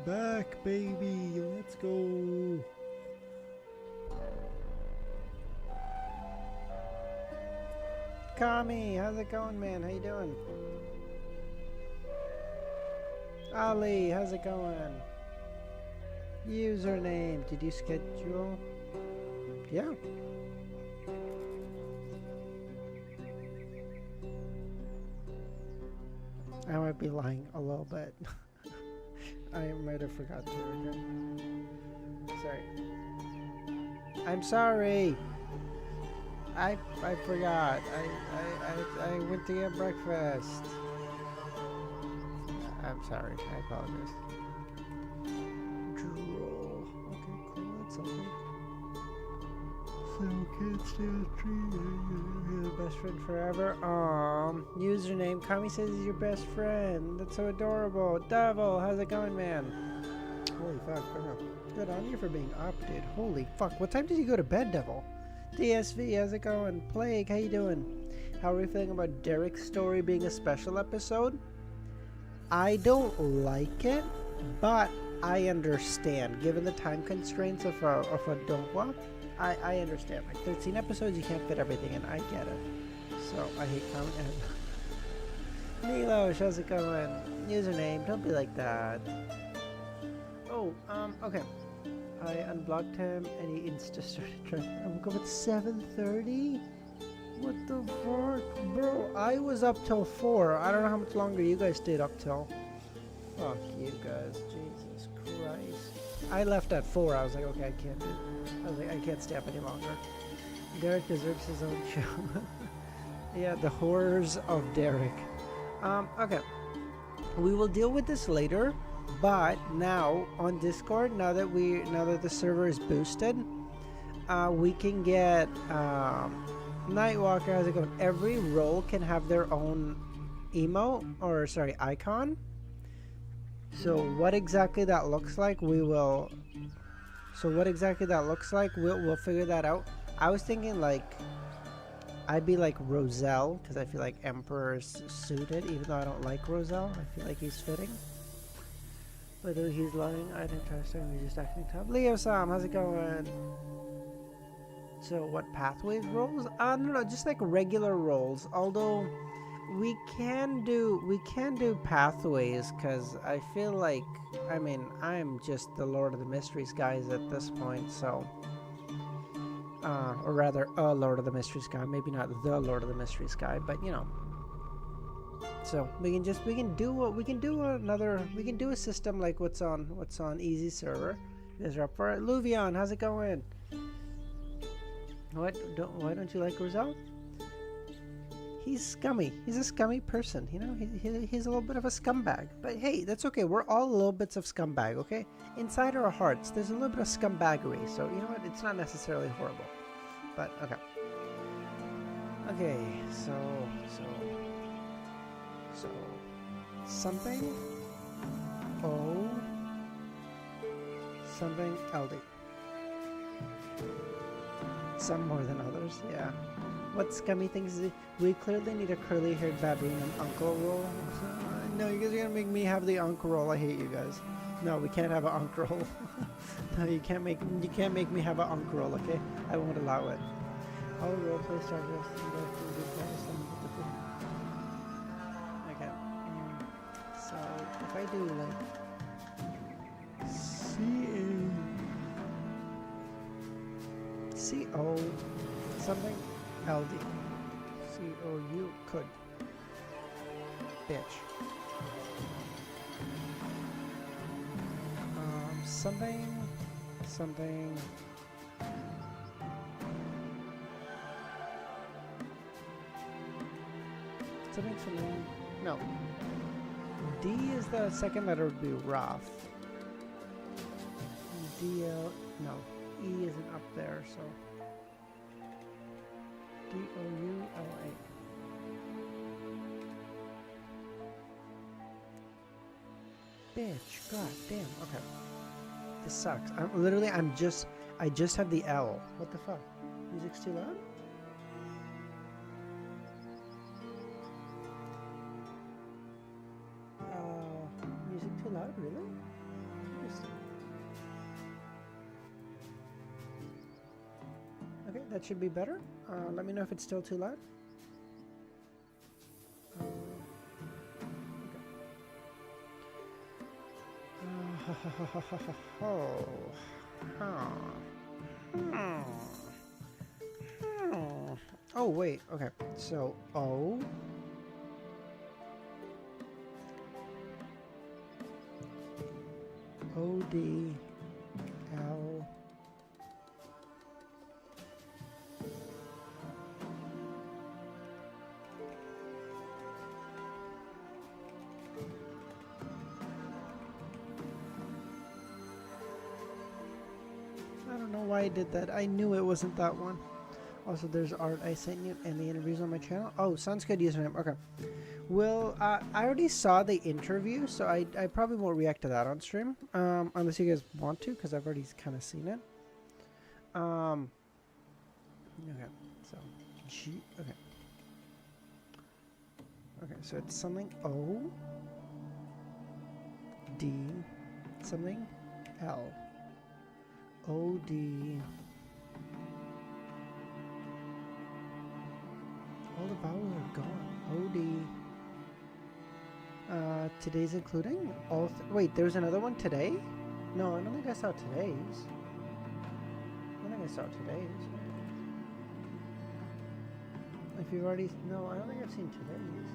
back, baby. Let's go. Kami, how's it going, man? How you doing? Ali, how's it going? Username, did you schedule? Yeah. I might be lying a little bit. I might have forgot to again. Sorry. I'm sorry. I forgot. I went to get breakfast. I'm sorry. I apologize. Drool. Okay, cool. That's something. So can't stay tree. You're the best friend forever. Username. Kami says he's your best friend. That's so adorable. Devil, how's it going, man? Holy fuck, bro. Good on you for being up, dude. Holy fuck. What time did you go to bed, Devil? DSV, how's it going? Plague, how you doing? How are we feeling about Derek's story being a special episode? I don't like it, but I understand. Given the time constraints of a donghua, I understand. Like 13 episodes, you can't fit everything in. I get it. So, I hate comment. Milo, how's it going? Username, don't be like that. Oh, okay. I unblocked him and he insta started trying. I woke up at 7:30? What the fuck? Bro, I was up till 4. I don't know how much longer you guys stayed up till. Fuck you guys. Jesus Christ. I left at 4. I was like, okay, I can't do it. I was like, I can't stay up any longer. Derek deserves his own show. Yeah, the horrors of Derek. Okay. We will deal with this later. But now on Discord, now that the server is boosted, we can get Nightwalker. How's it going? Every role can have their own icon. So what exactly that looks like, we'll figure that out. I was thinking like I'd be like Roselle because I feel like Emperor's suited, even though I don't like Roselle. I feel like he's fitting. Whether he's lying, I didn't try to say he's just acting tough. Leo Sam, how's it going? So what pathways rolls? No, just like regular rolls. Although we can do pathways because I feel like I'm just the Lord of the Mysteries guys at this point, so or rather a Lord of the Mysteries guy, maybe not the Lord of the Mysteries guy, but you know. So we can do a system like what's on Easy Server. You guys are up for it. Luvion, how's it going? Why don't you like Roselle? He's scummy. He's a scummy person. You know, he's a little bit of a scumbag. But hey, that's okay. We're all little bits of scumbag, okay? Inside our hearts, there's a little bit of scumbaggery. So you know what? It's not necessarily horrible. But okay. Okay, so something O something LD. Some more than others, yeah. What scummy things is it? We clearly need a curly-haired baboon and uncle roll. No, you guys are gonna make me have the uncle roll. I hate you guys. No, we can't have an uncle roll. No, you can't make me have an uncle roll, okay? I won't allow it. All roleplay starters. Okay. So if I do like C-O something LD. C-O-U could. Bitch. Something no. D is the second letter would be rough. D-L, no. E isn't up there, so. D-O-U-L-A. Bitch, god damn, okay. This sucks. I just have the L. What the fuck? Music's too loud? Music too loud, really? That should be better. Let me know if it's still too loud. Oh, wait. Okay. So, O. O, D, L. I don't know why I did that. I knew it wasn't that one. Also, there's art I sent you and the interviews on my channel. Oh, sounds good username. Okay. Well, I already saw the interview, so I probably won't react to that on stream. Unless you guys want to, because I've already kind of seen it. Okay. So, G. Okay. Okay, so it's something O. D. Something L. O, D. All the vowels are gone. O, D. Today's including all. Wait, there's another one today? No, I don't think I saw today's. I don't think I saw today's. If you've already. No, I don't think I've seen today's.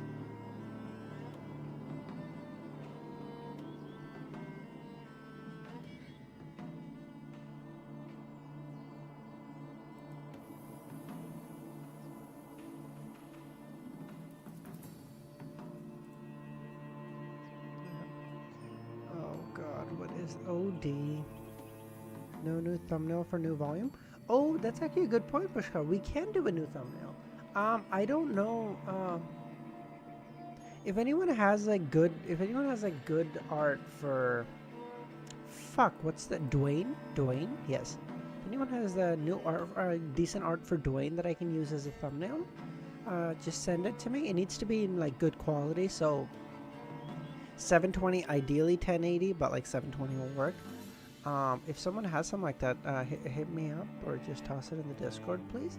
OD. No new thumbnail for new volume. Oh, that's actually a good point, Pushkar. We can do a new thumbnail. I don't know if anyone has like good art for what's that? Dwayne? Yes. If anyone has the new art decent art for Dwayne that I can use as a thumbnail, just send it to me. It needs to be in like good quality, so 720, ideally 1080, but like 720 will work. If someone has something like that, hit me up or just toss it in the Discord, please,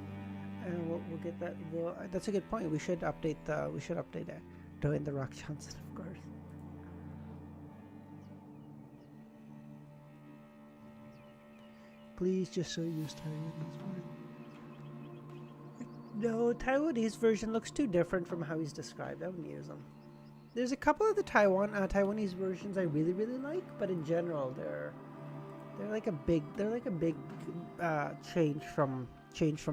and we'll get that. That's a good point. We should update it. Doing the Rock Johnson, of course. Please just so use Taiwanese. No, Taiwanese version looks too different from how he's described. I wouldn't use them. There's a couple of the Taiwanese versions I really like, but in general they're like a big change from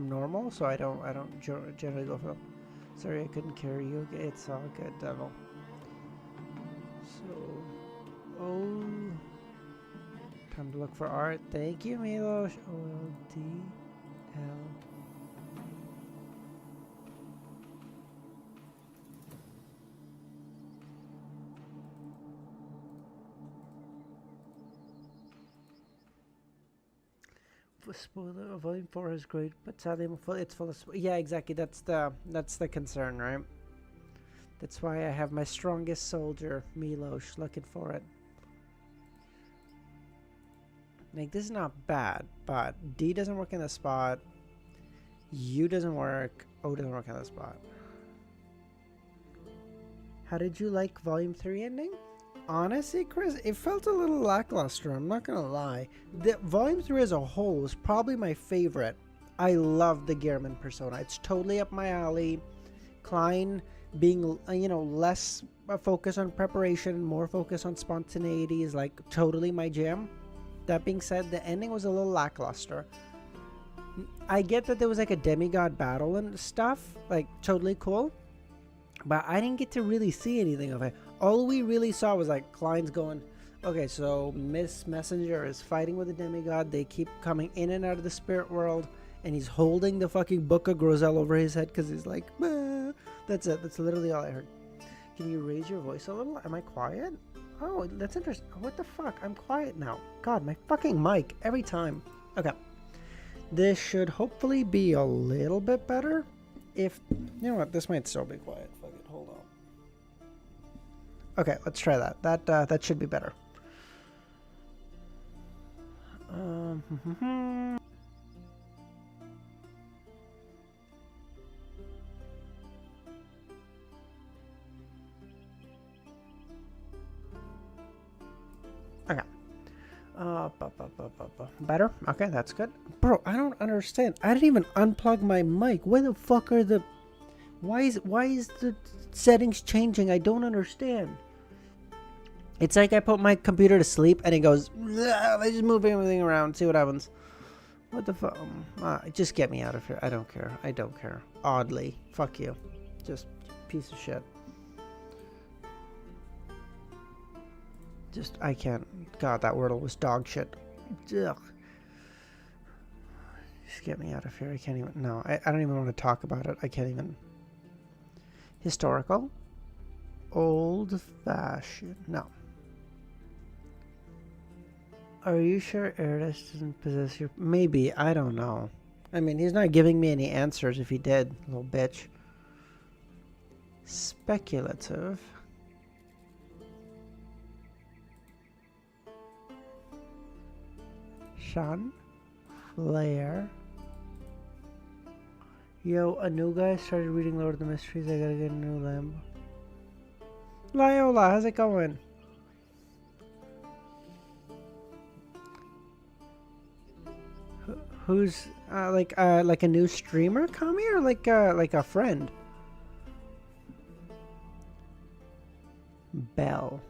normal. So I don't generally go for them. Sorry, I couldn't carry you. It's all good, Devil. So, time to look for art. Thank you, Milosh. O-L-D-L. Spoiler, volume 4 is great, but sadly it's full of yeah, exactly. That's the concern, right? That's why I have my strongest soldier, Milosh, looking for it. Like, this is not bad, but D doesn't work in the spot. U doesn't work. O doesn't work in the spot. How did you like Volume 3 ending? Honestly, Chris, it felt a little lackluster. I'm not gonna lie. The Volume 3 as a whole is probably my favorite. I love the Gehrman persona. It's totally up my alley. Klein being, less focused on preparation, more focused on spontaneity is like totally my jam. That being said, the ending was a little lackluster. I get that there was like a demigod battle and stuff, like totally cool, but I didn't get to really see anything of it. All we really saw was like Klein's going, okay, so Miss Messenger is fighting with a demigod. They keep coming in and out of the spirit world, and he's holding the fucking book of Grosel over his head because he's like, bah. That's it. That's literally all I heard. Can you raise your voice a little? Am I quiet? Oh, that's interesting. What the fuck? I'm quiet now. God, my fucking mic every time. Okay. This should hopefully be a little bit better. If, you know what, this might still be quiet. Fuck it, hold on. Okay, let's try that. That should be better. Better? Okay, that's good. Bro, I don't understand. I didn't even unplug my mic. Why the fuck are the... Why is the settings changing? I don't understand. It's like I put my computer to sleep and it goes... I just move everything around, see what happens. What the fuck? Just get me out of here. I don't care. I don't care. Oddly. Fuck you. Just piece of shit. Just, I can't. God, that Wordle was dog shit. Ugh. Just get me out of here. I can't even. No, I don't even want to talk about it. I can't even. Historical. Old fashioned. No. Are you sure Erdest doesn't possess your... Maybe. I don't know. I mean, he's not giving me any answers if he did. Little bitch. Speculative. Sean. Flair. Yo, a new guy started reading Lord of the Mysteries. I gotta get a new lamb. Loyola, how's it going? Who's like a new streamer, Kami, or like a friend? Bell.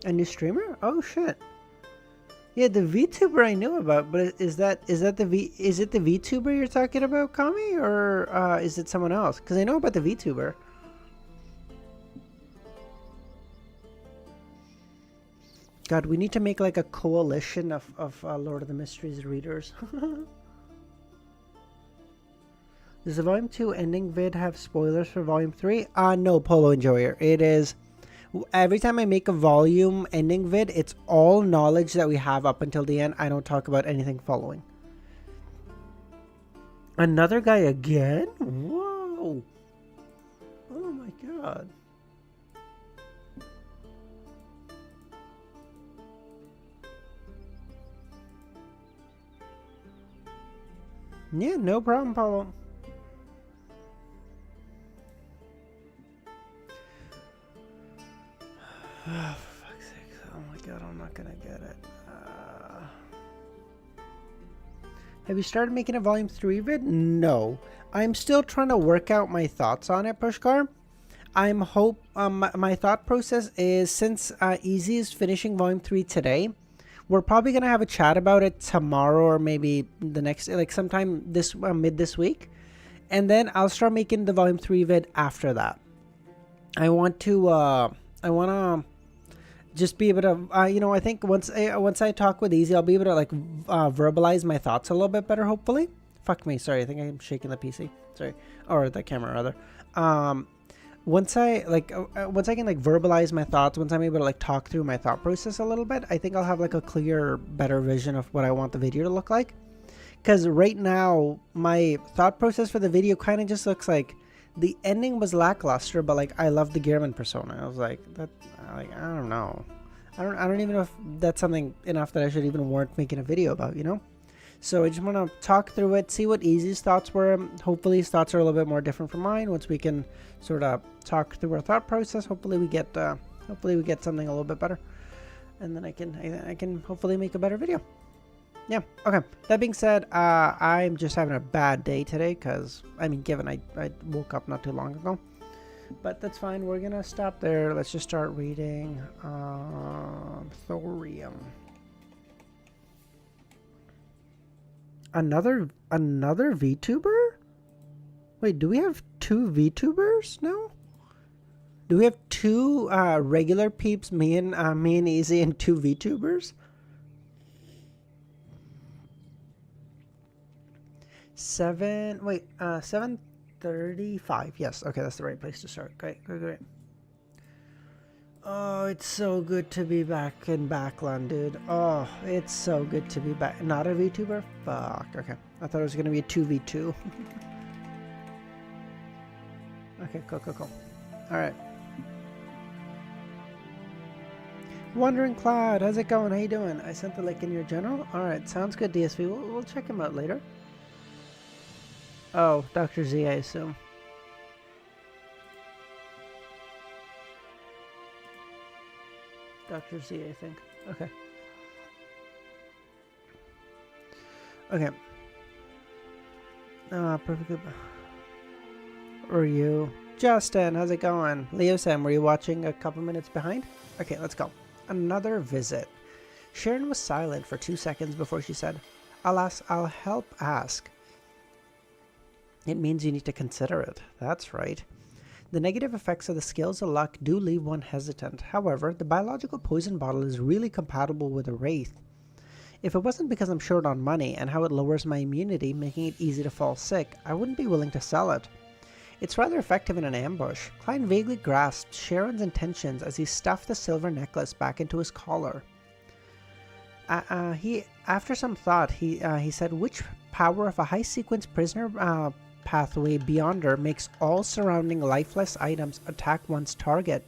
A new streamer? Oh shit. Yeah, the VTuber I knew about, but is it the VTuber you're talking about, Kami, or is it someone else? Because I know about the VTuber. God, we need to make like a coalition of Lord of the Mysteries readers. Does the Volume 2 ending vid have spoilers for Volume 3? No, Polo Enjoyer. It is... Every time I make a volume ending vid, it's all knowledge that we have up until the end. I don't talk about anything following. Another guy again? Whoa. Oh my god. Yeah, no problem, Paulo. Oh, for fuck's sake. Oh my god, I'm not gonna get it. Have you started making a Volume 3 vid? No. I'm still trying to work out my thoughts on it, Pushkar. My thought process is, since Easy is finishing Volume 3 today, we're probably gonna have a chat about it tomorrow or maybe the next, like sometime this mid this week, and then I'll start making the Volume 3 vid after that. I want to just be able to, I think once I talk with Easy, I'll be able to like verbalize my thoughts a little bit better, hopefully. Fuck me, sorry, I think I'm shaking the PC, sorry, or the camera rather. Once I can like verbalize my thoughts, once I'm able to like talk through my thought process a little bit, I think I'll have like a clearer, better vision of what I want the video to look like. Because right now, my thought process for the video kind of just looks like the ending was lackluster, but like I love the Gearman persona. I was like, I don't know. I don't even know if that's something enough that I should even warrant making a video about, you know? So I just want to talk through it, see what Easy's thoughts were. Hopefully his thoughts are a little bit more different from mine. Once we can sort of talk through our thought process, hopefully we get something a little bit better, and then I can hopefully make a better video. Yeah, okay. That being said, I'm just having a bad day today because, I mean, given I woke up not too long ago. But that's fine. We're going to stop there. Let's just start reading Thorium. Another VTuber? Wait, do we have two VTubers now? Do we have two regular peeps, me and Easy, and two VTubers? 7:35. Yes, okay, that's the right place to start. Great. Oh, it's so good to be back in Backland, dude. Oh, it's so good to be back. Not a VTuber? Fuck, okay. I thought it was gonna be a 2v2. Okay, cool. Alright. Wandering Cloud, how's it going? How you doing? I sent the link in your general. Alright, sounds good, DSV. We'll check him out later. Oh, Dr. Z, I assume. Dr. Z, I think. Okay. Okay. Perfectly. Or you? Justin, how's it going? Leo Sam, were you watching a couple minutes behind? Okay, let's go. Another visit. Sharon was silent for 2 seconds before she said, I'll help ask. It means you need to consider it. That's right. The negative effects of the scales of luck do leave one hesitant. However, the biological poison bottle is really compatible with a wraith. If it wasn't because I'm short on money and how it lowers my immunity, making it easy to fall sick, I wouldn't be willing to sell it. It's rather effective in an ambush. Klein vaguely grasped Sharon's intentions as he stuffed the silver necklace back into his collar. After some thought, he said, which power of a high-sequence prisoner pathway beyonder makes all surrounding lifeless items attack one's target?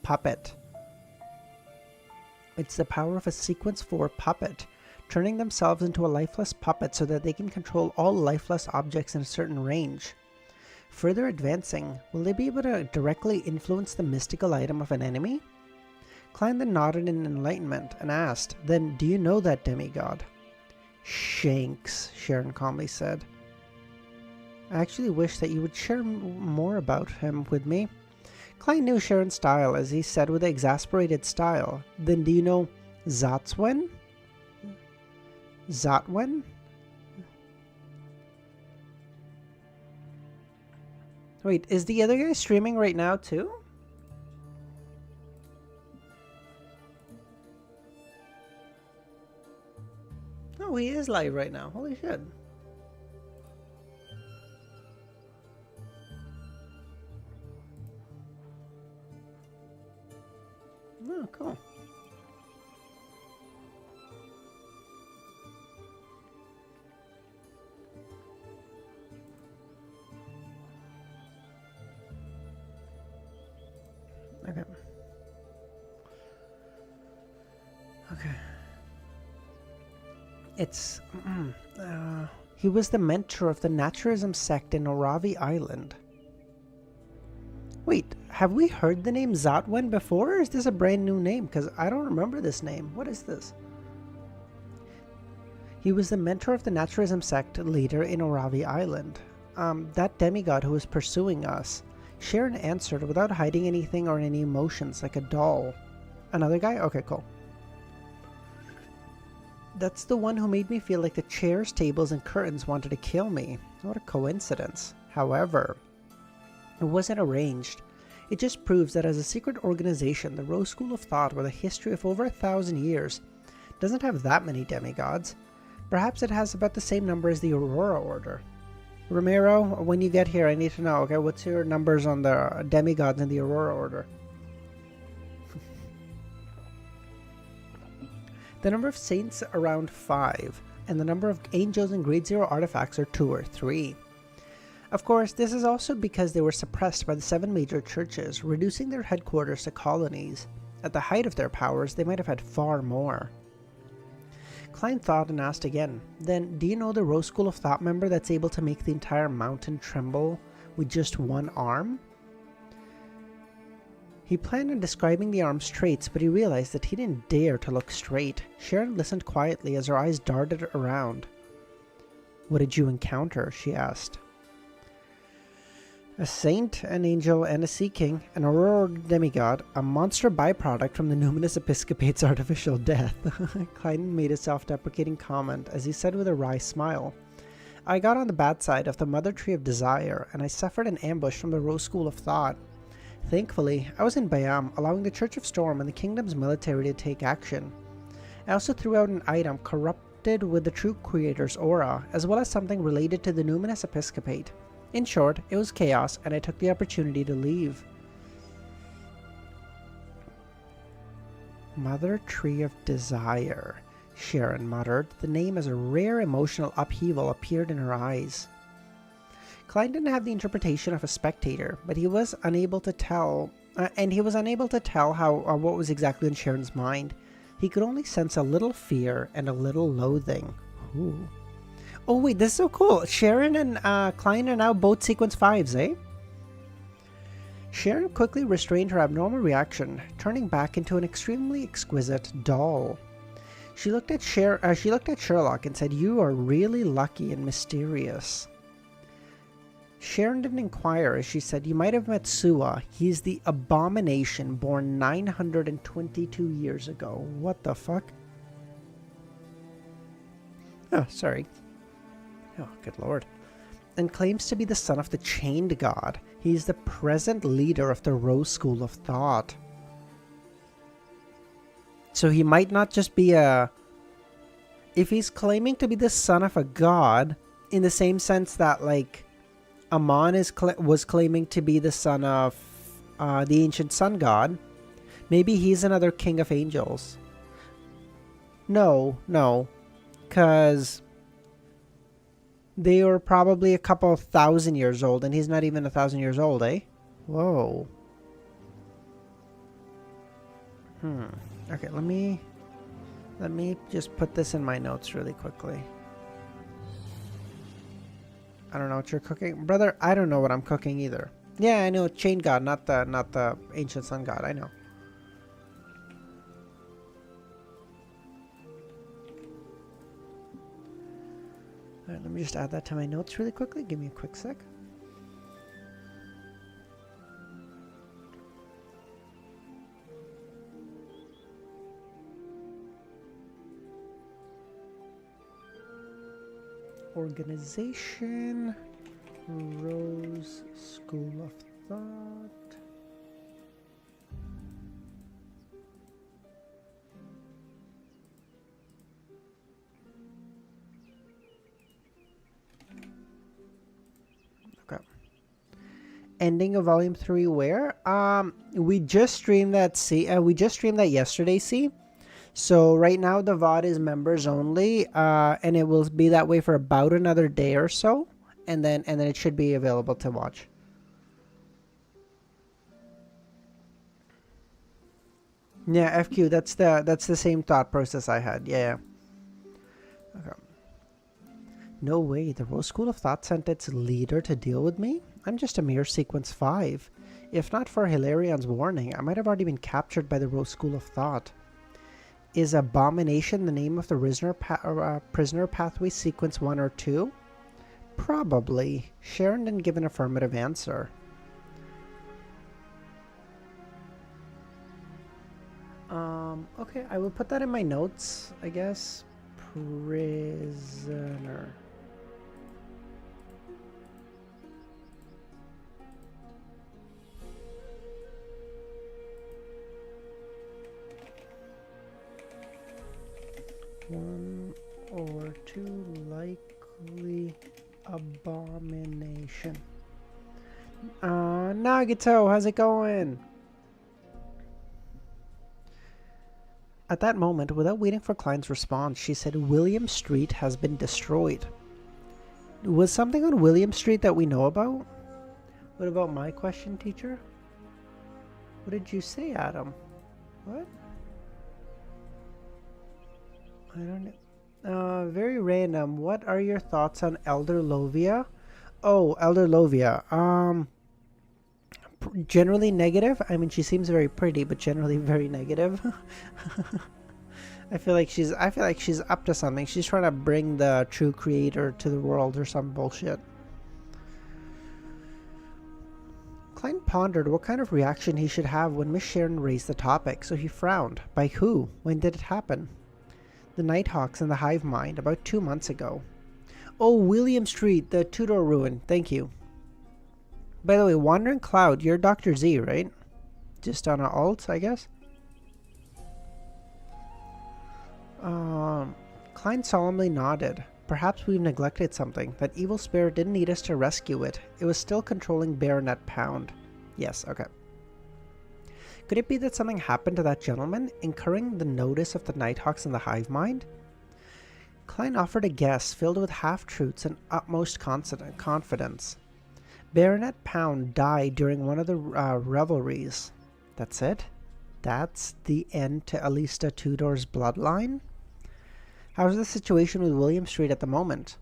Puppet. It's the power of a sequence 4 puppet, turning themselves into a lifeless puppet so that they can control all lifeless objects in a certain range. Further advancing, will they be able to directly influence the mystical item of an enemy? Klein then nodded in enlightenment and asked, then do you know that demigod? Shanks, Sharon calmly said. I actually wish that you would share more about him with me. Klein knew Sharon's style, as he said with exasperated style. Then do you know Zotswen? Zotwen? Wait, is the other guy streaming right now too? Oh, he is live right now. Holy shit. Oh, cool. Okay. Okay. It's... he was the mentor of the Naturism sect in Oravi Island. Wait, have we heard the name Zotwen before, or is this a brand new name? Because I don't remember this name. What is this? He was the mentor of the Naturism sect leader in Oravi Island. That demigod who was pursuing us. Sharon answered without hiding anything or any emotions, like a doll. Another guy? Okay, cool. That's the one who made me feel like the chairs, tables, and curtains wanted to kill me. What a coincidence. However, it wasn't arranged. It just proves that as a secret organization, the Rose School of Thought, with a history of over 1,000 years, doesn't have that many demigods. Perhaps it has about the same number as the Aurora Order. Ramiro, when you get here, I need to know, okay, what's your numbers on the demigods in the Aurora Order? The number of saints around 5, and the number of angels and grade 0 artifacts are 2 or 3. Of course, this is also because they were suppressed by the 7 major churches, reducing their headquarters to colonies. At the height of their powers, they might have had far more. Klein thought and asked again, then do you know the Rose School of Thought member that's able to make the entire mountain tremble with just one arm? He planned on describing the arm's traits, but he realized that he didn't dare to look straight. Sharon listened quietly as her eyes darted around. What did you encounter? She asked. A saint, an angel, and a sea king, an aurora demigod, a monster byproduct from the Numinous Episcopate's artificial death. Klein made a self-deprecating comment as he said with a wry smile, I got on the bad side of the Mother Tree of Desire, and I suffered an ambush from the Rose School of Thought. Thankfully, I was in Bayam, allowing the Church of Storm and the Kingdom's military to take action. I also threw out an item corrupted with the True Creator's aura, as well as something related to the Numinous Episcopate. In short, it was chaos, and I took the opportunity to leave. Mother Tree of Desire, Sharon muttered. The name as a rare emotional upheaval appeared in her eyes. Klein didn't have the interpretation of a spectator, but he was unable to tell, what was exactly in Sharon's mind. He could only sense a little fear and a little loathing. Ooh. Oh wait, this is so cool. Sharon and Klein are now both sequence 5s, eh? Sharon quickly restrained her abnormal reaction, turning back into an extremely exquisite doll. She looked at Sherlock and said, "You are really lucky and mysterious." Sharon didn't inquire as she said, "You might have met Sua. He's the abomination born 922 years ago." What the fuck? Oh, sorry. Oh, good lord. And claims to be the son of the Chained God. He's the present leader of the Rose School of Thought. So he might not just be a... If he's claiming to be the son of a god, in the same sense that, like, Amon was claiming to be the son of the ancient sun god, maybe he's another king of angels. No, because they were probably a couple of 1,000 years old, and he's not even 1,000 years old, eh? Whoa. Okay, let me just put this in my notes really quickly. I don't know what you're cooking, brother. I don't know what I'm cooking either. Yeah, I know, Chain God, not the ancient sun god. I know. All right, let me just add that to my notes really quickly. Give me a quick sec. Organization, Rose School of Thought. Okay. Ending of volume 3 where? We just streamed that we just streamed that yesterday, see? So right now the VOD is members only, and it will be that way for about another day or so, and then it should be available to watch. Yeah, FQ, that's the same thought process I had. Yeah. Okay. No way, the Rose School of Thought sent its leader to deal with me? I'm just a mere sequence 5. If not for Hilarion's warning, I might have already been captured by the Rose School of Thought. Is Abomination the name of the prisoner pathway sequence 1 or 2? Probably. Sharon didn't give an affirmative answer. Okay, I will put that in my notes, I guess. Prisoner. One or two likely abomination. Nagato, how's it going? At that moment, without waiting for Klein's response, she said William Street has been destroyed. Was something on William Street that we know about? What about my question, teacher? What did you say, Adam? What? I don't know. Very random. What are your thoughts on Elder Lovia? Oh, Elder Lovia. Generally negative. I mean, she seems very pretty, but generally very negative. I feel like she's up to something. She's trying to bring the true creator to the world or some bullshit. Klein pondered what kind of reaction he should have when Miss Sharon raised the topic, so he frowned. By who? When did it happen? The Nighthawks and the Hive Mind, about 2 months ago. Oh, William Street, the Tudor ruin. Thank you. By the way, Wandering Cloud, you're Dr. Z, right? Just on an alt, I guess? Klein solemnly nodded. Perhaps we've neglected something. That evil spirit didn't need us to rescue it. It was still controlling Baronet Pound. Yes, okay. Could it be that something happened to that gentleman, incurring the notice of the Nighthawks and the Hive Mind? Klein offered a guess filled with half-truths and utmost confidence. Baronet Pound died during one of the revelries. That's it? That's the end to Alista Tudor's bloodline? How's the situation with William Street at the moment?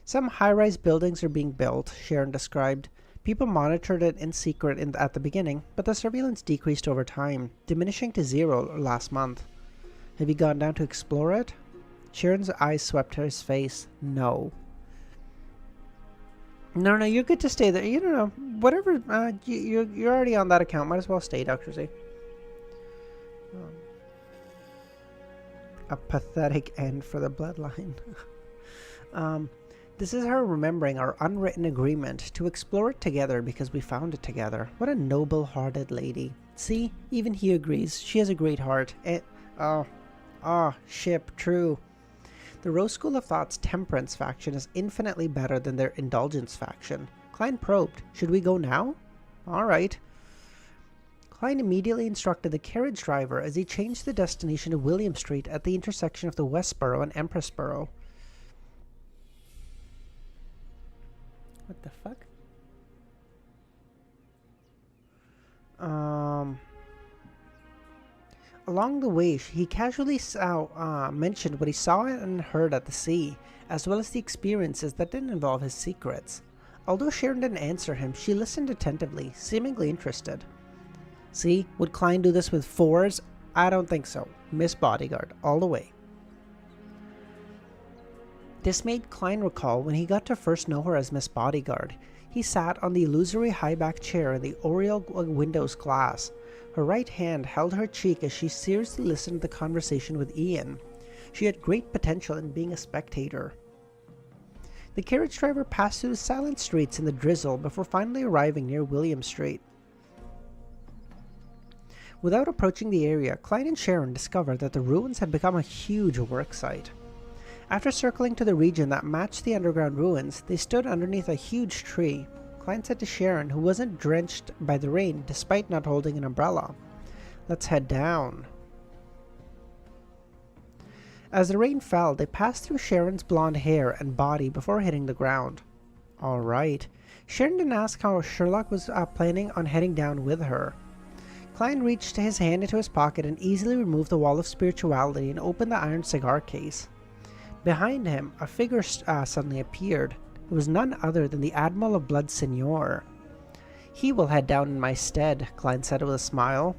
Some high-rise buildings are being built, Sharon described. People monitored it in secret at the beginning, but the surveillance decreased over time, diminishing to 0 last month. Have you gone down to explore it? Sharon's eyes swept his face. No. No, you're good to stay there. You don't know. Whatever, you're already on that account. Might as well stay, Dr. Z. A pathetic end for the bloodline. This is her remembering our unwritten agreement to explore it together because we found it together. What a noble-hearted lady. See, even he agrees. She has a great heart. Ship, true. The Rose School of Thought's Temperance faction is infinitely better than their Indulgence faction. Klein probed. Should we go now? All right. Klein immediately instructed the carriage driver as he changed the destination to William Street at the intersection of the Westboro and Empressboro. What the fuck? Along the way, he casually mentioned what he saw and heard at the sea, as well as the experiences that didn't involve his secrets. Although Sharon didn't answer him, she listened attentively, seemingly interested. See, would Klein do this with 4s? I don't think so. Miss Bodyguard, all the way. This made Klein recall when he got to first know her as Miss Bodyguard. He sat on the illusory high-back chair in the oriel window's glass. Her right hand held her cheek as she seriously listened to the conversation with Ian. She had great potential in being a spectator. The carriage driver passed through the silent streets in the drizzle before finally arriving near William Street. Without approaching the area, Klein and Sharon discovered that the ruins had become a huge work site. After circling to the region that matched the underground ruins, they stood underneath a huge tree. Klein said to Sharon, who wasn't drenched by the rain despite not holding an umbrella, "Let's head down." As the rain fell, they passed through Sharon's blonde hair and body before hitting the ground. All right. Sharon didn't ask how Sherlock was planning on heading down with her. Klein reached his hand into his pocket and easily removed the wall of spirituality and opened the iron cigar case. Behind him, a figure suddenly appeared. It was none other than the Admiral of Blood Signor. "He will head down in my stead," Klein said with a smile.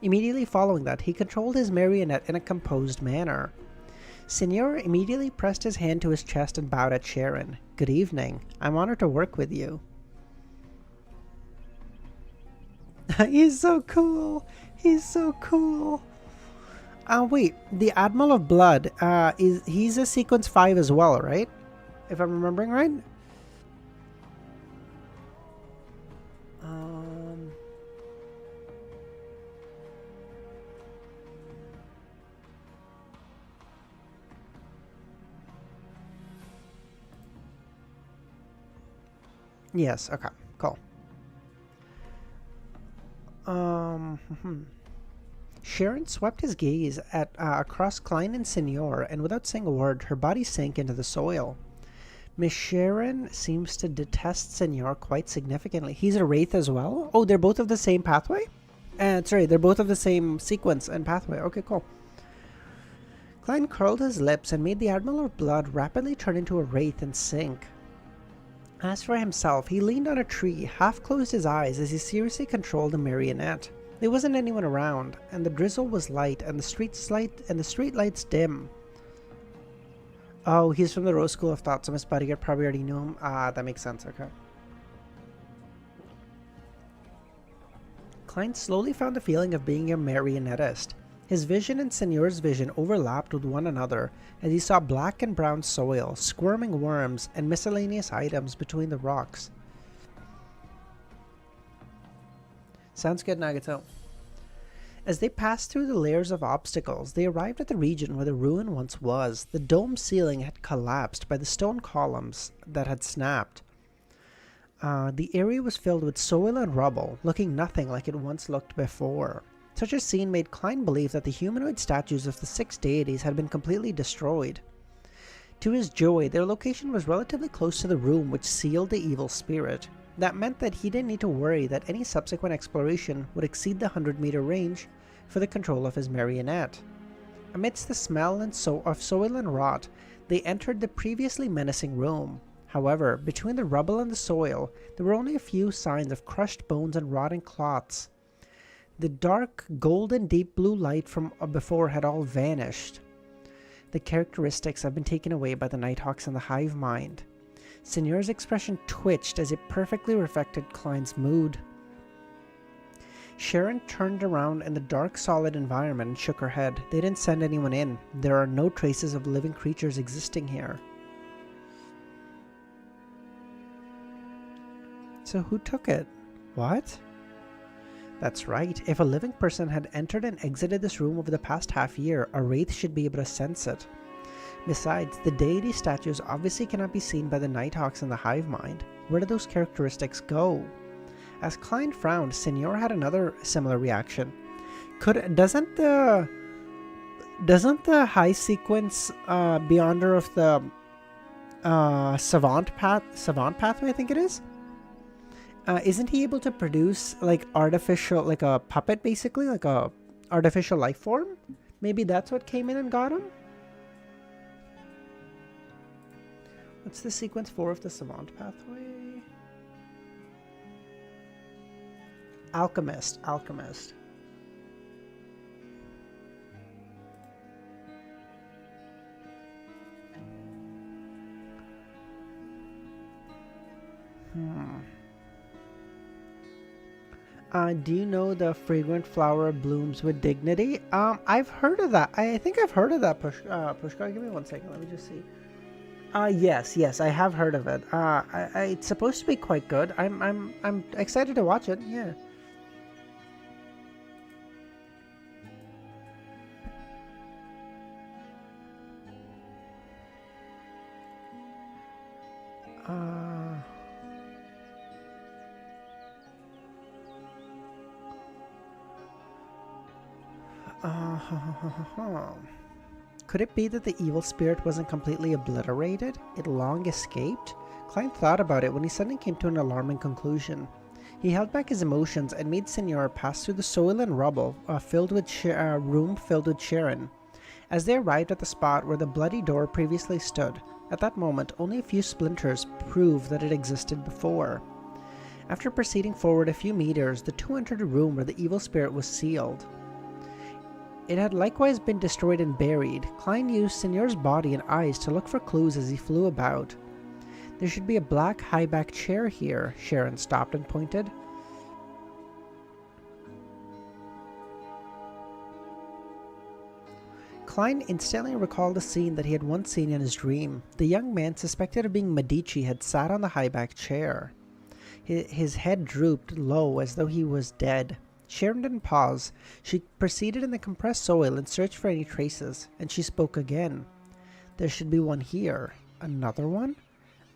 Immediately following that, he controlled his marionette in a composed manner. Signor immediately pressed his hand to his chest and bowed at Sharon. "Good evening. I'm honored to work with you." He's so cool. He's so cool. Wait, the Admiral of Blood, he's a Sequence 5 as well, right? If I'm remembering right? Yes, okay, cool. Sharon swept his gaze at across Klein and Signor, and without saying a word, her body sank into the soil. Miss Sharon seems to detest Signor quite significantly. He's a wraith as well? Oh, they're both of the same pathway? Sorry, they're both of the same sequence and pathway. Okay, cool. Klein curled his lips and made the Admiral of Blood rapidly turn into a wraith and sink. As for himself, he leaned on a tree, half closed his eyes as he seriously controlled the marionette. There wasn't anyone around, and the drizzle was light, and the street lights dim. Oh, he's from the Rose School of Thought, so Miss Bodyguard probably already knew him. That makes sense, okay. Klein slowly found the feeling of being a marionettist. His vision and Signor's vision overlapped with one another as he saw black and brown soil, squirming worms, and miscellaneous items between the rocks. Sounds good, Nagato. As they passed through the layers of obstacles, they arrived at the region where the ruin once was. The dome ceiling had collapsed by the stone columns that had snapped. The area was filled with soil and rubble, looking nothing like it once looked before. Such a scene made Klein believe that the humanoid statues of the 6 deities had been completely destroyed. To his joy, their location was relatively close to the room which sealed the evil spirit. That meant that he didn't need to worry that any subsequent exploration would exceed the 100-meter range for the control of his marionette. Amidst the smell of soil and rot, They entered the previously menacing room. However, between the rubble and the soil, there were only a few signs of crushed bones and rotting clots. The dark, golden, deep blue light from before had all vanished. The characteristics have been taken away by the Nighthawks and the hive mind. Señor's expression twitched as it perfectly reflected Klein's mood. Sharon turned around in the dark, solid environment and shook her head. They didn't send anyone in. There are no traces of living creatures existing here. So who took it? What? That's right. If a living person had entered and exited this room over the past half year, a wraith should be able to sense it. Besides, the deity statues obviously cannot be seen by the Nighthawks and the hive mind. Where do those characteristics go? As Klein frowned, Señor had another similar reaction. Doesn't the high sequence beyonder of the savant pathway, I think it is? Isn't he able to produce like artificial, like a puppet basically, like a artificial life form? Maybe that's what came in and got him? What's the sequence 4 of the savant pathway? Alchemist. Do you know the fragrant flower blooms with dignity? I've heard of that. I think I've heard of that, Pushkar. Give me 1 second. Let me just see. Yes, I have heard of it. It's supposed to be quite good. I'm excited to watch it. Yeah. Could it be that the evil spirit wasn't completely obliterated? It long escaped? Klein thought about it when he suddenly came to an alarming conclusion. He held back his emotions and made Señor pass through the soil and rubble, room filled with Sharon. As they arrived at the spot where the bloody door previously stood, at that moment only a few splinters proved that it existed before. After proceeding forward a few meters, the two entered a room where the evil spirit was sealed. It had likewise been destroyed and buried. Klein used Señor's body and eyes to look for clues as he flew about. There should be a black high-backed chair here. Sharon stopped and pointed. Klein instantly recalled a scene that he had once seen in his dream. The young man suspected of being Medici had sat on the high-backed chair. His head drooped low as though he was dead. Sharon didn't pause. She proceeded in the compressed soil and searched for any traces, and she spoke again. There should be one here. Another one?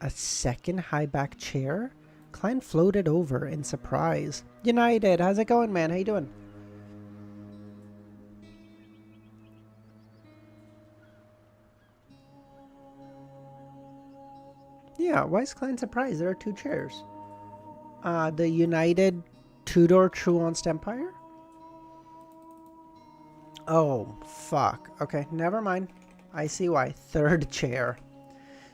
A second high-backed chair? Klein floated over in surprise. United, how's it going, man? How you doing? Yeah, why is Klein surprised? There are 2 chairs. The United Tudor Truanced Empire? Oh, fuck. Okay, never mind. I see why. 3rd chair.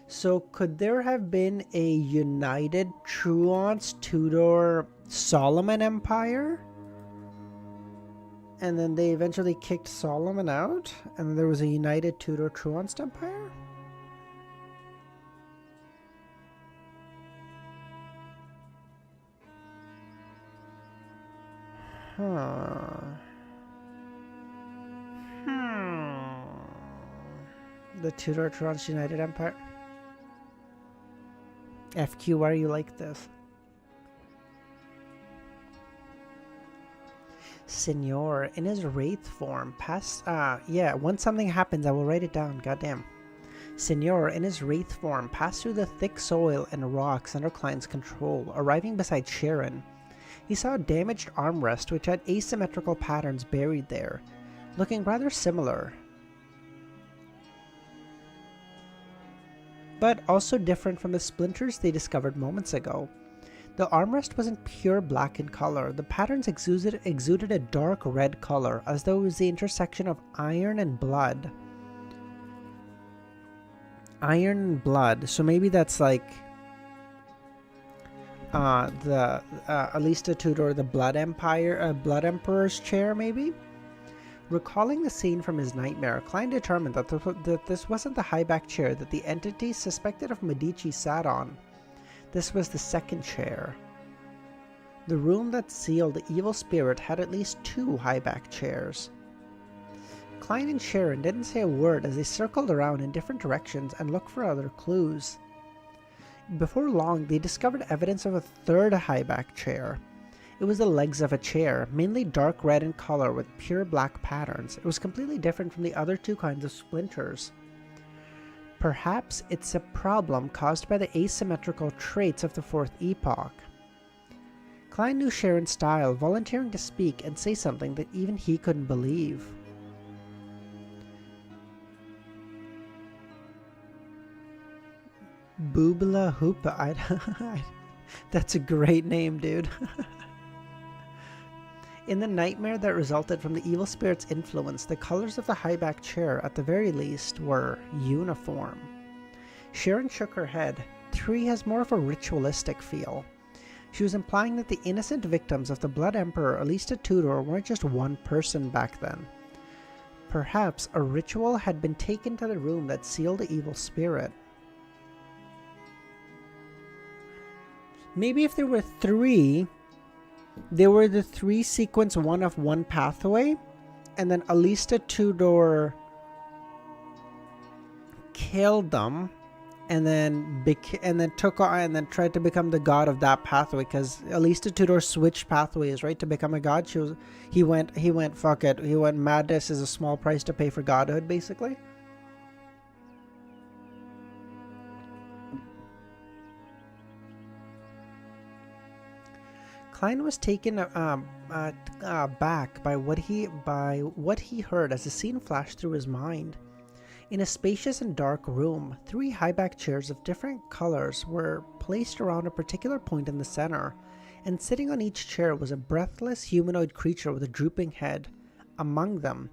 So, could there have been a United Truanced Tudor Solomon Empire? And then they eventually kicked Solomon out? And then there was a United Tudor Truanced Empire? The Tudor Truanced United Empire. FQ, why are you like this? Señor, in his wraith form, once something happens, I will write it down, goddamn. Señor, in his wraith form, passed through the thick soil and rocks under Klein's control, arriving beside Sharon. He saw a damaged armrest which had asymmetrical patterns buried there, looking rather similar, but also different from the splinters they discovered moments ago. The armrest wasn't pure black in color. The patterns exuded a dark red color, as though it was the intersection of iron and blood. Iron and blood. So maybe that's like the Alista Tudor, the Blood Emperor's chair, maybe? Recalling the scene from his nightmare, Klein determined that this wasn't the high-back chair that the entity suspected of Medici sat on. This was the second chair. The room that sealed the evil spirit had at least 2 high-back chairs. Klein and Sharon didn't say a word as they circled around in different directions and looked for other clues. Before long, they discovered evidence of a third high-back chair. It was the legs of a chair, mainly dark red in color with pure black patterns. It was completely different from the other 2 kinds of splinters. Perhaps it's a problem caused by the asymmetrical traits of the 4th epoch. Klein knew Sharon's style, volunteering to speak and say something that even he couldn't believe. Boobla Hoopa. That's a great name, dude. In the nightmare that resulted from the evil spirit's influence, the colors of the high-back chair, at the very least, were uniform. Sharon shook her head. 3 has more of a ritualistic feel. She was implying that the innocent victims of the Blood Emperor Alista Tudor weren't just one person back then. Perhaps a ritual had been taken to the room that sealed the evil spirit. Maybe if there were 3, they were the 3 sequence 1 of 1 pathway, and then Alista Tudor killed them, and then tried to become the god of that pathway, because Alista Tudor switched pathways, right, to become a god. He went fuck it. He went, madness is a small price to pay for godhood, basically. Klein was taken aback by what he heard as the scene flashed through his mind. In a spacious and dark room, 3 high-back chairs of different colors were placed around a particular point in the center, and sitting on each chair was a breathless humanoid creature with a drooping head. Among them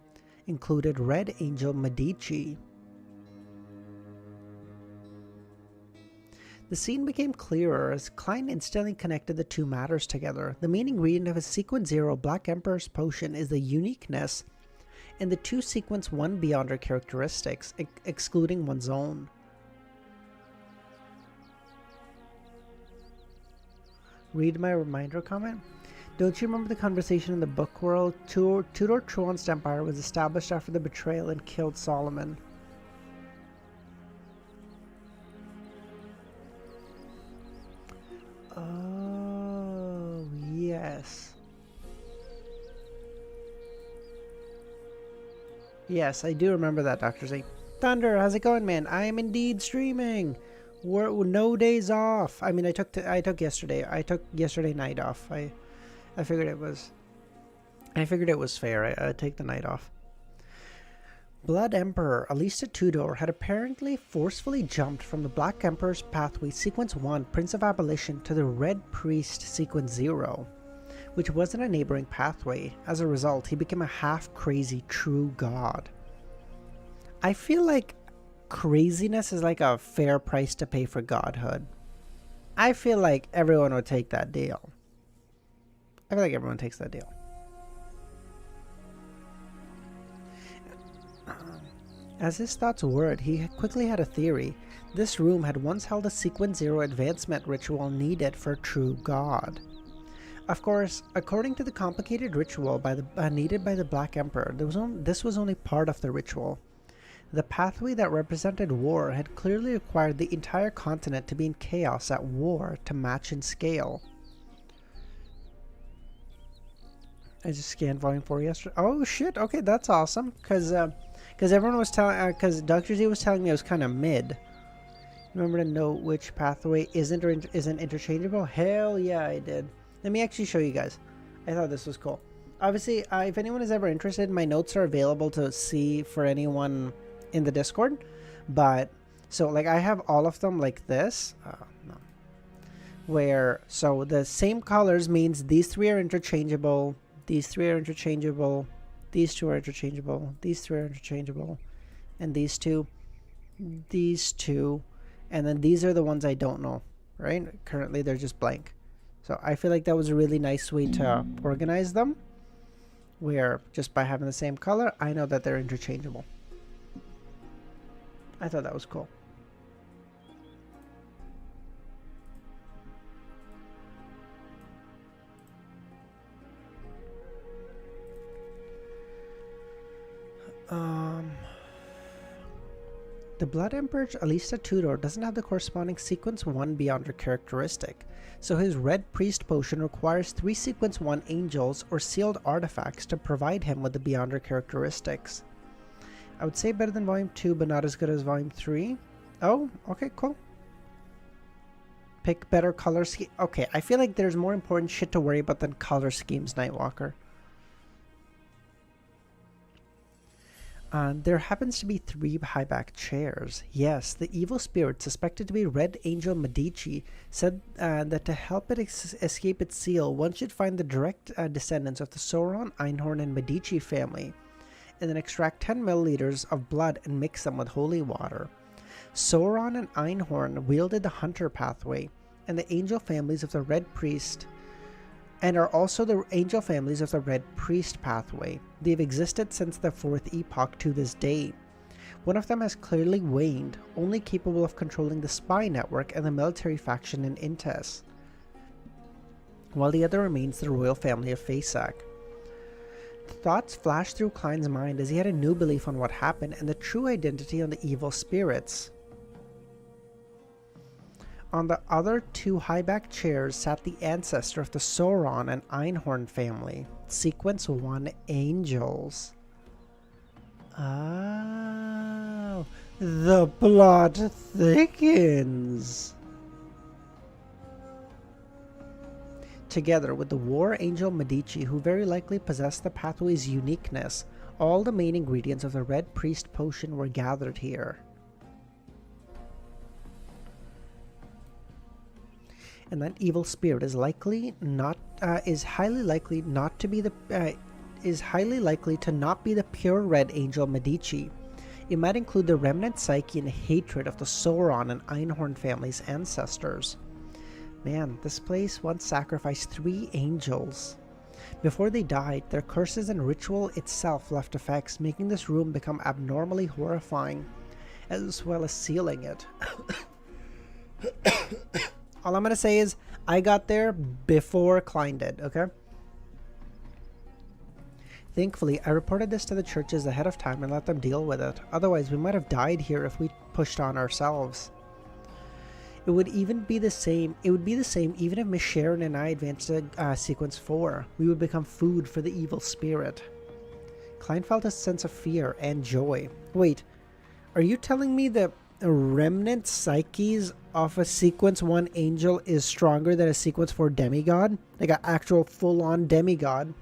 included Red Angel Medici. The scene became clearer as Klein instantly connected the 2 matters together. The main ingredient of a Sequence 0 Black Emperor's potion is the uniqueness in the 2 Sequence 1 Beyonder characteristics, excluding one's own. Read my reminder comment. Don't you remember the conversation in the book world? Tudor Truan's empire was established after the betrayal and killed Solomon. Oh, yes. Yes, I do remember that, Dr. Z. Thunder, how's it going, man? I am indeed streaming. We're no days off. I mean, I took yesterday. I took yesterday night off. I figured it was fair. I take the night off. Blood Emperor Alista Tudor had apparently forcefully jumped from the Black Emperor's pathway Sequence 1 Prince of Abolition to the Red Priest Sequence 0, which wasn't a neighboring pathway. As a result, he became a half-crazy true god. I feel like craziness is like a fair price to pay for godhood. I feel like everyone would take that deal. I feel like everyone takes that deal. As his thoughts whirred, he quickly had a theory. This room had once held a Sequence 0 advancement ritual needed for a true god. Of course, according to the complicated ritual needed by the Black Emperor, this was only part of the ritual. The pathway that represented war had clearly required the entire continent to be in chaos at war to match in scale. I just scanned volume 4 yesterday. Oh shit, okay, that's awesome. Because everyone was telling, because Dr. Z was telling me it was kind of mid. Remember to note which pathway isn't interchangeable? Hell yeah, I did. Let me actually show you guys. I thought this was cool. Obviously, if anyone is ever interested, my notes are available to see for anyone in the Discord. But, so like I have all of them like this. No. Where, so the same colors means these 3 are interchangeable. These 3 are interchangeable. These 2 are interchangeable. These 3 are interchangeable. And these 2 these two, and then these are the ones I don't know, right? Currently they're just blank. So I feel like that was a really nice way to organize them, where just by having the same color, I know that they're interchangeable. I thought that was cool. The Blood Emperor Alista Tudor doesn't have the corresponding Sequence 1 Beyonder characteristic, so his Red Priest potion requires 3 Sequence 1 angels or sealed artifacts to provide him with the Beyonder characteristics. I would say better than Volume 2, but not as good as Volume 3. Oh, okay, cool. Pick better color scheme. Okay, I feel like there's more important shit to worry about than color schemes, Nightwalker. There happens to be 3 high-back chairs. Yes, the evil spirit suspected to be Red Angel Medici said that to help it escape its seal, one should find the direct descendants of the Sauron, Einhorn, and Medici family, and then extract 10 milliliters of blood and mix them with holy water. Sauron and Einhorn wielded the Hunter pathway, and the angel families of the Red Priest and are also the angel families of the Red Priest pathway. They've existed since the 4th epoch to this day. One of them has clearly waned, only capable of controlling the spy network and the military faction in Intes, while the other remains the royal family of Fasak. Thoughts flashed through Klein's mind as he had a new belief on what happened and the true identity of the evil spirits. On the other 2 high-back chairs sat the ancestor of the Sauron and Einhorn family, Sequence 1 angels. Oh, the plot thickens. Together with the War Angel Medici, who very likely possessed the pathway's uniqueness, all the main ingredients of the Red Priest potion were gathered here. And that evil spirit is highly likely to not be the pure Red Angel Medici. It might include the remnant psyche and hatred of the Sauron and Einhorn family's ancestors. Man, this place once sacrificed 3 angels. Before they died, their curses and ritual itself left effects, making this room become abnormally horrifying, as well as sealing it. All I'm going to say is, I got there before Klein did, okay? Thankfully, I reported this to the churches ahead of time and let them deal with it. Otherwise, we might have died here if we pushed on ourselves. It would be the same even if Miss Sharon and I advanced to Sequence 4. We would become food for the evil spirit. Klein felt a sense of fear and joy. Wait, are you telling me that a remnant psyches of a Sequence 1 angel is stronger than a Sequence 4 demigod? Like an actual full-on demigod?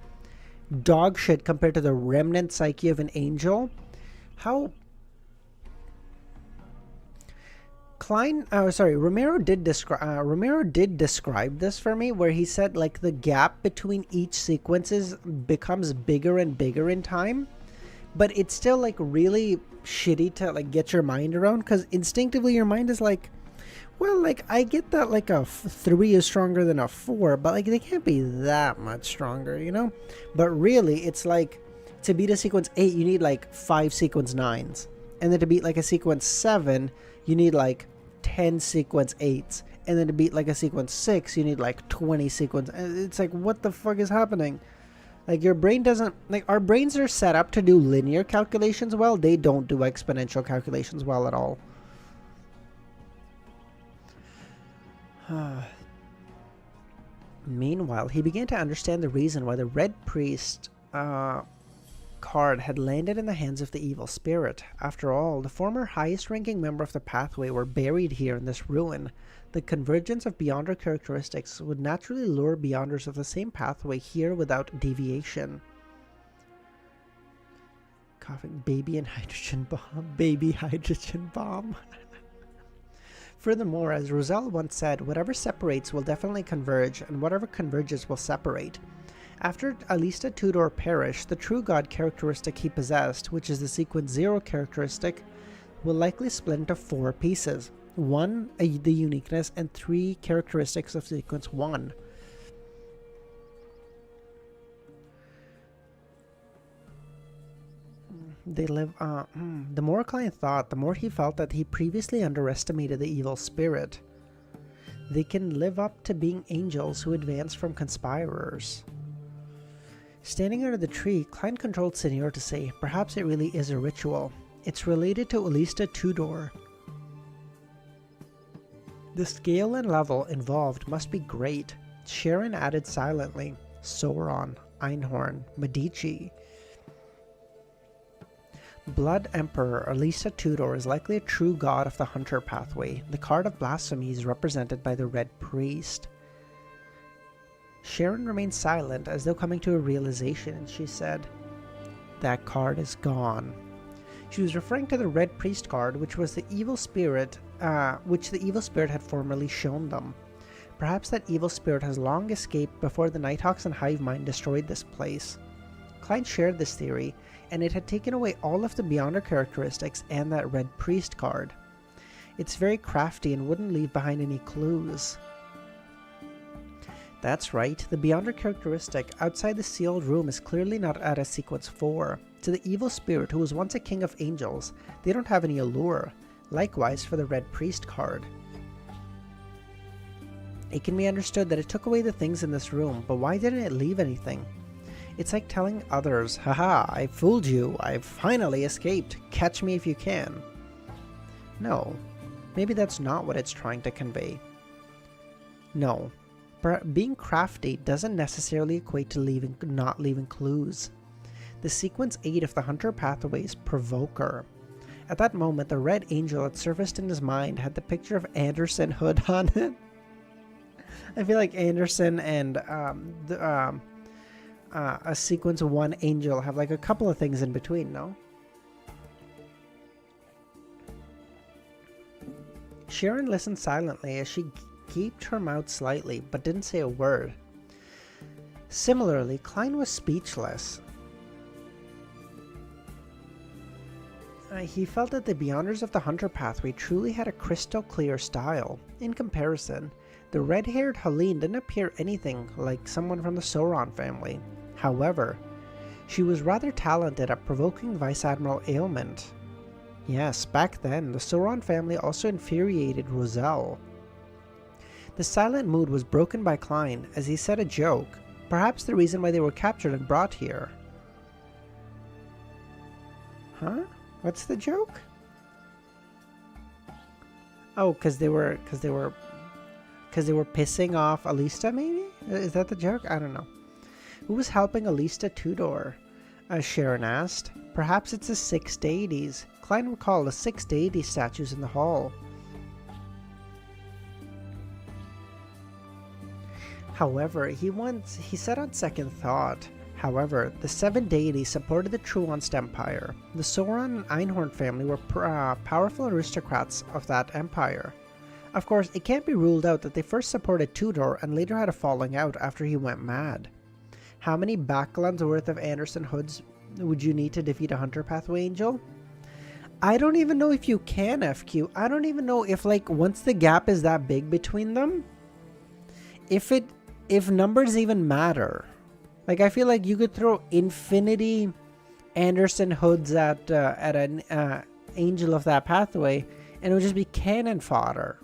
Dog shit compared to the remnant psyche of an angel? How... Romero did describe this for me, where he said like the gap between each sequences becomes bigger and bigger in time, but it's still like really shitty to like get your mind around, because instinctively your mind is like, well, like I get that like a 3 is stronger than a 4, but like they can't be that much stronger, you know? But really it's like, to beat a Sequence 8 you need like 5 Sequence 9s, and then to beat like a Sequence 7 you need like 10 Sequence 8s, and then to beat like a Sequence 6 you need like 20 Sequence. It's like, what the fuck is happening? Like your brain doesn't, like our brains are set up to do linear calculations well, they don't do exponential calculations well at all. Meanwhile, he began to understand the reason why the Red Priest card had landed in the hands of the evil spirit. After all, the former highest-ranking member of the pathway were buried here in this ruin. The convergence of Beyonder characteristics would naturally lure Beyonders of the same pathway here without deviation. Coughing, baby and hydrogen bomb. Baby hydrogen bomb. Furthermore, as Roselle once said, whatever separates will definitely converge, and whatever converges will separate. After Alista Tudor perished, the true god characteristic he possessed, which is the Sequence 0 characteristic, will likely split into 4 pieces. 1, the uniqueness, and 3 characteristics of sequence 1. They live, the more Klein thought, the more he felt that he previously underestimated the evil spirit. They can live up to being angels who advance from conspirers. Standing under the tree, Klein controlled Senior to say, perhaps it really is a ritual. It's related to Alista Tudor. The scale and level involved must be great. Sharon added silently, Sauron, Einhorn, Medici. Blood Emperor Alista Tudor is likely a true god of the Hunter pathway. The card of blasphemy is represented by the Red Priest. Sharon remained silent as though coming to a realization, and she said, that card is gone. She was referring to the Red Priest card, which was the evil spirit, which the evil spirit had formerly shown them. Perhaps that evil spirit has long escaped before the Nighthawks and Hivemind destroyed this place. Klein shared this theory, and it had taken away all of the Beyonder characteristics and that Red Priest card. It's very crafty and wouldn't leave behind any clues. That's right, the Beyonder characteristic outside the sealed room is clearly not at a sequence 4. To the evil spirit who was once a king of angels, they don't have any allure. Likewise for the Red Priest card. It can be understood that it took away the things in this room, but why didn't it leave anything? It's like telling others, haha, I fooled you, I've finally escaped, catch me if you can. No, maybe that's not what it's trying to convey. No, being crafty doesn't necessarily equate to not leaving clues. The sequence 8 of the Hunter pathway's Provoker. At that moment, the red angel that surfaced in his mind had the picture of Anderson Hood on it. I feel like Anderson and a sequence 1 angel have like a couple of things in between, no? Sharon listened silently as she gaped her mouth slightly, but didn't say a word. Similarly, Klein was speechless. He felt that the Beyonders of the Hunter pathway truly had a crystal clear style. In comparison, the red-haired Helene didn't appear anything like someone from the Sauron family. However, she was rather talented at provoking Vice Admiral Ailment. Yes, back then, the Sauron family also infuriated Roselle. The silent mood was broken by Klein as he said a joke, perhaps the reason why they were captured and brought here. Huh? What's the joke? Oh, because they were pissing off Alista, maybe? Is that the joke? I don't know. Who was helping Alista Tudor? Sharon asked. Perhaps it's the 6 deities. Klein recalled the 6 deity statues in the hall. However, he said on second thought, however, the 7 deities supported the Truonst Empire. The Sauron and Einhorn family were powerful aristocrats of that empire. Of course, it can't be ruled out that they first supported Tudor and later had a falling out after he went mad. How many Backlands worth of Anderson Hoods would you need to defeat a Hunter Pathway Angel? I don't even know if you can, FQ. I don't even know if, like, once the gap is that big between them, if numbers even matter. Like, I feel like you could throw infinity Anderson Hoods at an angel of that pathway, and it would just be cannon fodder.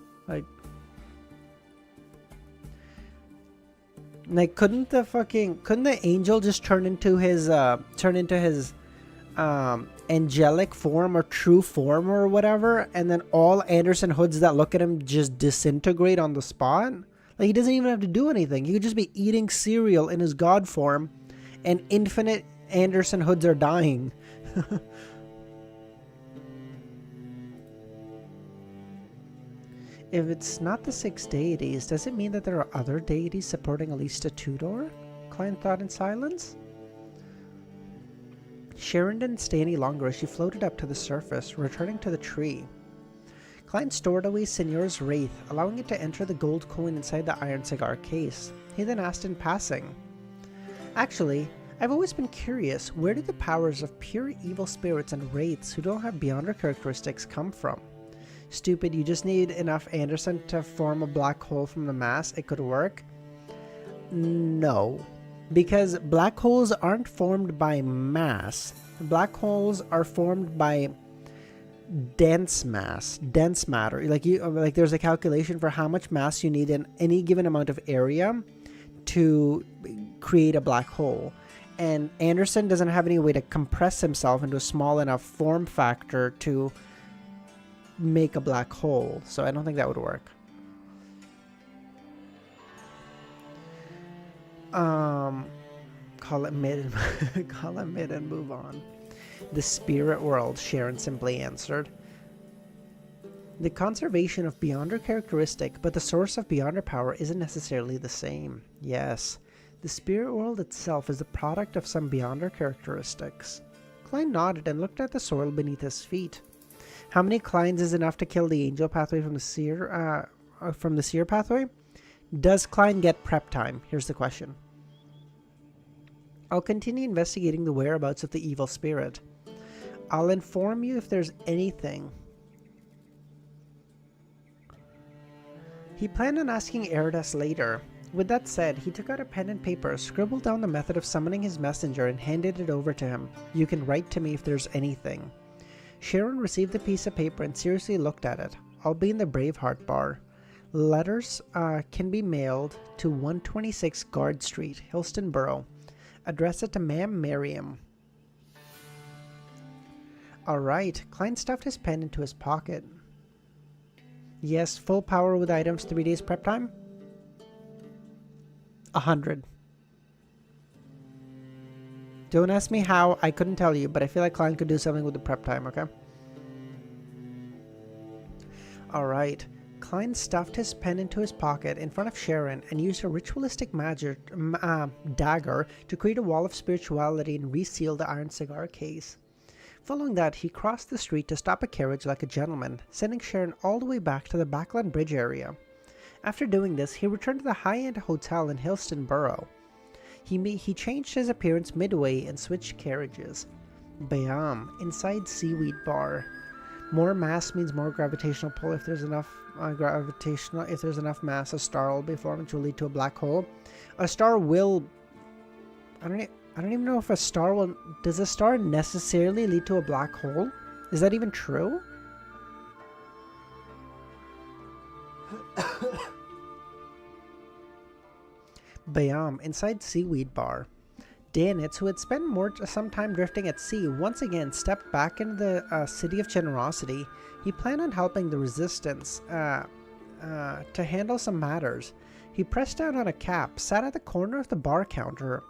Like, couldn't the angel just turn into his angelic form or true form or whatever, and then all Anderson Hoods that look at him just disintegrate on the spot? Like, he doesn't even have to do anything. He could just be eating cereal in his god form, and infinite Anderson Hoods are dying. If it's not the 6 deities, does it mean that there are other deities supporting Alista Tudor? Klein thought in silence. Sharon didn't stay any longer as she floated up to the surface, returning to the tree. Klein stored away Senor's wraith, allowing it to enter the gold coin inside the iron cigar case. He then asked in passing, actually, I've always been curious, where do the powers of pure evil spirits and wraiths who don't have Beyonder characteristics come from? Stupid, you just need enough Anderson to form a black hole from the mass, it could work? No, because black holes aren't formed by mass. Black holes are formed by dense matter. Like there's a calculation for how much mass you need in any given amount of area to create a black hole. And Anderson doesn't have any way to compress himself into a small enough form factor to make a black hole. So I don't think that would work. Call it mid and move on. The spirit world, Sharon simply answered. The conservation of Beyonder characteristic, but the source of Beyonder power isn't necessarily the same. Yes, the spirit world itself is the product of some Beyonder characteristics. Klein nodded and looked at the soil beneath his feet. How many Kleins is enough to kill the angel pathway from the seer pathway? Does Klein get prep time? Here's the question. I'll continue investigating the whereabouts of the evil spirit. I'll inform you if there's anything. He planned on asking Eridas later. With that said, he took out a pen and paper, scribbled down the method of summoning his messenger, and handed it over to him. You can write to me if there's anything. Sharon received the piece of paper and seriously looked at it. I'll be in the Braveheart bar. Letters can be mailed to 126 Guard Street, Hillston Borough. Address it to Ma'am Miriam. Alright, Klein stuffed his pen into his pocket. Yes, full power with items, 3 days prep time? 100. Don't ask me how, I couldn't tell you, but I feel like Klein could do something with the prep time, okay? Alright, Klein stuffed his pen into his pocket in front of Sharon and used a ritualistic dagger to create a wall of spirituality and reseal the iron cigar case. Following that, he crossed the street to stop a carriage like a gentleman, sending Sharon all the way back to the Backland Bridge area. After doing this, he returned to the high-end hotel in Hillston Borough. He changed his appearance midway and switched carriages. Bam! Inside Seaweed Bar. More mass means more gravitational pull. If there's enough mass, a star will be formed, which will lead to a black hole. A star will. I don't even know if a star will. Does a star necessarily lead to a black hole? Is that even true? Bam! Inside Seaweed Bar. Danitz, who had spent some time drifting at sea, once again stepped back into the City of Generosity. He planned on helping the Resistance to handle some matters. He pressed down on a cap, sat at the corner of the bar counter,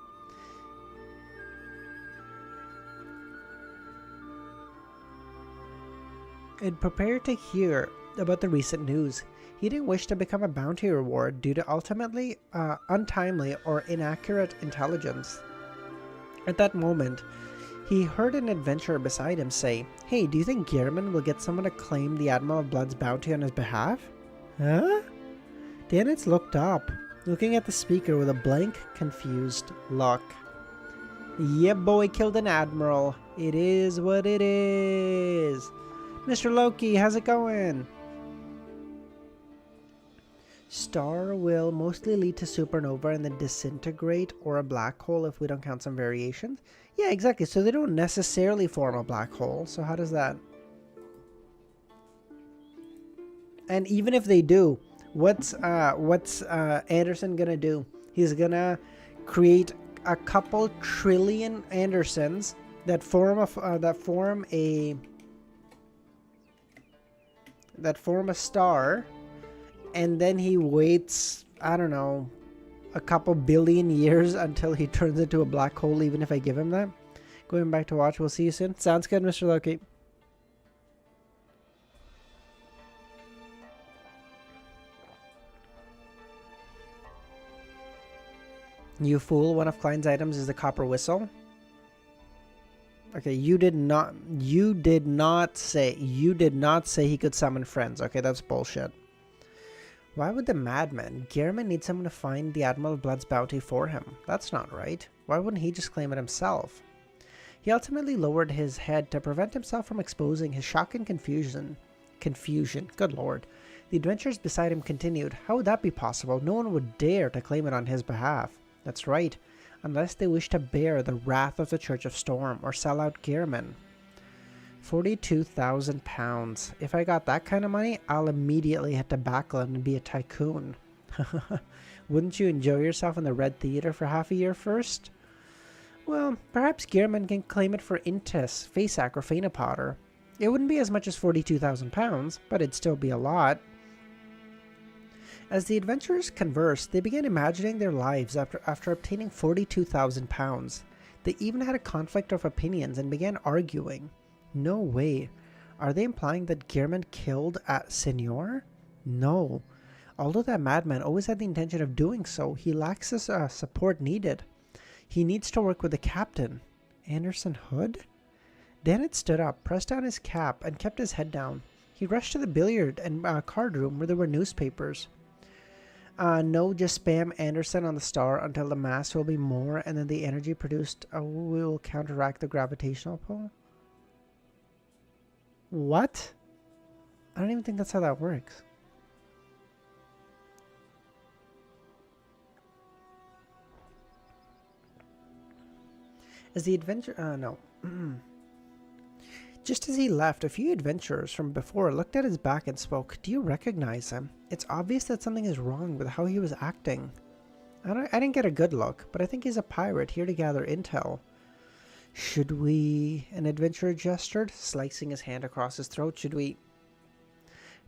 and prepared to hear about the recent news. He didn't wish to become a bounty reward due to ultimately untimely or inaccurate intelligence. At that moment, he heard an adventurer beside him say, "Hey, do you think Gehrman will get someone to claim the Admiral of Blood's bounty on his behalf?" Huh? Danitz looked up, looking at the speaker with a blank, confused look. "Yeah, boy, killed an admiral. It is what it is. Mr. Loki, how's it going?" Star will mostly lead to supernova and then disintegrate or a black hole if we don't count some variations. Yeah, exactly. So they don't necessarily form a black hole. So how does that? And even if they do, what's Anderson gonna do? He's gonna create a couple trillion Andersons that form a star. And then he waits, I don't know, a couple billion years until he turns into a black hole, even if I give him that. Going back to watch. We'll see you soon. Sounds good, Mr. Loki. You fool, one of Klein's items is the copper whistle. Okay, you did not say he could summon friends. Okay, that's bullshit. Why would the madman, Gehrman, need someone to find the Admiral of Blood's bounty for him? That's not right. Why wouldn't he just claim it himself? He ultimately lowered his head to prevent himself from exposing his shock and confusion. Good lord. The adventurers beside him continued. How would that be possible? No one would dare to claim it on his behalf. That's right, unless they wish to bear the wrath of the Church of Storm or sell out Gehrman. 42,000 pounds. If I got that kind of money, I'll immediately head to Backland and be a tycoon. Wouldn't you enjoy yourself in the Red Theatre for half a year first? Well, perhaps Gehrman can claim it for Intis, Faceac, or Fainapotter. It wouldn't be as much as 42,000 pounds, but it'd still be a lot. As the adventurers conversed, they began imagining their lives after obtaining 42,000 pounds. They even had a conflict of opinions and began arguing. No way. Are they implying that Gehrman killed Senor? No. Although that madman always had the intention of doing so, he lacks the support needed. He needs to work with the captain. Anderson Hood? Dennett stood up, pressed down his cap, and kept his head down. He rushed to the billiard and card room where there were newspapers. No, just spam Anderson on the star until the mass will be more, and then the energy produced will counteract the gravitational pull. What? I don't even think that's how that works. As the adventure... no. Just as he left, a few adventurers from before looked at his back and spoke. Do you recognize him? It's obvious that something is wrong with how he was acting. I didn't get a good look, but I think he's a pirate here to gather intel. Should we... An adventurer gestured, slicing his hand across his throat. Should we...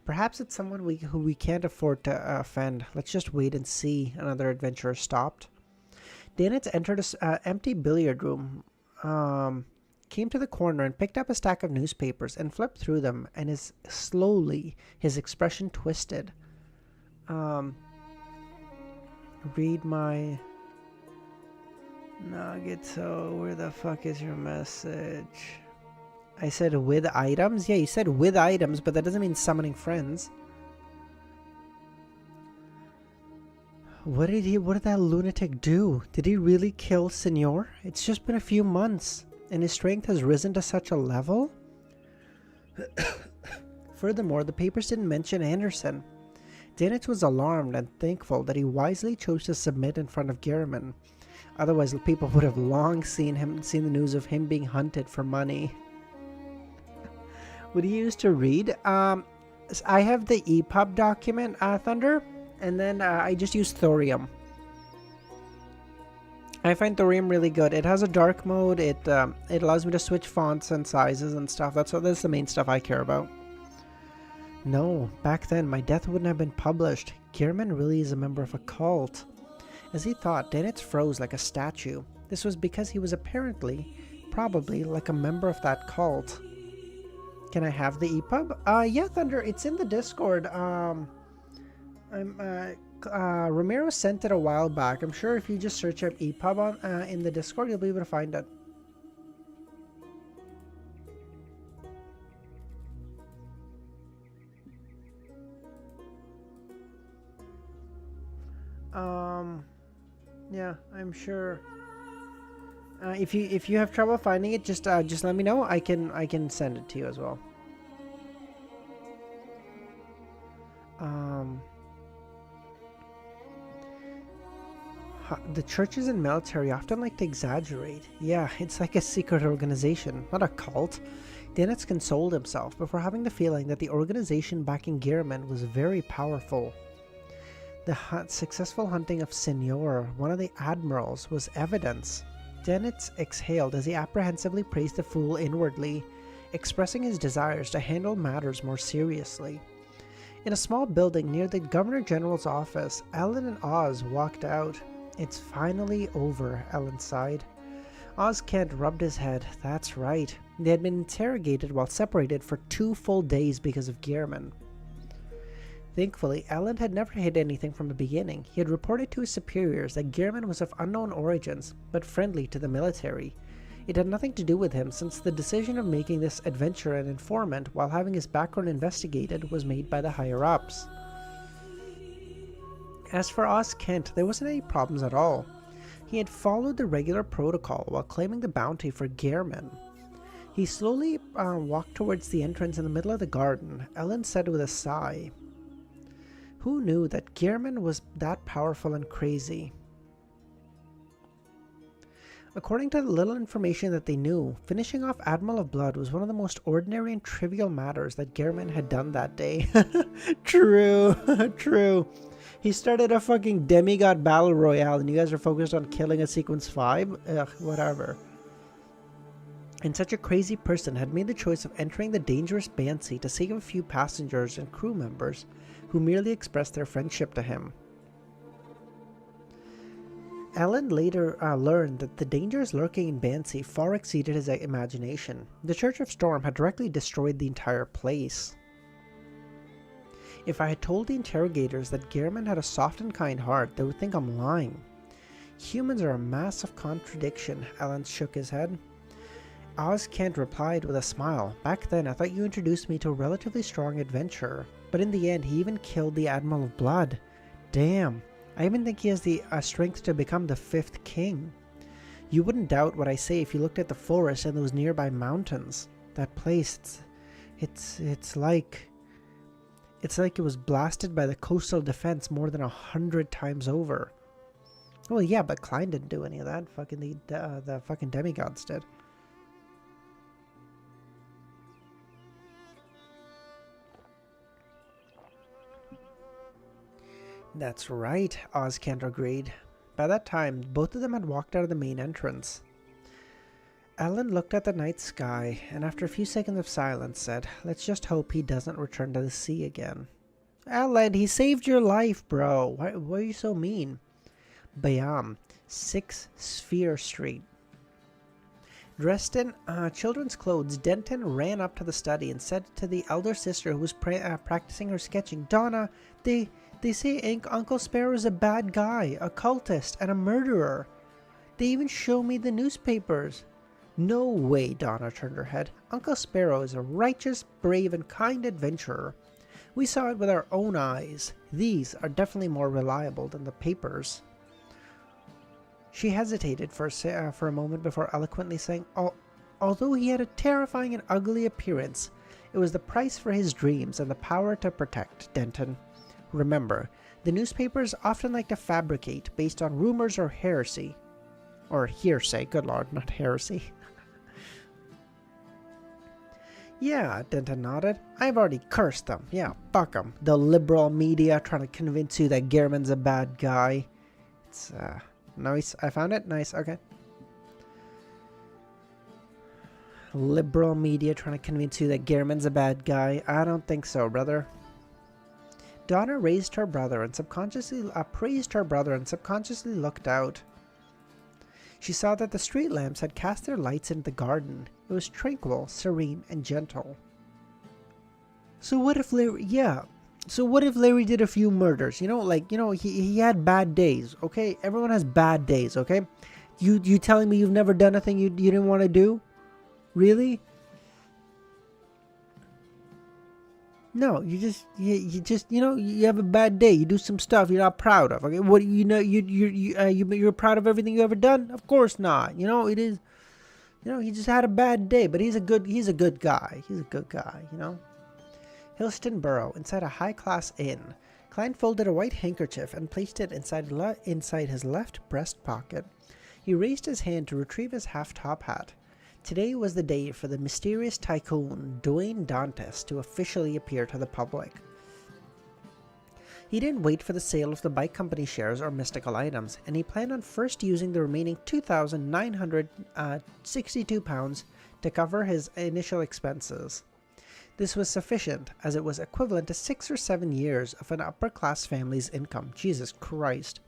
Perhaps it's someone who we can't afford to offend. Let's just wait and see. Another adventurer stopped. Dennett entered an empty billiard room. Came to the corner and picked up a stack of newspapers and flipped through them, and his expression twisted. Read my... Nagito, where the fuck is your message? I said with items? Yeah, you said with items, but that doesn't mean summoning friends. What did that lunatic do? Did he really kill Senor? It's just been a few months, and his strength has risen to such a level? Furthermore, the papers didn't mention Anderson. Dennett was alarmed and thankful that he wisely chose to submit in front of Gehrman. Otherwise, the people would have long seen the news of him being hunted for money. What do you use to read? I have the EPUB document, Thunder, and then I just use Thorium. I find Thorium really good. It has a dark mode. It allows me to switch fonts and sizes and stuff. That's the main stuff I care about. No, back then my death wouldn't have been published. Gehrman really is a member of a cult. As he thought, Dennett froze like a statue. This was because he was probably, like a member of that cult. Can I have the EPUB? Yeah, Thunder, it's in the Discord. Ramiro sent it a while back. I'm sure if you just search up EPUB in the Discord, you'll be able to find it. Yeah, I'm sure. If you have trouble finding it, just let me know. I can send it to you as well. The churches and military often like to exaggerate. Yeah, it's like a secret organization, not a cult. Dennett consoled himself before having the feeling that the organization backing Gehrman was very powerful. The successful hunting of Senor, one of the admirals, was evidence. Dennett exhaled as he apprehensively praised the fool inwardly, expressing his desires to handle matters more seriously. In a small building near the Governor General's office, Ellen and Oz walked out. It's finally over, Ellen sighed. Oz Kent rubbed his head. That's right. They had been interrogated while separated for 2 full days because of Gehrman. Thankfully, Ellen had never hid anything from the beginning. He had reported to his superiors that Gehrman was of unknown origins, but friendly to the military. It had nothing to do with him, since the decision of making this adventurer an informant while having his background investigated was made by the higher-ups. As for Oz Kent, there wasn't any problems at all. He had followed the regular protocol while claiming the bounty for Gehrman. He slowly walked towards the entrance in the middle of the garden. Ellen said with a sigh, "Who knew that Gehrman was that powerful and crazy?" According to the little information that they knew, finishing off Admiral of Blood was one of the most ordinary and trivial matters that Gehrman had done that day. True, true. He started a fucking demigod battle royale and you guys are focused on killing a sequence 5? Ugh, whatever. And such a crazy person had made the choice of entering the dangerous Banshee to save a few passengers and crew members who merely expressed their friendship to him. Ellen later learned that the dangers lurking in Banshee far exceeded his imagination. The Church of Storm had directly destroyed the entire place. If I had told the interrogators that Gehrman had a soft and kind heart, they would think I'm lying. Humans are a massive contradiction, Ellen shook his head. Oz Kent replied with a smile. Back then, I thought you introduced me to a relatively strong adventurer, but in the end, he even killed the Admiral of Blood. Damn. I even think he has the strength to become the 5th king. You wouldn't doubt what I say if you looked at the forest and those nearby mountains. That place, it's like it was blasted by the coastal defense more than 100 times over. Well, yeah, but Klein didn't do any of that. Fucking the fucking demigods did. That's right, Oz Kent agreed. By that time, both of them had walked out of the main entrance. Ellen looked at the night sky, and after a few seconds of silence said, "Let's just hope he doesn't return to the sea again." Ellen, he saved your life, bro. Why are you so mean? Bayam, 6 Sphere Street. Dressed in children's clothes, Denton ran up to the study and said to the elder sister who was practicing her sketching, "Donna, they say Uncle Sparrow's a bad guy, a cultist, and a murderer. They even show me the newspapers." "No way," Donna turned her head. "Uncle Sparrow is a righteous, brave, and kind adventurer. We saw it with our own eyes. These are definitely more reliable than the papers." She hesitated for a moment before eloquently saying, Although he had a terrifying and ugly appearance, it was the price for his dreams and the power to protect, Denton. Remember, the newspapers often like to fabricate based on rumors or heresy. Or hearsay, good lord, not heresy. Yeah, Denton nodded. I've already cursed them. Yeah, fuck them. The liberal media trying to convince you that Gehrman's a bad guy. It's, nice. I found it. Nice. Okay. Liberal media trying to convince you that Gehrman's a bad guy. I don't think so, brother. Donna praised her brother and subconsciously looked out. She saw that the street lamps had cast their lights into the garden. It was tranquil, serene, and gentle. So what if Larry did a few murders? He had bad days, okay? Everyone has bad days, okay? You telling me you've never done a thing you didn't want to do? Really? No, you have a bad day. You do some stuff you're not proud of. Okay, what you're proud of everything you ever done? Of course not. It is. He just had a bad day, but he's a good guy. He's a good guy. Hillston Borough, inside a high-class inn. Klein folded a white handkerchief and placed it inside his left breast pocket. He raised his hand to retrieve his half-top hat. Today was the day for the mysterious tycoon, Dwayne Dantes, to officially appear to the public. He didn't wait for the sale of the bike company shares or mystical items, and he planned on first using the remaining £2,962 to cover his initial expenses. This was sufficient, as it was equivalent to 6 or 7 years of an upper-class family's income. Jesus Christ.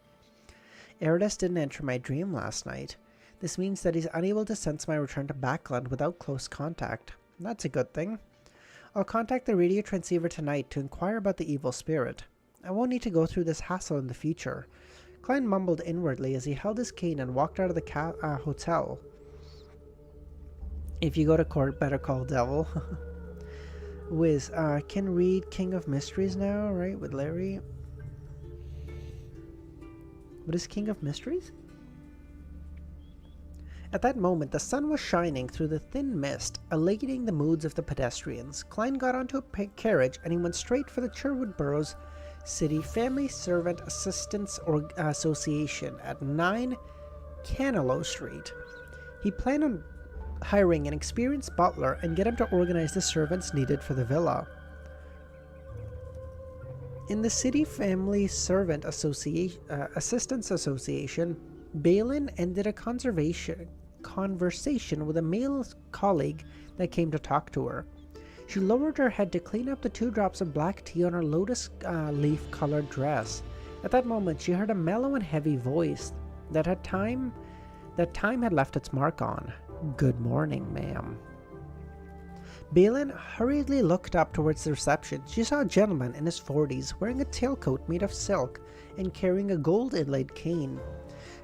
Erudus didn't enter my dream last night. This means that he's unable to sense my return to Backland without close contact. That's a good thing. I'll contact the radio transceiver tonight to inquire about the evil spirit. I won't need to go through this hassle in the future. Klein mumbled inwardly as he held his cane and walked out of the hotel. If you go to court, better call Devil. Wiz, can read King of Mysteries now, right, with Larry? What is King of Mysteries? At that moment, the sun was shining through the thin mist, elating the moods of the pedestrians. Klein got onto a carriage and he went straight for the Sherwood Boroughs City Family Servant Assistance Association at 9 Canelo Street. He planned on hiring an experienced butler and get him to organize the servants needed for the villa. In the City Family Servant Assistance Association, Balin ended a conversation with a male colleague that came to talk to her. She lowered her head to clean up the 2 drops of black tea on her lotus leaf-colored dress. At that moment, she heard a mellow and heavy voice that time had left its mark on. "Good morning, ma'am." Balin hurriedly looked up towards the reception. She saw a gentleman in his 40s wearing a tailcoat made of silk and carrying a gold-inlaid cane.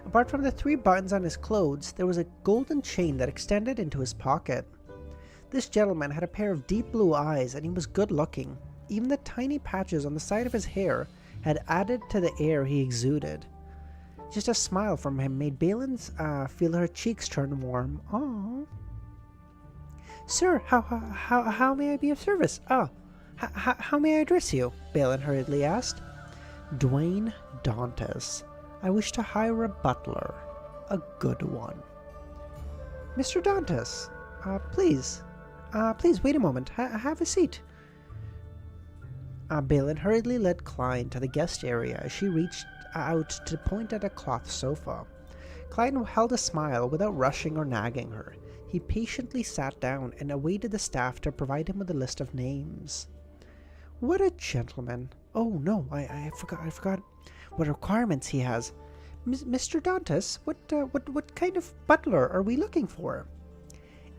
Apart from the 3 buttons on his clothes, there was a golden chain that extended into his pocket. This gentleman had a pair of deep blue eyes and he was good-looking. Even the tiny patches on the side of his hair had added to the air he exuded. Just a smile from him made Balin's feel her cheeks turn warm. "Aww. Sir, how may I be of service? How may I address you?" Balin hurriedly asked. "Dwayne Dantes. I wish to hire a butler. A good one." "Mr. Dantes, please wait a moment. Have a seat." Balin hurriedly led Klein to the guest area as she reached out to point at a cloth sofa. Klein held a smile without rushing or nagging her. He patiently sat down and awaited the staff to provide him with a list of names. "What a gentleman! Oh no, I forgot what requirements he has. Mr. Dantes, what kind of butler are we looking for?"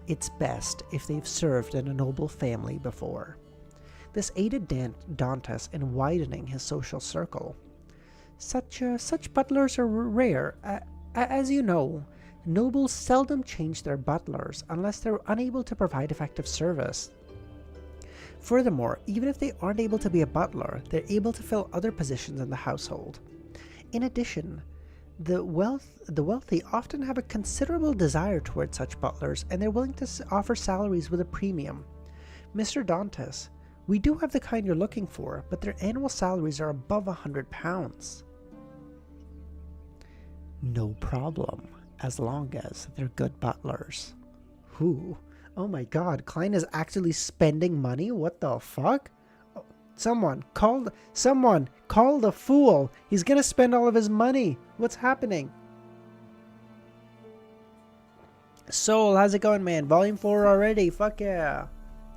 "It's best if they've served in a noble family before." This aided Dantes in widening his social circle. Such butlers are rare. As you know, nobles seldom change their butlers unless they're unable to provide effective service. Furthermore, even if they aren't able to be a butler, they're able to fill other positions in the household. In addition, the wealthy often have a considerable desire towards such butlers, and they're willing to offer salaries with a premium. Mr. Dantes, we do have the kind you're looking for, but their annual salaries are above £100. "No problem, as long as they're good butlers." Who? Oh my god, Klein is actually spending money? What the fuck? Oh, someone call the fool. He's gonna spend all of his money. What's happening? Soul, how's it going, man? Volume 4 already. Fuck yeah.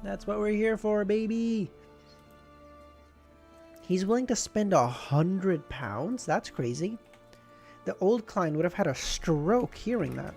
That's what we're here for, baby. He's willing to spend £100? That's crazy. The old Klein would have had a stroke hearing that.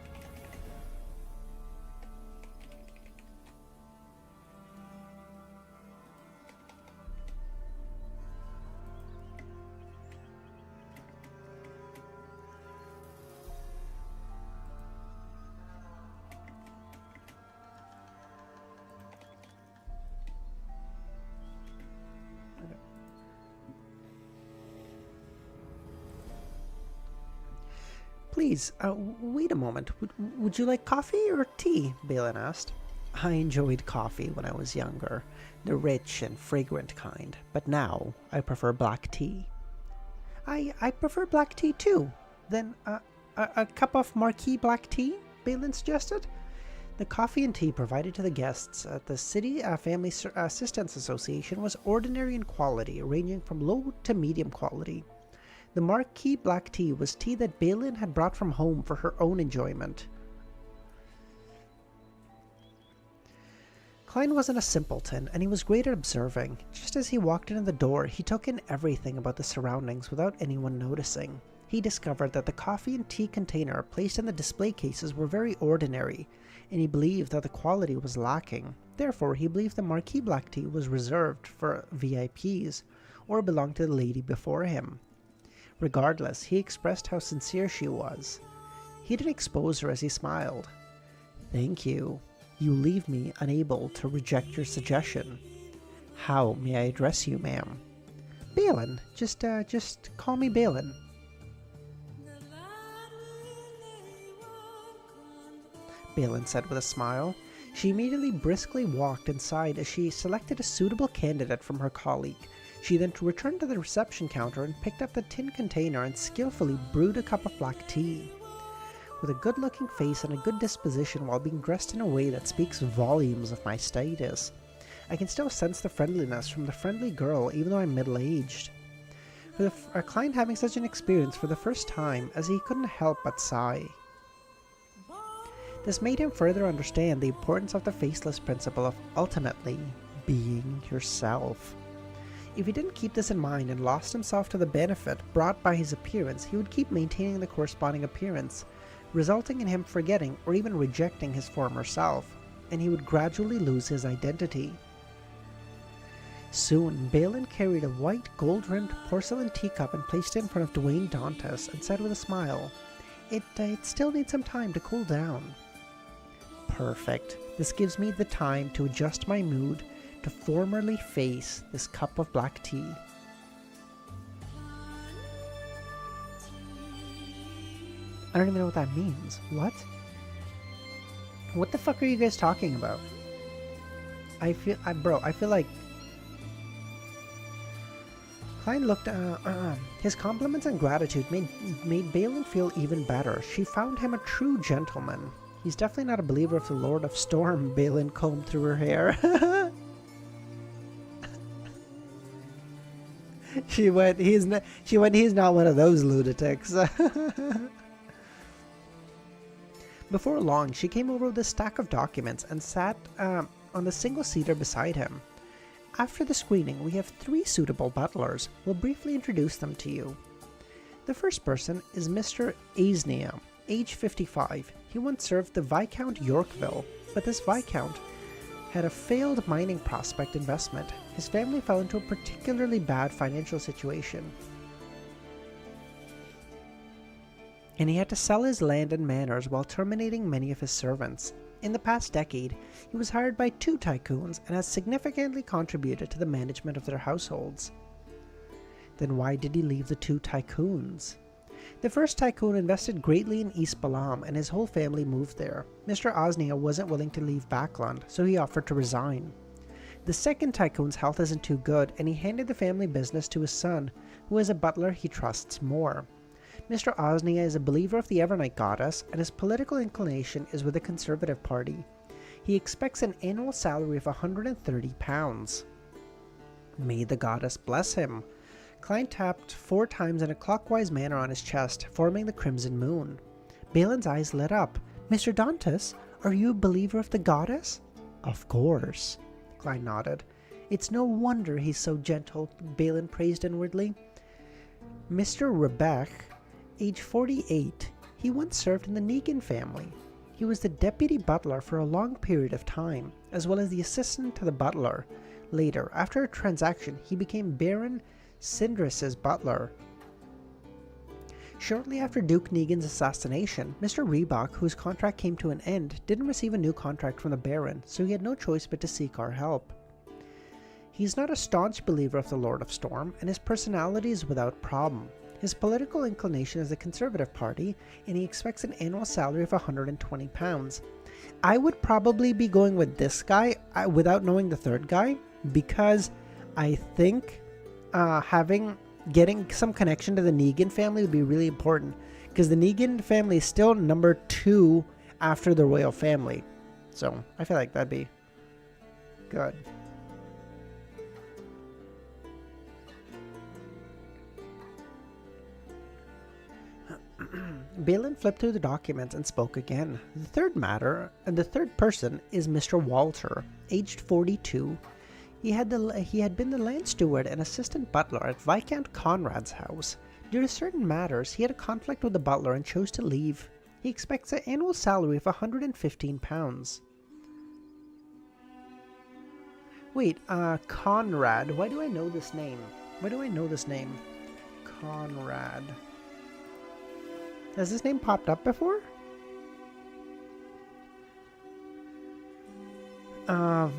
"Please, wait a moment. Would you like coffee or tea?" Balin asked. "I enjoyed coffee when I was younger, the rich and fragrant kind, but now I prefer black tea." I prefer black tea too. Then a cup of Marquis black tea?" Balin suggested. The coffee and tea provided to the guests at the City Family Assistance Association was ordinary in quality, ranging from low to medium quality. The Marquis black tea was tea that Balin had brought from home for her own enjoyment. Klein wasn't a simpleton, and he was great at observing. Just as he walked in the door, he took in everything about the surroundings without anyone noticing. He discovered that the coffee and tea container placed in the display cases were very ordinary, and he believed that the quality was lacking. Therefore, he believed the Marquis black tea was reserved for VIPs, or belonged to the lady before him. Regardless, he expressed how sincere she was. He didn't expose her as he smiled. "Thank you. You leave me unable to reject your suggestion. How may I address you, ma'am?" "Balin. Just call me Balin." Balin said with a smile. She immediately briskly walked inside as she selected a suitable candidate from her colleague. She then returned to the reception counter and picked up the tin container and skillfully brewed a cup of black tea. With a good-looking face and a good disposition while being dressed in a way that speaks volumes of my status, I can still sense the friendliness from the friendly girl even though I'm middle-aged. With our client having such an experience for the first time, as he couldn't help but sigh. This made him further understand the importance of the faceless principle of ultimately being yourself. If he didn't keep this in mind and lost himself to the benefit brought by his appearance, he would keep maintaining the corresponding appearance, resulting in him forgetting or even rejecting his former self, and he would gradually lose his identity. Soon, Balin carried a white, gold-rimmed porcelain teacup and placed it in front of Dwayne Dantas and said with a smile, It still needs some time to cool down. Perfect. This gives me the time to adjust my mood to formally face this cup of black tea. I don't even know what that means. What? What the fuck are you guys talking about? I feel like Klein looked, his compliments and gratitude made Balin feel even better. She found him a true gentleman. He's definitely not a believer of the Lord of Storm. Balin combed through her hair. She went, he's not one of those lunatics. Before long, she came over with a stack of documents and sat on the single seater beside him. After the screening, we have 3 suitable butlers. We'll briefly introduce them to you. The first person is Mr. Aisnea, age 55. He once served the Viscount Yorkville, but this Viscount had a failed mining prospect investment. His family fell into a particularly bad financial situation, and he had to sell his land and manors while terminating many of his servants. In the past decade, he was hired by 2 tycoons and has significantly contributed to the management of their households. Then why did he leave the 2 tycoons? The first tycoon invested greatly in East Balam and his whole family moved there. Mr. Osnia wasn't willing to leave Backland, so he offered to resign. The second tycoon's health isn't too good, and he handed the family business to his son, who is a butler he trusts more. Mr. Osnia is a believer of the Evernight goddess, and his political inclination is with the Conservative Party. He expects an annual salary of £130. May the goddess bless him. Klein tapped 4 times in a clockwise manner on his chest, forming the crimson moon. Balin's eyes lit up. Mr. Dantas, are you a believer of the goddess? Of course. Klein nodded. It's no wonder he's so gentle, Balin praised inwardly. Mr. Rebecca, age 48, he once served in the Negan family. He was the deputy butler for a long period of time, as well as the assistant to the butler. Later, after a transaction, he became Baron Sindris's butler. Shortly after Duke Negan's assassination, Mr. Reebok, whose contract came to an end, didn't receive a new contract from the Baron, so he had no choice but to seek our help. He's not a staunch believer of the Lord of Storm, and his personality is without problem. His political inclination is the Conservative Party, and he expects an annual salary of £120. I would probably be going with this guy without knowing the third guy, because I think getting some connection to the Negan family would be really important, because the Negan family is still number 2 after the royal family. So I feel like that'd be good. Balin flipped through the documents and spoke again. The third person is Mr. Walter, aged 42. He had been the land steward and assistant butler at Viscount Conrad's house. Due to certain matters, he had a conflict with the butler and chose to leave. He expects an annual salary of £115. Wait, Conrad. Why do I know this name? Conrad. Has this name popped up before?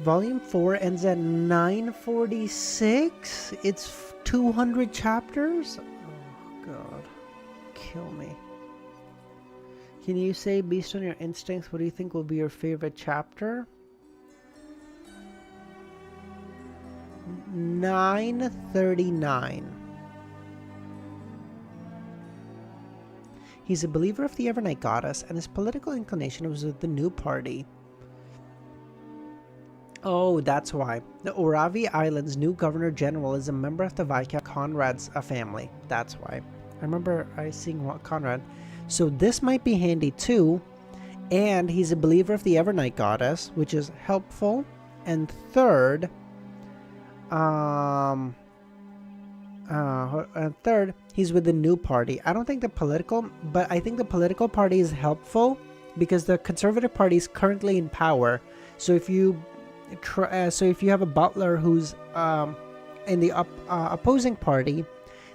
Volume 4 ends at 946? It's 200 chapters? Oh god. Kill me. Can you say, based on your instincts, what do you think will be your favorite chapter? 939. He's a believer of the Evernight goddess, and his political inclination was with the new party. Oh, that's why. The Oravi Island's new Governor General is a member of the Viscount Conrad's family. That's why. I remember seeing Conrad. So this might be handy too. And he's a believer of the Evernight goddess, which is helpful. And third, he's with the new party. I don't think the political, but I think the political party is helpful because the Conservative Party is currently in power. So if you have a butler who's in the opposing party,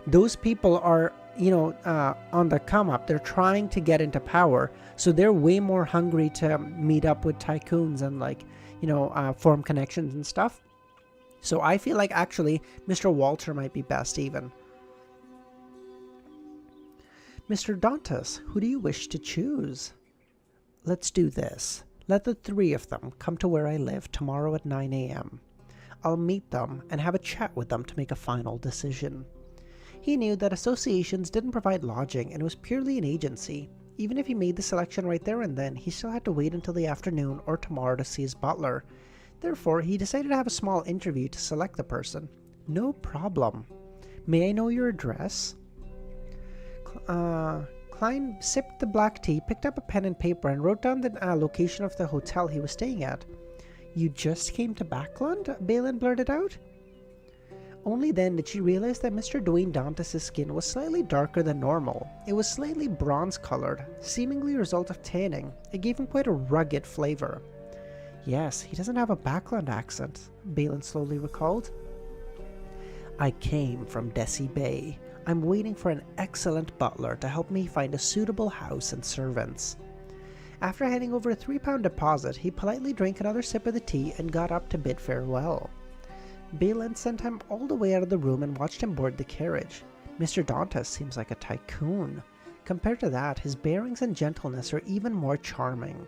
those people are on the come up. They're trying to get into power, so they're way more hungry to meet up with tycoons and form connections and stuff. So I feel like actually Mr. Walter might be best even. Mr. Dantas, who do you wish to choose? Let's do this. Let the three of them come to where I live tomorrow at 9 a.m. I'll meet them and have a chat with them to make a final decision. He knew that associations didn't provide lodging and it was purely an agency. Even if he made the selection right there and then, he still had to wait until the afternoon or tomorrow to see his butler. Therefore, he decided to have a small interview to select the person. No problem. May I know your address? Klein sipped the black tea, picked up a pen and paper, and wrote down the location of the hotel he was staying at. You just came to Backland? Balin blurted out. Only then did she realize that Mr. Dwayne Dantas' skin was slightly darker than normal. It was slightly bronze-colored, seemingly a result of tanning. It gave him quite a rugged flavor. Yes, he doesn't have a Backland accent, Balin slowly recalled. I came from Desi Bay. I'm waiting for an excellent butler to help me find a suitable house and servants. After handing over a £3 deposit, he politely drank another sip of the tea and got up to bid farewell. Balin sent him all the way out of the room and watched him board the carriage. Mr. Dantas seems like a tycoon. Compared to that, his bearings and gentleness are even more charming.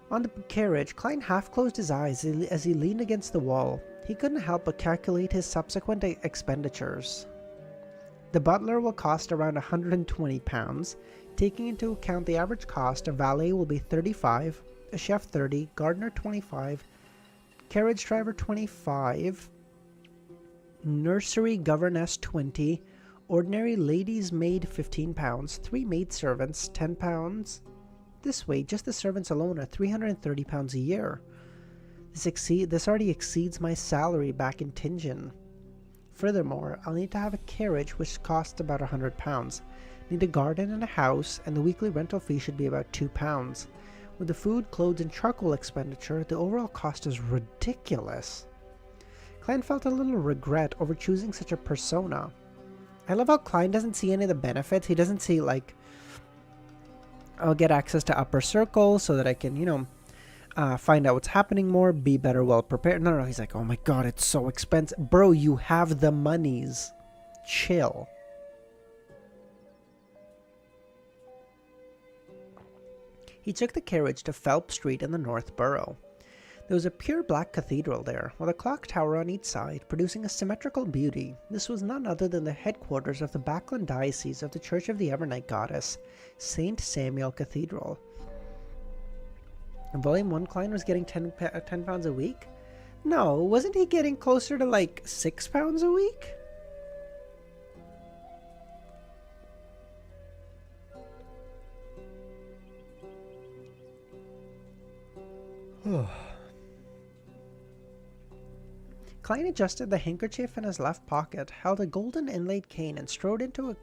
On the carriage, Klein half-closed his eyes as he leaned against the wall. He couldn't help but calculate his subsequent expenditures. The butler will cost around £120, taking into account the average cost. A valet will be $35, a chef $30, gardener $25, carriage driver $25, nursery governess $20, ordinary lady's maid £15, 3 maidservants £10. This way, just the servants alone are £330 a year. This already exceeds my salary back in Tingen. Furthermore, I'll need to have a carriage which costs about £100. Need a garden and a house, and the weekly rental fee should be about £2. With the food, clothes, and charcoal expenditure, the overall cost is ridiculous. Klein felt a little regret over choosing such a persona. I love how Klein doesn't see any of the benefits. He doesn't see, I'll get access to upper circle so that I can, find out what's happening more, be better well prepared. No, he's like, oh my god, it's so expensive. Bro, you have the monies. Chill. He took the carriage to Phelps Street in the North Borough. There was a pure black cathedral there, with a clock tower on each side, producing a symmetrical beauty. This was none other than the headquarters of the Backland Diocese of the Church of the Evernight Goddess, St. Samuel Cathedral. And Volume 1 Klein was getting £10 a week? No, wasn't he getting closer to £6 a week? Klein adjusted the handkerchief in his left pocket, held a golden inlaid cane, and strolled into a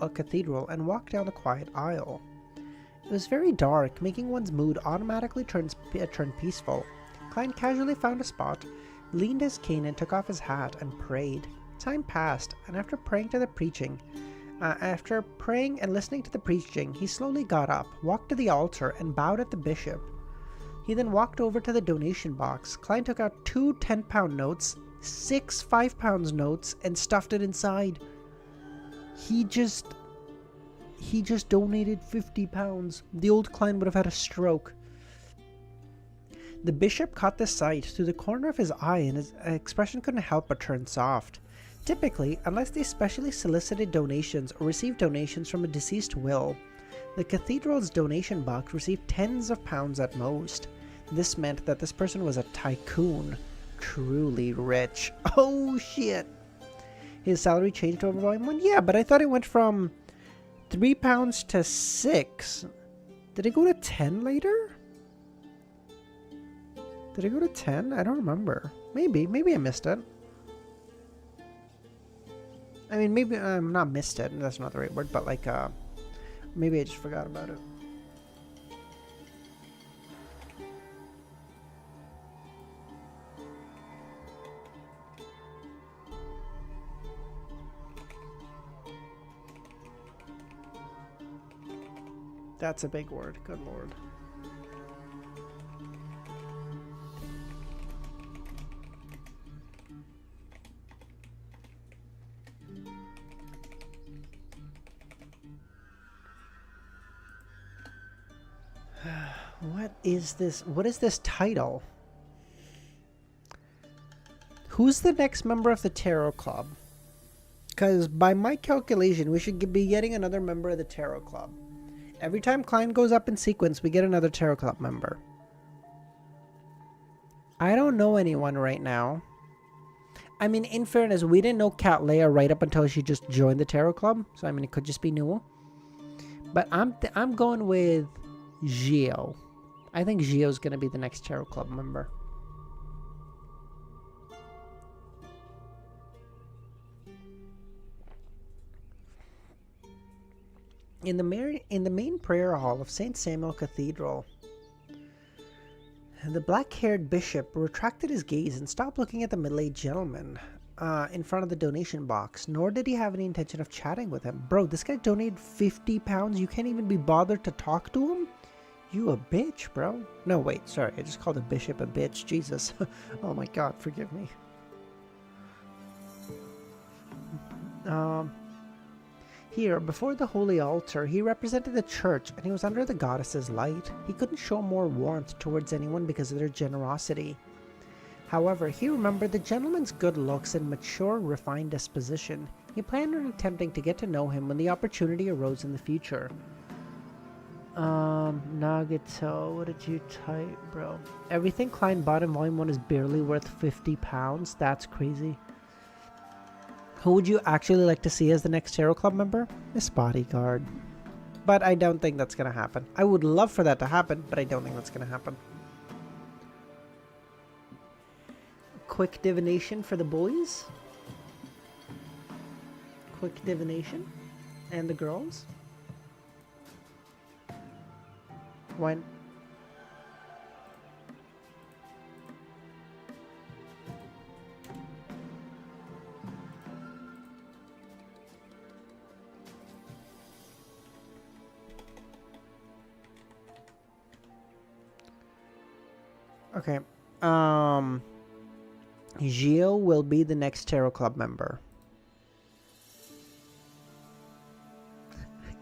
cathedral and walked down the quiet aisle. It was very dark, making one's mood automatically turn peaceful. Klein casually found a spot, leaned his cane and took off his hat and prayed. Time passed, and after praying and listening to the preaching, he slowly got up, walked to the altar, and bowed at the bishop. He then walked over to the donation box. Klein took out 2 £10 notes, 6 £5 notes, and stuffed it inside. He just... He just donated 50 pounds. The old Klein would have had a stroke. The bishop caught the sight through the corner of his eye, and his expression couldn't help but turn soft. Typically, unless they specially solicited donations or received donations from a deceased will, the cathedral's donation box received tens of pounds at most. This meant that this person was a tycoon, truly rich. Oh shit! His salary changed over volume 1? Yeah, but I thought it went from 3 pounds to 6. Did it go to 10 later? Did it go to 10? I don't remember. Maybe I missed it. I mean, maybe I'm not missed it. That's not the right word, but like, maybe I just forgot about it. That's a big word. Good lord. What is this? What is this title? Who's the next member of the Tarot Club? Because by my calculation, we should be getting another member of the Tarot Club. Every time Klein goes up in sequence, we get another Tarot Club member. I don't know anyone right now. I mean, in fairness, we didn't know Cat Leia right up until she just joined the Tarot Club. So, I mean, it could just be Newell. But I'm going with Gio. I think Gio's going to be the next Tarot Club member. In the main prayer hall of St. Samuel Cathedral, the black-haired bishop retracted his gaze and stopped looking at the middle-aged gentleman in front of the donation box, nor did he have any intention of chatting with him. Bro, this guy donated 50 pounds. You can't even be bothered to talk to him? You a bitch, bro. No, wait, sorry. I just called a bishop a bitch. Jesus. Oh my god, forgive me. Here, before the holy altar, he represented the church, and he was under the goddess's light. He couldn't show more warmth towards anyone because of their generosity. However, he remembered the gentleman's good looks and mature, refined disposition. He planned on attempting to get to know him when the opportunity arose in the future. Nagato, what did you type, bro? Everything Klein bought in Volume 1 is barely worth 50 pounds. That's crazy. Who would you actually like to see as the next Tarot Club member? Miss Bodyguard. But I don't think that's going to happen. I would love for that to happen, but I don't think that's going to happen. Quick divination for the boys. Quick divination. And the girls. When? Okay. Gio will be the next Tarot Club member.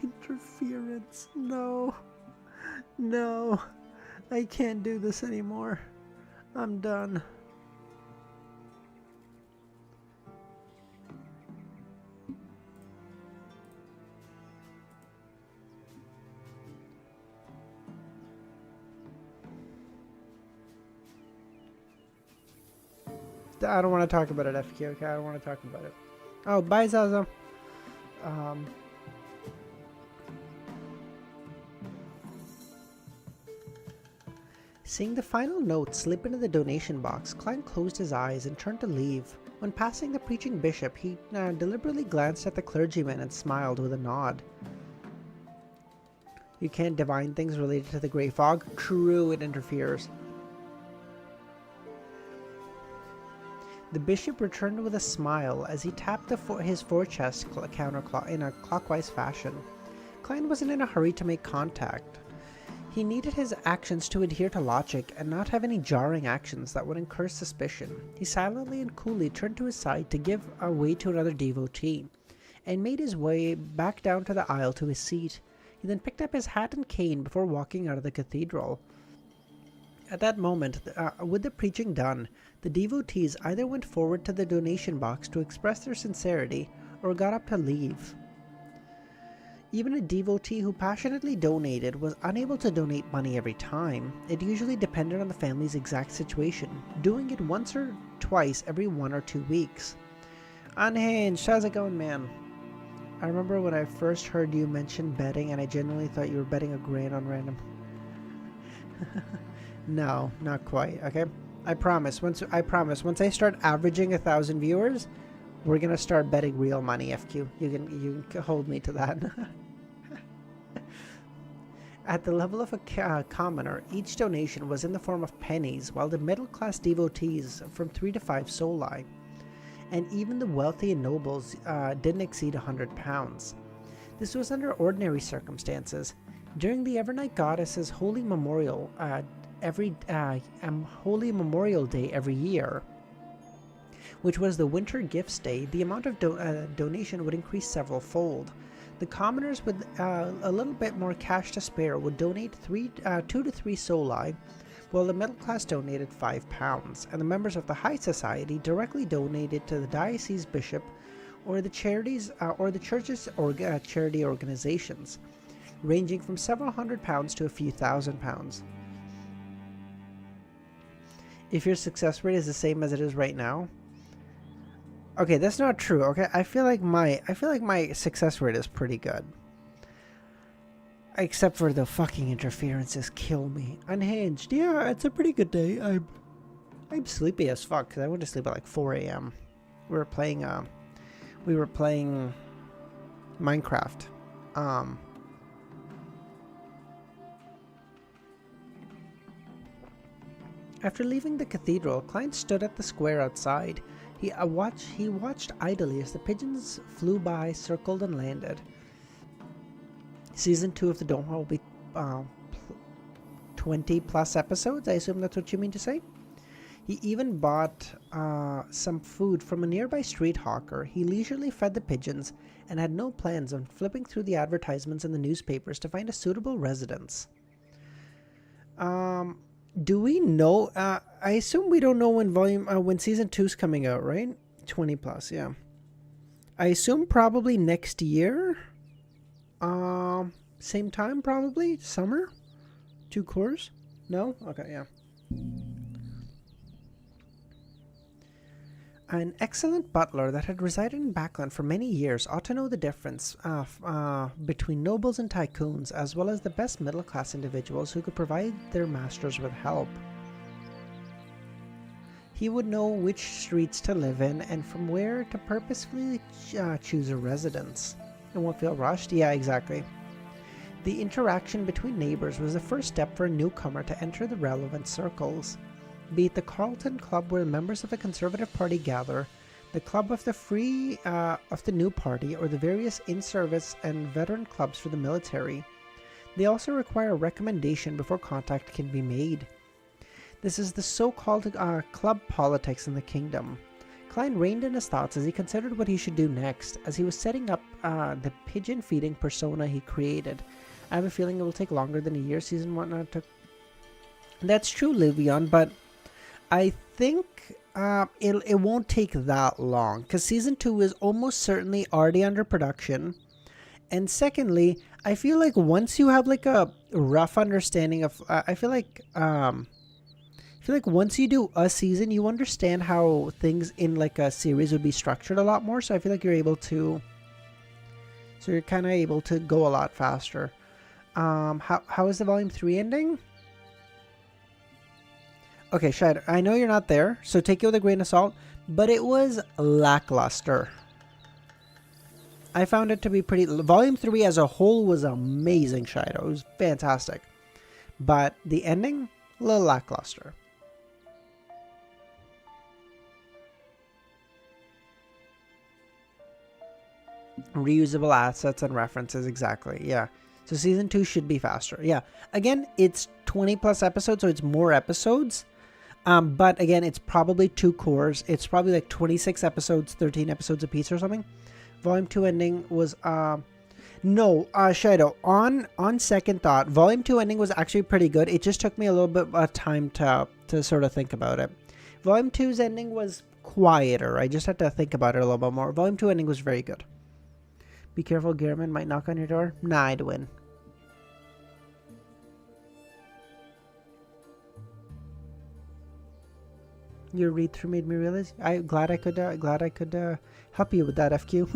Interference. No. No. I can't do this anymore. I'm done. I don't want to talk about it, FQ. Okay, I don't want to talk about it. Oh, bye, Zaza. Seeing the final note slip into the donation box, Klein closed his eyes and turned to leave. When passing the preaching bishop, he deliberately glanced at the clergyman and smiled with a nod. You can't divine things related to the Grey Fog? True, it interferes. The bishop returned with a smile as he tapped his forechest in a clockwise fashion. Klein wasn't in a hurry to make contact. He needed his actions to adhere to logic and not have any jarring actions that would incur suspicion. He silently and coolly turned to his side to give way to another devotee. and made his way back down to the aisle to his seat. He then picked up his hat and cane before walking out of the cathedral. At that moment, with the preaching done, the devotees either went forward to the donation box to express their sincerity or got up to leave. Even a devotee who passionately donated was unable to donate money every time. It usually depended on the family's exact situation, doing it once or twice every 1 or 2 weeks. Unhinged, how's it going, man? I remember when I first heard you mention betting and I genuinely thought you were betting $1,000 on random. No, not quite, okay? I promise, once I start averaging 1,000 viewers, we're gonna start betting real money, FQ. You can hold me to that. At the level of a commoner, each donation was in the form of pennies, while the middle-class devotees from 3 to 5 soli, and even the wealthy and nobles didn't exceed £100. This was under ordinary circumstances. During the Evernight Goddess's Holy Memorial Day every year, which was the Winter Gifts Day, the amount of donation would increase several-fold. The commoners with a little bit more cash to spare would donate 2 to 3 soli, while the middle class donated £5, and the members of the high society directly donated to the diocese bishop or the charities or the church's charity organizations, ranging from several £100s to a few £1,000s. If your success rate is the same as it is right now. Okay, that's not true. Okay, I feel like my success rate is pretty good. Except for the fucking interferences kill me. Unhinged. Yeah, it's a pretty good day. I'm sleepy as fuck because I went to sleep at like 4 a.m. We were playing Minecraft. After leaving the cathedral, Klein stood at the square outside. He watched idly as the pigeons flew by, circled, and landed. Season 2 of the Dome will be 20 plus episodes. I assume that's what you mean to say. He even bought some food from a nearby street hawker. He leisurely fed the pigeons and had no plans on flipping through the advertisements in the newspapers to find a suitable residence. Do we know? I assume we don't know when season 2's coming out, right? 20 plus, yeah. I assume probably next year. Same time, probably summer. 2 cores? No? Okay, yeah. An excellent butler that had resided in Backland for many years ought to know the difference between nobles and tycoons, as well as the best middle-class individuals who could provide their masters with help. He would know which streets to live in and from where to purposefully choose a residence. It won't feel rushed? Yeah, exactly. The interaction between neighbors was the first step for a newcomer to enter the relevant circles. Be it the Carlton Club where members of the Conservative Party gather, the Club of the New Party, or the various in-service and veteran clubs for the military. They also require a recommendation before contact can be made. This is the so-called club politics in the kingdom. Klein reined in his thoughts as he considered what he should do next, as he was setting up the pigeon-feeding persona he created. I have a feeling it will take longer than a year. Season 1 took... That's true, Livion, but I think it won't take that long, because Season 2 is almost certainly already under production. And secondly, I feel like once you have like a rough understanding of... I feel like once you do a season, you understand how things in like a series would be structured a lot more. So I feel like you're able to... So you're kind of able to go a lot faster. How is the Volume 3 ending? Okay, Shad, I know you're not there, so take it with a grain of salt, but it was lackluster. I found it to be pretty... Volume 3 as a whole was amazing, Shad. It was fantastic. But the ending, a little lackluster. Reusable assets and references, exactly, yeah. So Season 2 should be faster, yeah. Again, it's 20 plus episodes, so it's more episodes. But again, it's probably 2 cores. It's probably like 26 episodes, 13 episodes apiece or something. Volume 2 ending was no, Shadow. On second thought, Volume 2 ending was actually pretty good. It just took me a little bit of time to sort of think about it. Volume 2's ending was quieter. I just had to think about it a little bit more. Volume 2 ending was very good. Be careful, Gehrman might knock on your door. Nah, I'd win. Your read through made me realize. Glad I could help you with that, FQ.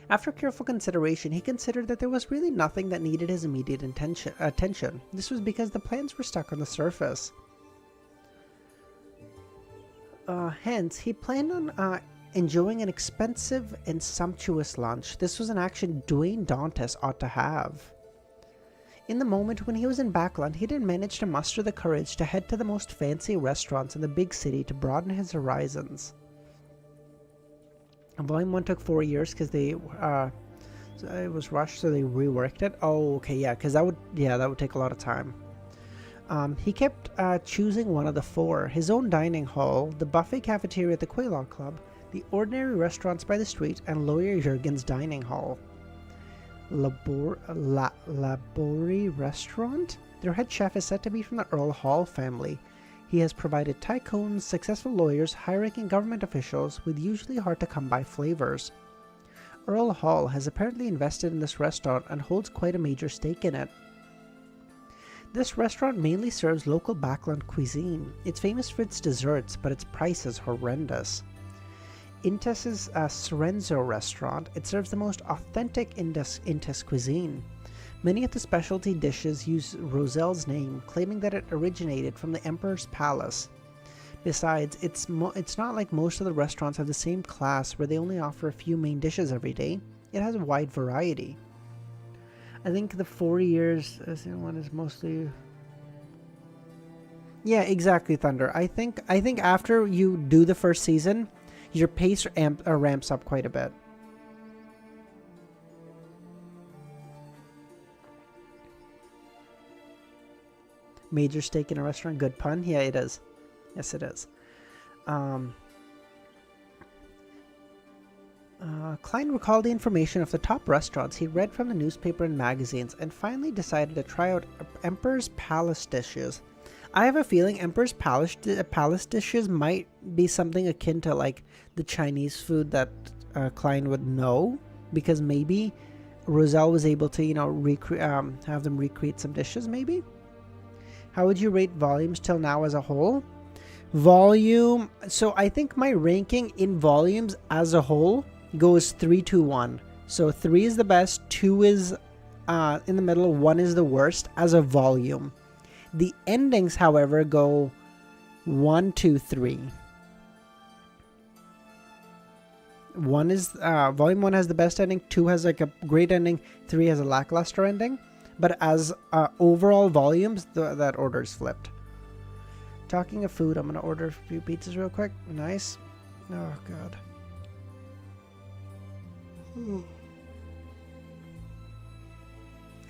After careful consideration, he considered that there was really nothing that needed his immediate attention. This was because the plans were stuck on the surface. Hence, he planned on enjoying an expensive and sumptuous lunch. This was an action Dwayne Dantes ought to have. In the moment when he was in Backland, he didn't manage to muster the courage to head to the most fancy restaurants in the big city to broaden his horizons. Volume 1 took 4 years because they it was rushed, so they reworked it. Oh, okay, yeah, because that would take a lot of time. He kept choosing one of the 4: his own dining hall, the buffet cafeteria at the Quelaw Club, the ordinary restaurants by the street, and Lawyer Jurgen's dining hall. Labori Restaurant? Their head chef is said to be from the Earl Hall family. He has provided tycoons, successful lawyers, high-ranking government officials with usually hard-to-come-by flavors. Earl Hall has apparently invested in this restaurant and holds quite a major stake in it. This restaurant mainly serves local Backland cuisine. It's famous for its desserts, but its price is horrendous. Intis's Sorenzo restaurant, it serves the most authentic Intis cuisine. Many of the specialty dishes use Roselle's name, claiming that it originated from the Emperor's Palace. Besides, it's not like most of the restaurants have the same class where they only offer a few main dishes every day. It has a wide variety. I think the 4 years one is mostly... Yeah, exactly, Thunder. I think after you do the first season, your pace ramps up quite a bit. Major stake in a restaurant. Good pun. Yeah, it is. Yes, it is. Klein recalled the information of the top restaurants he read from the newspaper and magazines and finally decided to try out Emperor's Palace dishes. I have a feeling Emperor's Palace dishes might be something akin to like the Chinese food that Klein would know, because maybe Roselle was able to, have them recreate some dishes maybe. How would you rate volumes till now as a whole? Volume, so I think my ranking in volumes as a whole goes 3, 2, 1. So 3 is the best, 2 is in the middle, 1 is the worst as a volume. The endings, however, go 1, 2, 3. One is volume 1 has the best ending, 2 has like a great ending, 3 has a lackluster ending. But as overall volumes, that order is flipped. Talking of food, I'm going to order a few pizzas real quick. Nice. Oh, God.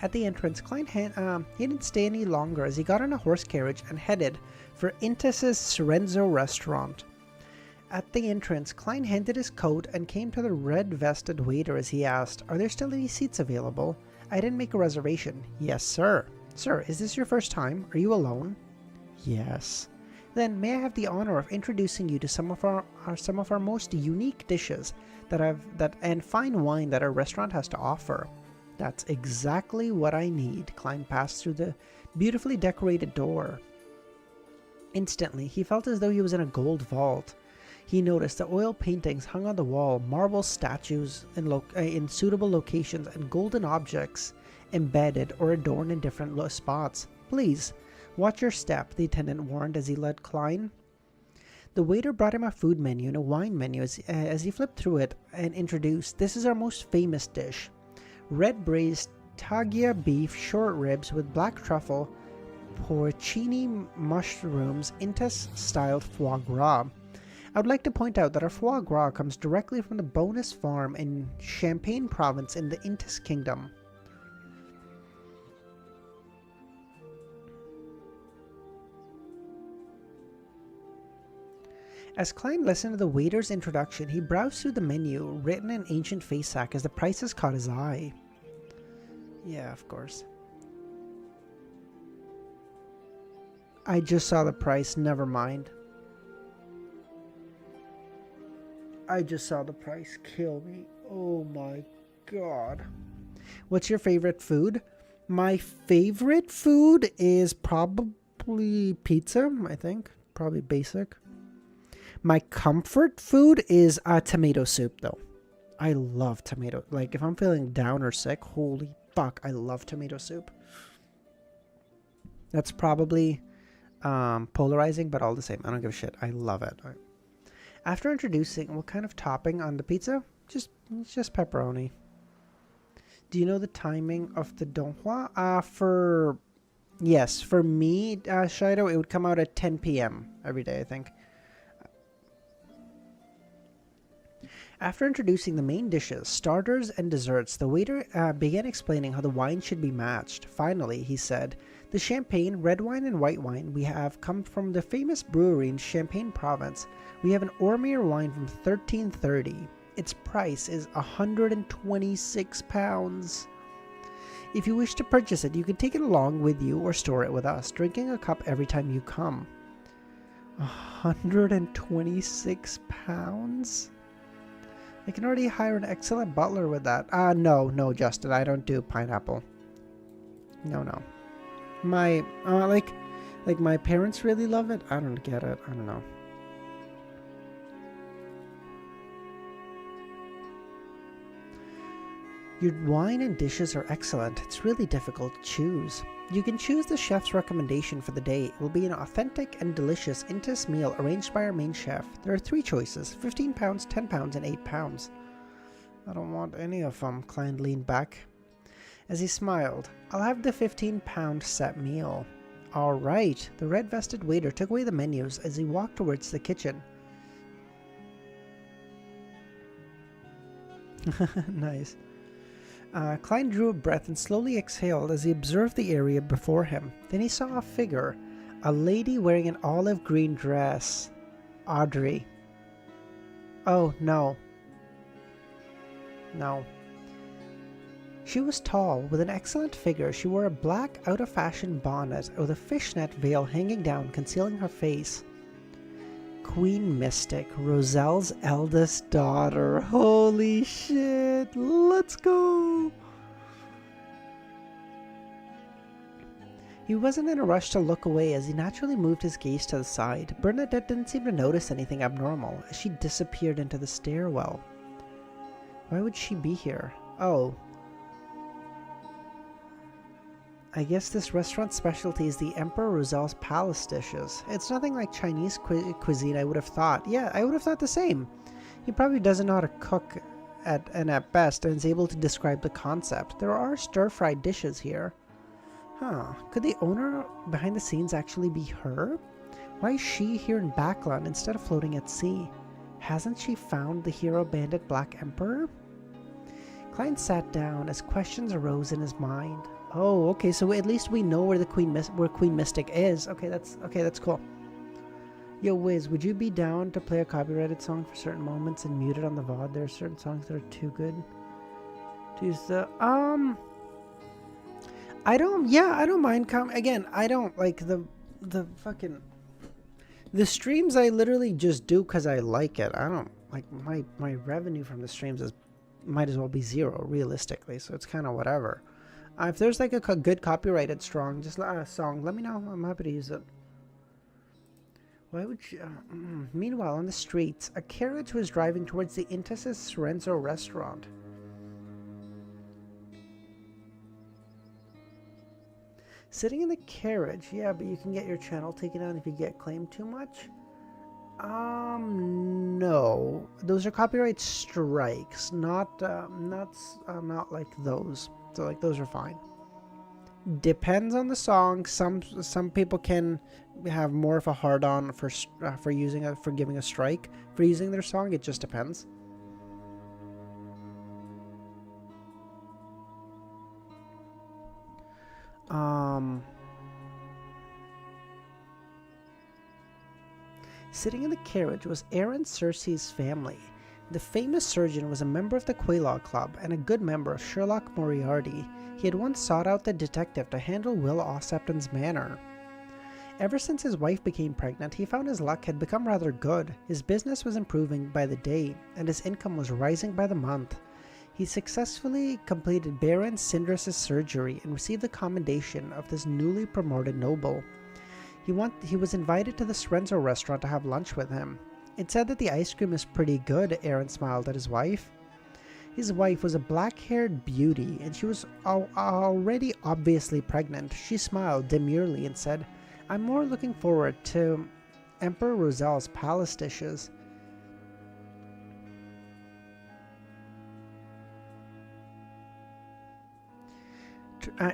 At the entrance, Klein he didn't stay any longer as he got on a horse carriage and headed for Intis's Sorenzo restaurant. At the entrance, Klein handed his coat and came to the red-vested waiter as he asked, "Are there still any seats available? I didn't make a reservation." "Yes, sir." "Sir, is this your first time? Are you alone?" "Yes." "Then may I have the honor of introducing you to some of our most unique dishes and fine wine that our restaurant has to offer." "That's exactly what I need." Klein passed through the beautifully decorated door. Instantly, he felt as though he was in a gold vault. He noticed the oil paintings hung on the wall, marble statues in suitable locations, and golden objects embedded or adorned in different spots. "Please, watch your step," the attendant warned as he led Klein. The waiter brought him a food menu and a wine menu as he flipped through it and introduced, "This is our most famous dish. Red braised taglia beef short ribs with black truffle, porcini mushrooms, Intis-styled foie gras. I would like to point out that our foie gras comes directly from the Bonus farm in Champagne province in the Intis kingdom." As Klein listened to the waiter's introduction, he browsed through the menu, written in ancient facesack as the prices caught his eye. Yeah, of course. I just saw the price, never mind. I just saw the price, kill me. Oh my god. What's your favorite food? My favorite food is probably pizza, I think. Probably basic. My comfort food is tomato soup, though. I love tomato. Like, if I'm feeling down or sick, holy fuck, I love tomato soup. That's probably polarizing, but all the same. I don't give a shit. I love it. After introducing what kind of topping on the pizza, just pepperoni. Do you know the timing of the donghua? Yes, for me, Shido, it would come out at 10 p.m. every day, I think. After introducing the main dishes, starters, and desserts, the waiter began explaining how the wine should be matched. Finally, he said, "The champagne, red wine, and white wine we have come from the famous brewery in Champagne province. We have an Ormeer wine from 1330. Its price is £126. If you wish to purchase it, you can take it along with you or store it with us, drinking a cup every time you come." £126? I can already hire an excellent butler with that. No, Justin, I don't do pineapple. No. My, like my parents really love it. I don't get it. I don't know. Your wine and dishes are excellent. It's really difficult to choose. You can choose the chef's recommendation for the day. It will be an authentic and delicious Intis meal arranged by our main chef. There are 3 choices, £15, £10, and £8. I don't want any of them, Klein leaned back. As he smiled, "I'll have the £15 set meal." All right. The red-vested waiter took away the menus as he walked towards the kitchen. Nice. Klein drew a breath and slowly exhaled as he observed the area before him. Then he saw a figure, a lady wearing an olive green dress. Audrey. Oh, no. No. She was tall, with an excellent figure. She wore a black, out-of-fashion bonnet with a fishnet veil hanging down, concealing her face. Queen Mystic, Roselle's eldest daughter. Holy shit, let's go! He wasn't in a rush to look away as he naturally moved his gaze to the side. Bernadette didn't seem to notice anything abnormal as she disappeared into the stairwell. Why would she be here? Oh. I guess this restaurant's specialty is the Emperor Roselle's palace dishes. It's nothing like Chinese cuisine I would have thought. Yeah, I would have thought the same. He probably doesn't know how to cook at best and is able to describe the concept. There are stir-fried dishes here. Huh. Could the owner behind the scenes actually be her? Why is she here in Backland instead of floating at sea? Hasn't she found the hero bandit Black Emperor? Klein sat down as questions arose in his mind. Oh, okay, so at least we know where Queen Mystic is. Okay, that's cool. Yo, Wiz, would you be down to play a copyrighted song for certain moments and mute it on the VOD? There are certain songs that are too good to use the I don't mind again, I don't like the fucking the streams. I literally just do because I like it. I don't like my revenue from the streams might as well be zero realistically, so it's kind of whatever. If there's like a good copyrighted song, let me know. I'm happy to use it. Why would you? Meanwhile, on the streets, a carriage was driving towards the Intis Sorenzo restaurant. Sitting in the carriage, yeah, but you can get your channel taken out if you get claimed too much. No, those are copyright strikes, not like those. So like those are fine. Depends on the song. Some people can have more of a hard on for giving a strike for using their song. It just depends. Sitting in the carriage was Aaron Cersei's family. The famous surgeon was a member of the Quelaw Club and a good member of Sherlock Moriarty. He had once sought out the detective to handle Will Ossepton's manor. Ever since his wife became pregnant, he found his luck had become rather good. His business was improving by the day, and his income was rising by the month. He successfully completed Baron Sindris' surgery and received the commendation of this newly promoted noble. He was invited to the Srenzo restaurant to have lunch with him. It said that the ice cream is pretty good. Aaron smiled at his wife. His wife was a black-haired beauty, and she was already obviously pregnant. She smiled demurely and said, "I'm more looking forward to Emperor Roselle's palace dishes."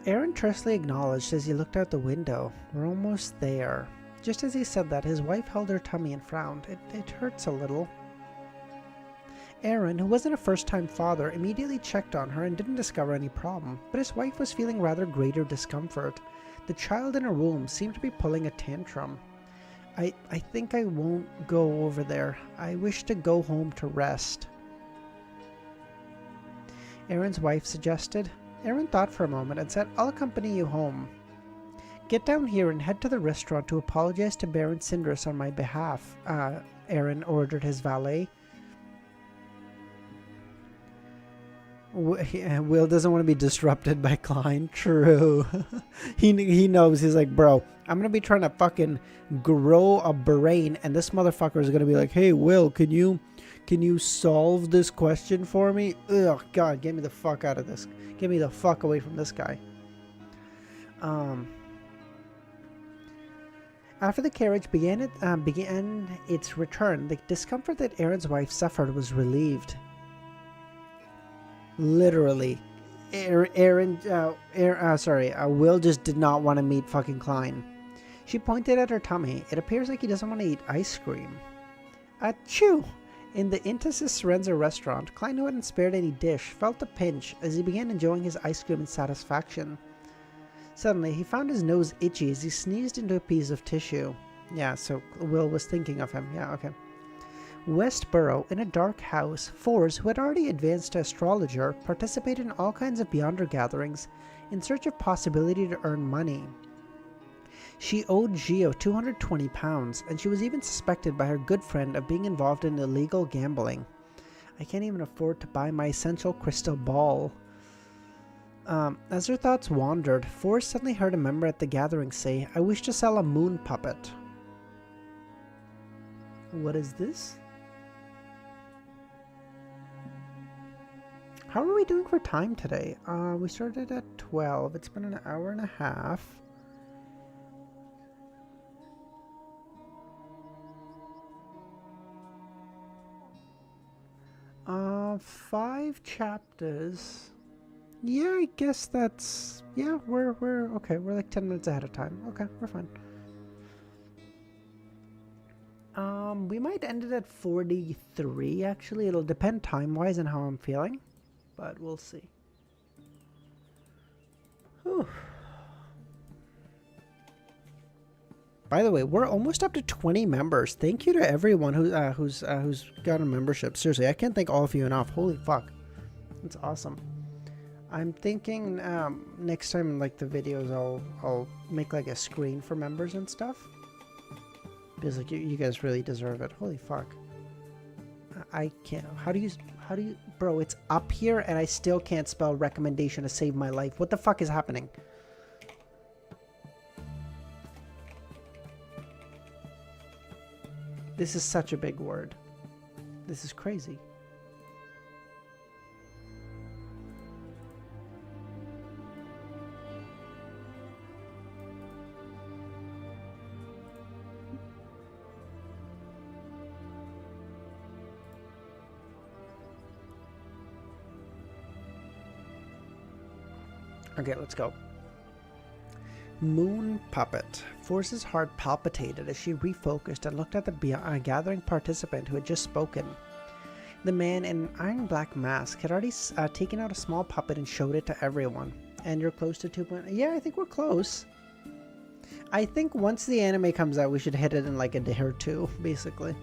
Aaron tersely acknowledged as he looked out the window. "We're almost there." Just as he said that, his wife held her tummy and frowned. It hurts a little. Aaron, who wasn't a first-time father, immediately checked on her and didn't discover any problem, but his wife was feeling rather greater discomfort. The child in her womb seemed to be pulling a tantrum. I think I won't go over there. I wish to go home to rest," Aaron's wife suggested. Aaron thought for a moment and said, "I'll accompany you home. Get down here and head to the restaurant to apologize to Baron Sindris on my behalf," Aaron ordered his valet. Will doesn't want to be disrupted by Klein. True. He knows. He's like, "Bro, I'm going to be trying to fucking grow a brain, and this motherfucker is going to be like, 'Hey, Will, can you solve this question for me?' Ugh, God, get me the fuck out of this. Get me the fuck away from this guy." After the carriage began its return, the discomfort that Aaron's wife suffered was relieved. Literally, Will just did not want to meet fucking Klein. She pointed at her tummy. "It appears like he doesn't want to eat ice cream." Achoo! In the Intis Serenza restaurant, Klein, who hadn't spared any dish, felt a pinch as he began enjoying his ice cream in satisfaction. Suddenly, he found his nose itchy as he sneezed into a piece of tissue. Yeah, so Will was thinking of him. Yeah, okay. Westboro, in a dark house, Fours, who had already advanced to astrologer, participated in all kinds of Beyonder gatherings in search of possibility to earn money. She owed Gio 220 pounds, and she was even suspected by her good friend of being involved in illegal gambling. "I can't even afford to buy my essential crystal ball." As her thoughts wandered, Fours suddenly heard a member at the gathering say, "I wish to sell a moon puppet." What is this? How are we doing for time today? We started at 12. It's been an hour and a half. Five chapters. Yeah, I guess that's... Yeah, we're okay. We're like 10 minutes ahead of time. Okay, we're fine. We might end it at 43, actually. It'll depend time-wise on how I'm feeling. But we'll see. Whew. By the way, we're almost up to 20 members. Thank you to everyone who's got a membership. Seriously, I can't thank all of you enough. Holy fuck. That's awesome. I'm thinking next time, like, the videos, I'll make like a screen for members and stuff. Because like you guys really deserve it. Holy fuck. I can't. How do you, bro, it's up here and I still can't spell recommendation to save my life. What the fuck is happening? This is such a big word. This is crazy. Okay, let's go. Moon puppet. Force's heart palpitated as she refocused and looked at the gathering participant who had just spoken. The man in an iron black mask had already taken out a small puppet and showed it to everyone. And you're close to 2 point... Yeah, I think we're close. I think once the anime comes out, we should hit it in like a day or two, basically.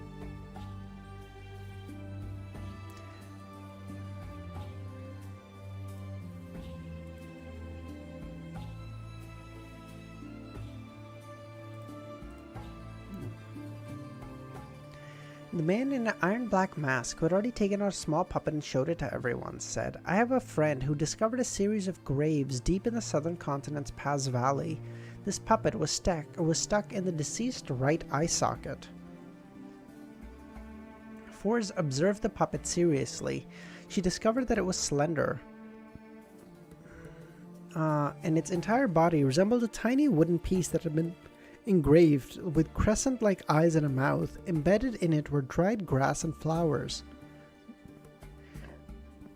The man in an iron-black mask, who had already taken out a small puppet and showed it to everyone, said, "I have a friend who discovered a series of graves deep in the southern continent's Paz Valley. This puppet was stuck in the deceased right eye socket." Forrest observed the puppet seriously. She discovered that it was slender, and its entire body resembled a tiny wooden piece that had been engraved with crescent-like eyes and a mouth. Embedded in it were dried grass and flowers.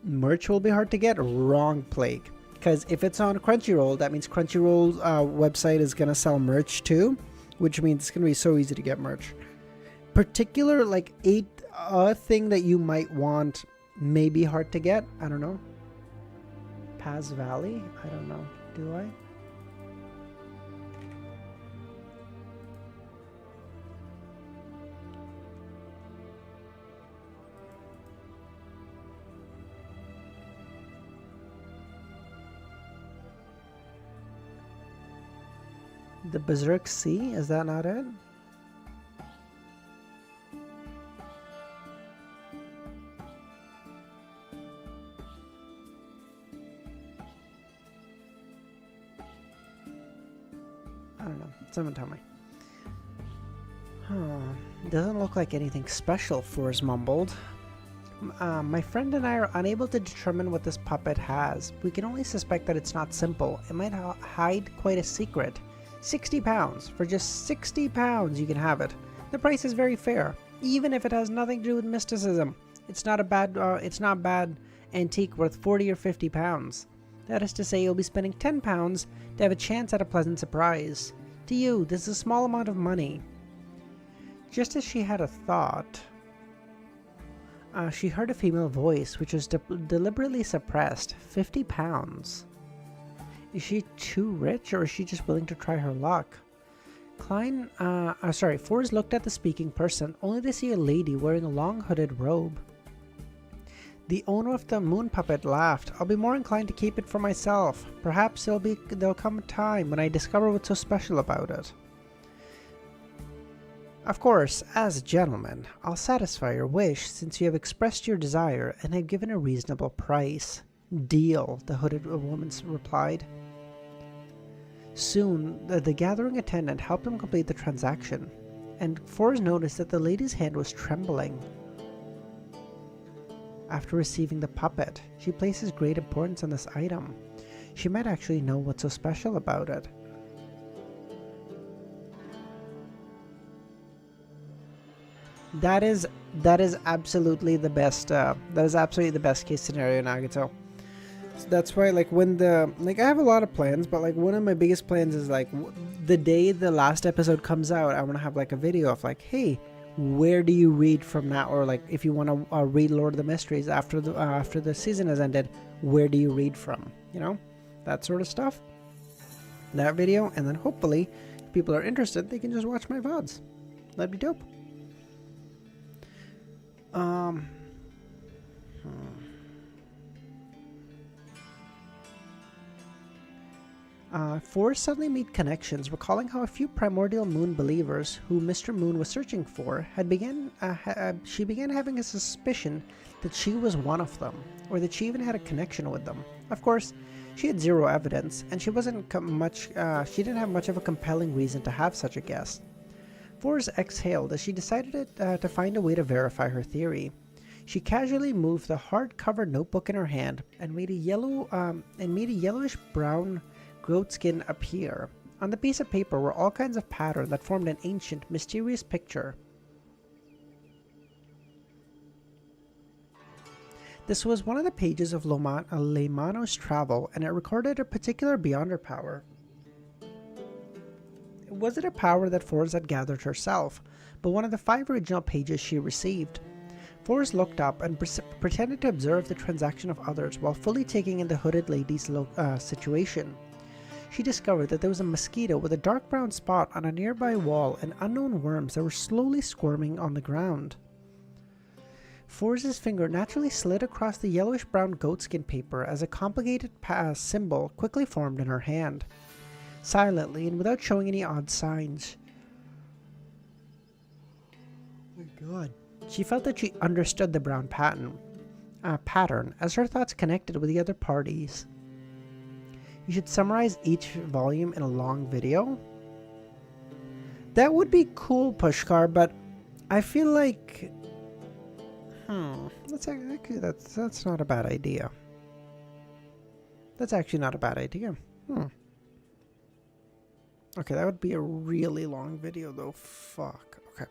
Merch will be hard to get. Wrong, Plague. Because if it's on Crunchyroll, that means Crunchyroll's website is going to sell merch too, which means it's going to be so easy to get merch. Particular, like, a thing that you might want may be hard to get. I don't know. Paz Valley? I don't know. Do I? The Berserk Sea? Is that not it? I don't know. Someone tell me. Doesn't look like anything special, Forrest mumbled. My friend and I are unable to determine what this puppet has. We can only suspect that it's not simple. It might hide quite a secret. £60. For just £60 you can have it. The price is very fair, even if it has nothing to do with mysticism. It's not bad antique worth £40 or £50. That is to say, you'll be spending £10 to have a chance at a pleasant surprise. To you, this is a small amount of money. Just as she had a thought, she heard a female voice, which was deliberately suppressed. £50. Is she too rich, or is she just willing to try her luck? Forrest looked at the speaking person, only to see a lady wearing a long hooded robe. The owner of the moon puppet laughed. "I'll be more inclined to keep it for myself. Perhaps there'll come a time when I discover what's so special about it. Of course, as a gentleman, I'll satisfy your wish since you have expressed your desire and have given a reasonable price." "Deal," the hooded woman replied. Soon, the gathering attendant helped him complete the transaction, and Forrest noticed that the lady's hand was trembling. After receiving the puppet, she places great importance on this item. She might actually know what's so special about it. That is absolutely the best. That is absolutely the best case scenario, Nagato. So that's why, like, I have a lot of plans, but like one of my biggest plans is like the day the last episode comes out, I want to have like a video of like, hey, where do you read from now? Or like, if you want to read Lord of the Mysteries after the season has ended, where do you read from? You know, that sort of stuff. That video, and then hopefully, if people are interested, they can just watch my VODs. That'd be dope. Forrest suddenly made connections, recalling how a few primordial moon believers who Mr. Moon was searching for she began having a suspicion that she was one of them, or that she even had a connection with them. Of course, she had zero evidence, and she didn't have much of a compelling reason to have such a guess. Forrest exhaled as she decided to find a way to verify her theory. She casually moved the hard-cover notebook in her hand and made a yellowish-brown goat skin appear. On the piece of paper were all kinds of patterns that formed an ancient, mysterious picture. This was one of the pages of Leimano's travel, and it recorded a particular Beyonder power. Was it a power that Forrest had gathered herself, but one of the 5 original pages she received? Forrest looked up and pretended to observe the transaction of others while fully taking in the hooded lady's situation. she discovered that there was a mosquito with a dark brown spot on a nearby wall and unknown worms that were slowly squirming on the ground. Forrest's finger naturally slid across the yellowish-brown goatskin paper as a complicated symbol quickly formed in her hand. Silently and without showing any odd signs. Oh my god. She felt that she understood the brown pattern as her thoughts connected with the other parties. You should summarize each volume in a long video. That would be cool, Pushkar, but I feel like... That's not a bad idea. That's actually not a bad idea. Okay, that would be a really long video, though. Fuck. Okay.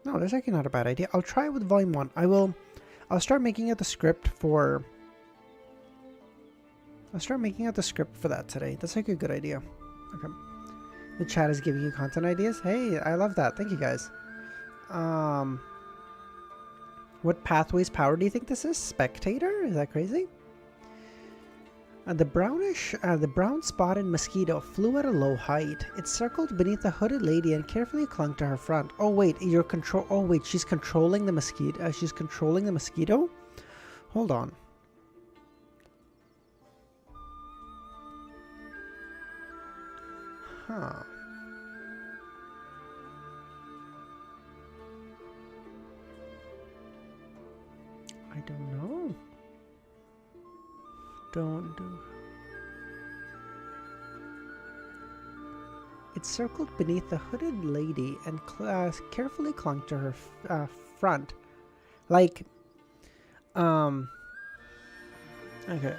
No, that's actually not a bad idea. I'll try it with volume 1. I'll start making out the script for... that today. That's like a good idea. Okay. The chat is giving you content ideas. Hey, I love that. Thank you, guys. What pathways power do you think this is? Spectator? Is that crazy? The brown spotted mosquito flew at a low height. It circled beneath the hooded lady and carefully clung to her front. Oh wait, she's controlling the mosquito. She's controlling the mosquito? Hold on. Huh. I don't know. It circled beneath the hooded lady and carefully clung to her front. Like, okay,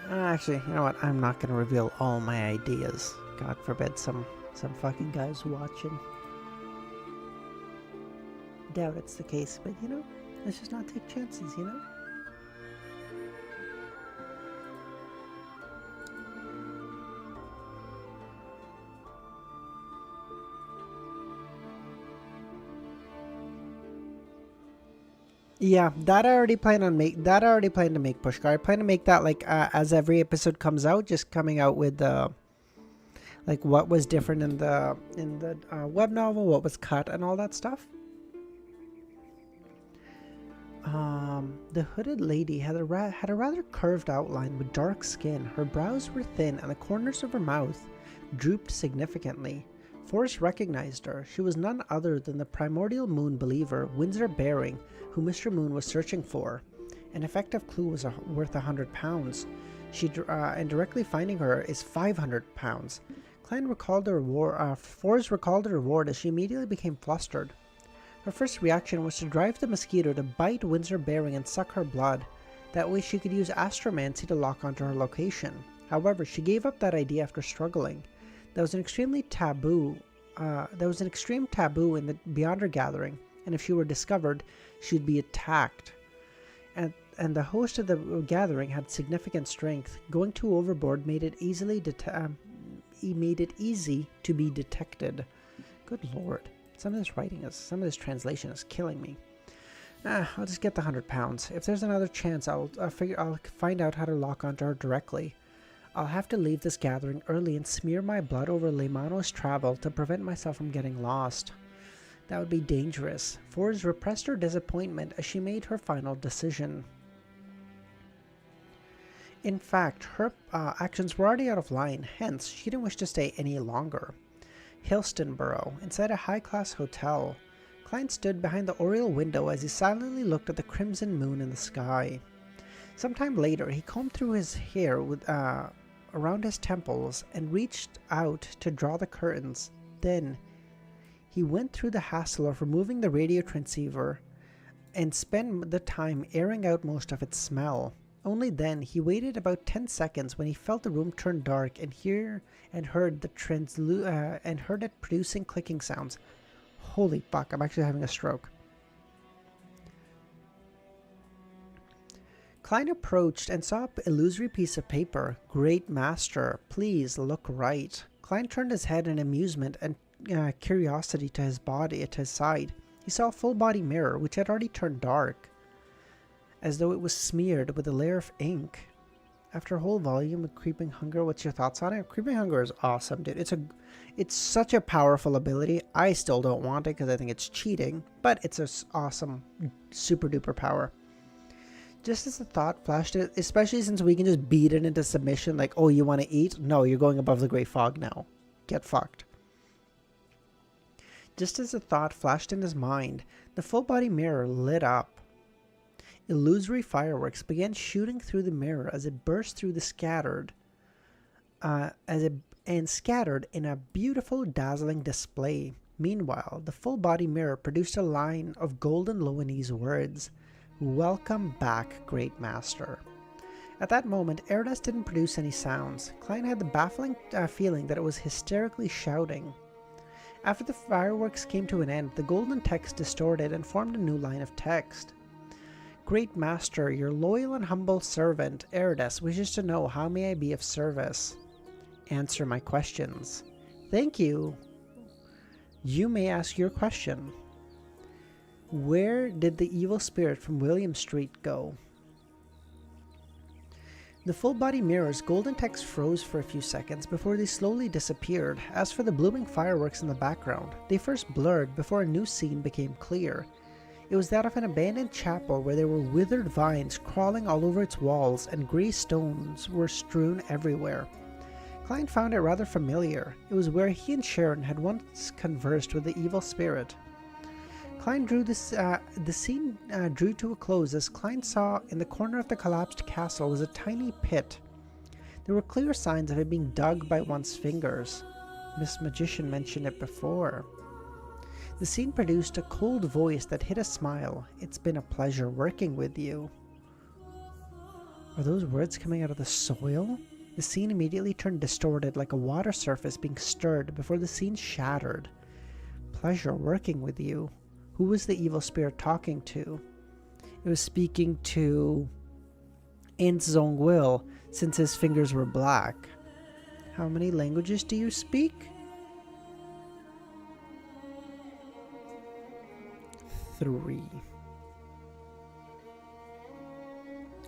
actually, you know what? I'm not going to reveal all my ideas. God forbid some fucking guys watching. Doubt it's the case, but you know, let's just not take chances, you know? Yeah, that I already plan to make Pushkar. I plan to make that like as every episode comes out, just coming out with like what was different in the web novel, what was cut, and all that stuff. The hooded lady had a rather curved outline with dark skin. Her brows were thin, and the corners of her mouth drooped significantly. Forrest recognized her. She was none other than the primordial moon believer, Windsor Baring, who Mr. Moon was searching for. An effective clue was worth £100. And directly finding her is £500. Forrest recalled the reward as she immediately became flustered. Her first reaction was to drive the mosquito to bite Windsor Baring and suck her blood. That way she could use astromancy to lock onto her location. However, she gave up that idea after struggling. There was an extreme taboo in the Beyonder gathering, and if she were discovered, she'd be attacked. And the host of the gathering had significant strength. Going too overboard made it easy to be detected. Good lord. Some of this translation is killing me. I'll just get the £100. If there's another chance, I'll find out how to lock onto her directly. I'll have to leave this gathering early and smear my blood over Leimano's travel to prevent myself from getting lost. That would be dangerous. Forrest repressed her disappointment as she made her final decision. In fact, her actions were already out of line, hence she didn't wish to stay any longer. Hillstonborough, inside a high-class hotel. Klein stood behind the oriel window as he silently looked at the crimson moon in the sky. Sometime later, he combed through his hair around his temples and reached out to draw the curtains. Then, he went through the hassle of removing the radio transceiver and spent the time airing out most of its smell. Only then, he waited about 10 seconds when he felt the room turn dark and heard it producing clicking sounds. Holy fuck, I'm actually having a stroke. Klein approached and saw an illusory piece of paper. Great master, please look right. Klein turned his head in amusement and curiosity to his side. He saw a full-body mirror, which had already turned dark, as though it was smeared with a layer of ink. After a whole volume of Creeping Hunger, what's your thoughts on it? Creeping Hunger is awesome, dude. It's such a powerful ability. I still don't want it because I think it's cheating, but it's an awesome, super duper power. Just as a thought flashed, especially since we can just beat it into submission, like, oh, you want to eat? No, you're going above the Great Fog now. Get fucked. Just as a thought flashed in his mind, the full-body mirror lit up. Illusory fireworks began shooting through the mirror as it burst through the scattered in a beautiful, dazzling display. Meanwhile, the full-body mirror produced a line of golden Loanese words. Welcome back, Great Master. At that moment, Eridas didn't produce any sounds. Klein had the baffling feeling that it was hysterically shouting. After the fireworks came to an end, the golden text distorted and formed a new line of text. Great Master, your loyal and humble servant, Eridas, wishes to know how may I be of service. Answer my questions. Thank you. You may ask your question. Where did the evil spirit from William Street go? The full-body mirror's golden text froze for a few seconds before they slowly disappeared. As for the blooming fireworks in the background, they first blurred before a new scene became clear. It was that of an abandoned chapel where there were withered vines crawling all over its walls and grey stones were strewn everywhere. Klein found it rather familiar. It was where he and Sharon had once conversed with the evil spirit. Klein drew the scene drew to a close as Klein saw in the corner of the collapsed castle was a tiny pit. There were clear signs of it being dug by one's fingers. Miss Magician mentioned it before. The scene produced a cold voice that hid a smile. It's been a pleasure working with you. Are those words coming out of the soil? The scene immediately turned distorted like a water surface being stirred before the scene shattered. Pleasure working with you. Who was the evil spirit talking to? It was speaking to Int Zongwil, since his fingers were black. How many languages do you speak? 3.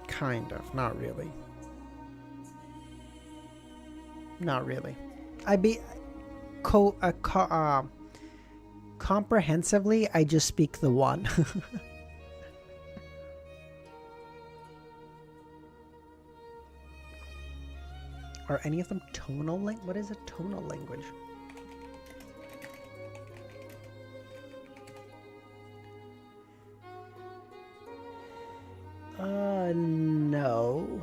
Kind of, not really. Not really. Comprehensively, I just speak the one. Are any of them tonal language? What is a tonal language? No.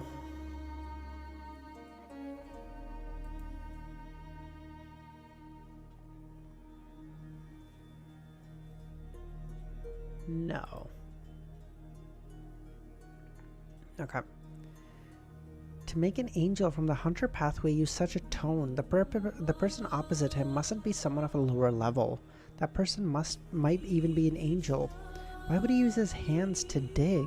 No. Okay. To make an angel from the hunter pathway use such a tone, the person opposite him mustn't be someone of a lower level. That person might even be an angel. Why would he use his hands to dig?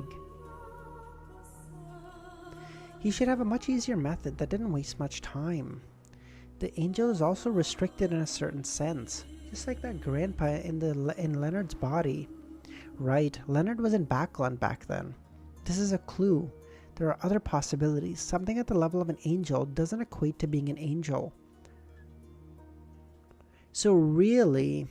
He should have a much easier method that didn't waste much time. The angel is also restricted in a certain sense, just like that grandpa in Leonard's body. Right, Leonard was in Backland back then. This is a clue. There are other possibilities. Something at the level of an angel doesn't equate to being an angel. So really,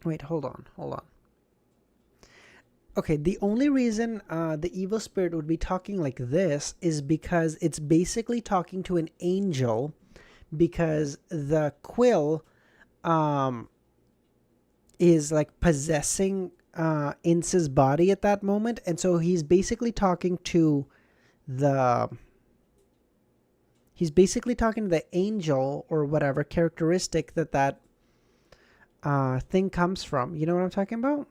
wait, hold on. Okay, the only reason the evil spirit would be talking like this is because it's basically talking to an angel, because the quill is like possessing Ince's body at that moment, and so he's basically talking to the angel or whatever characteristic that thing comes from. You know what I'm talking about?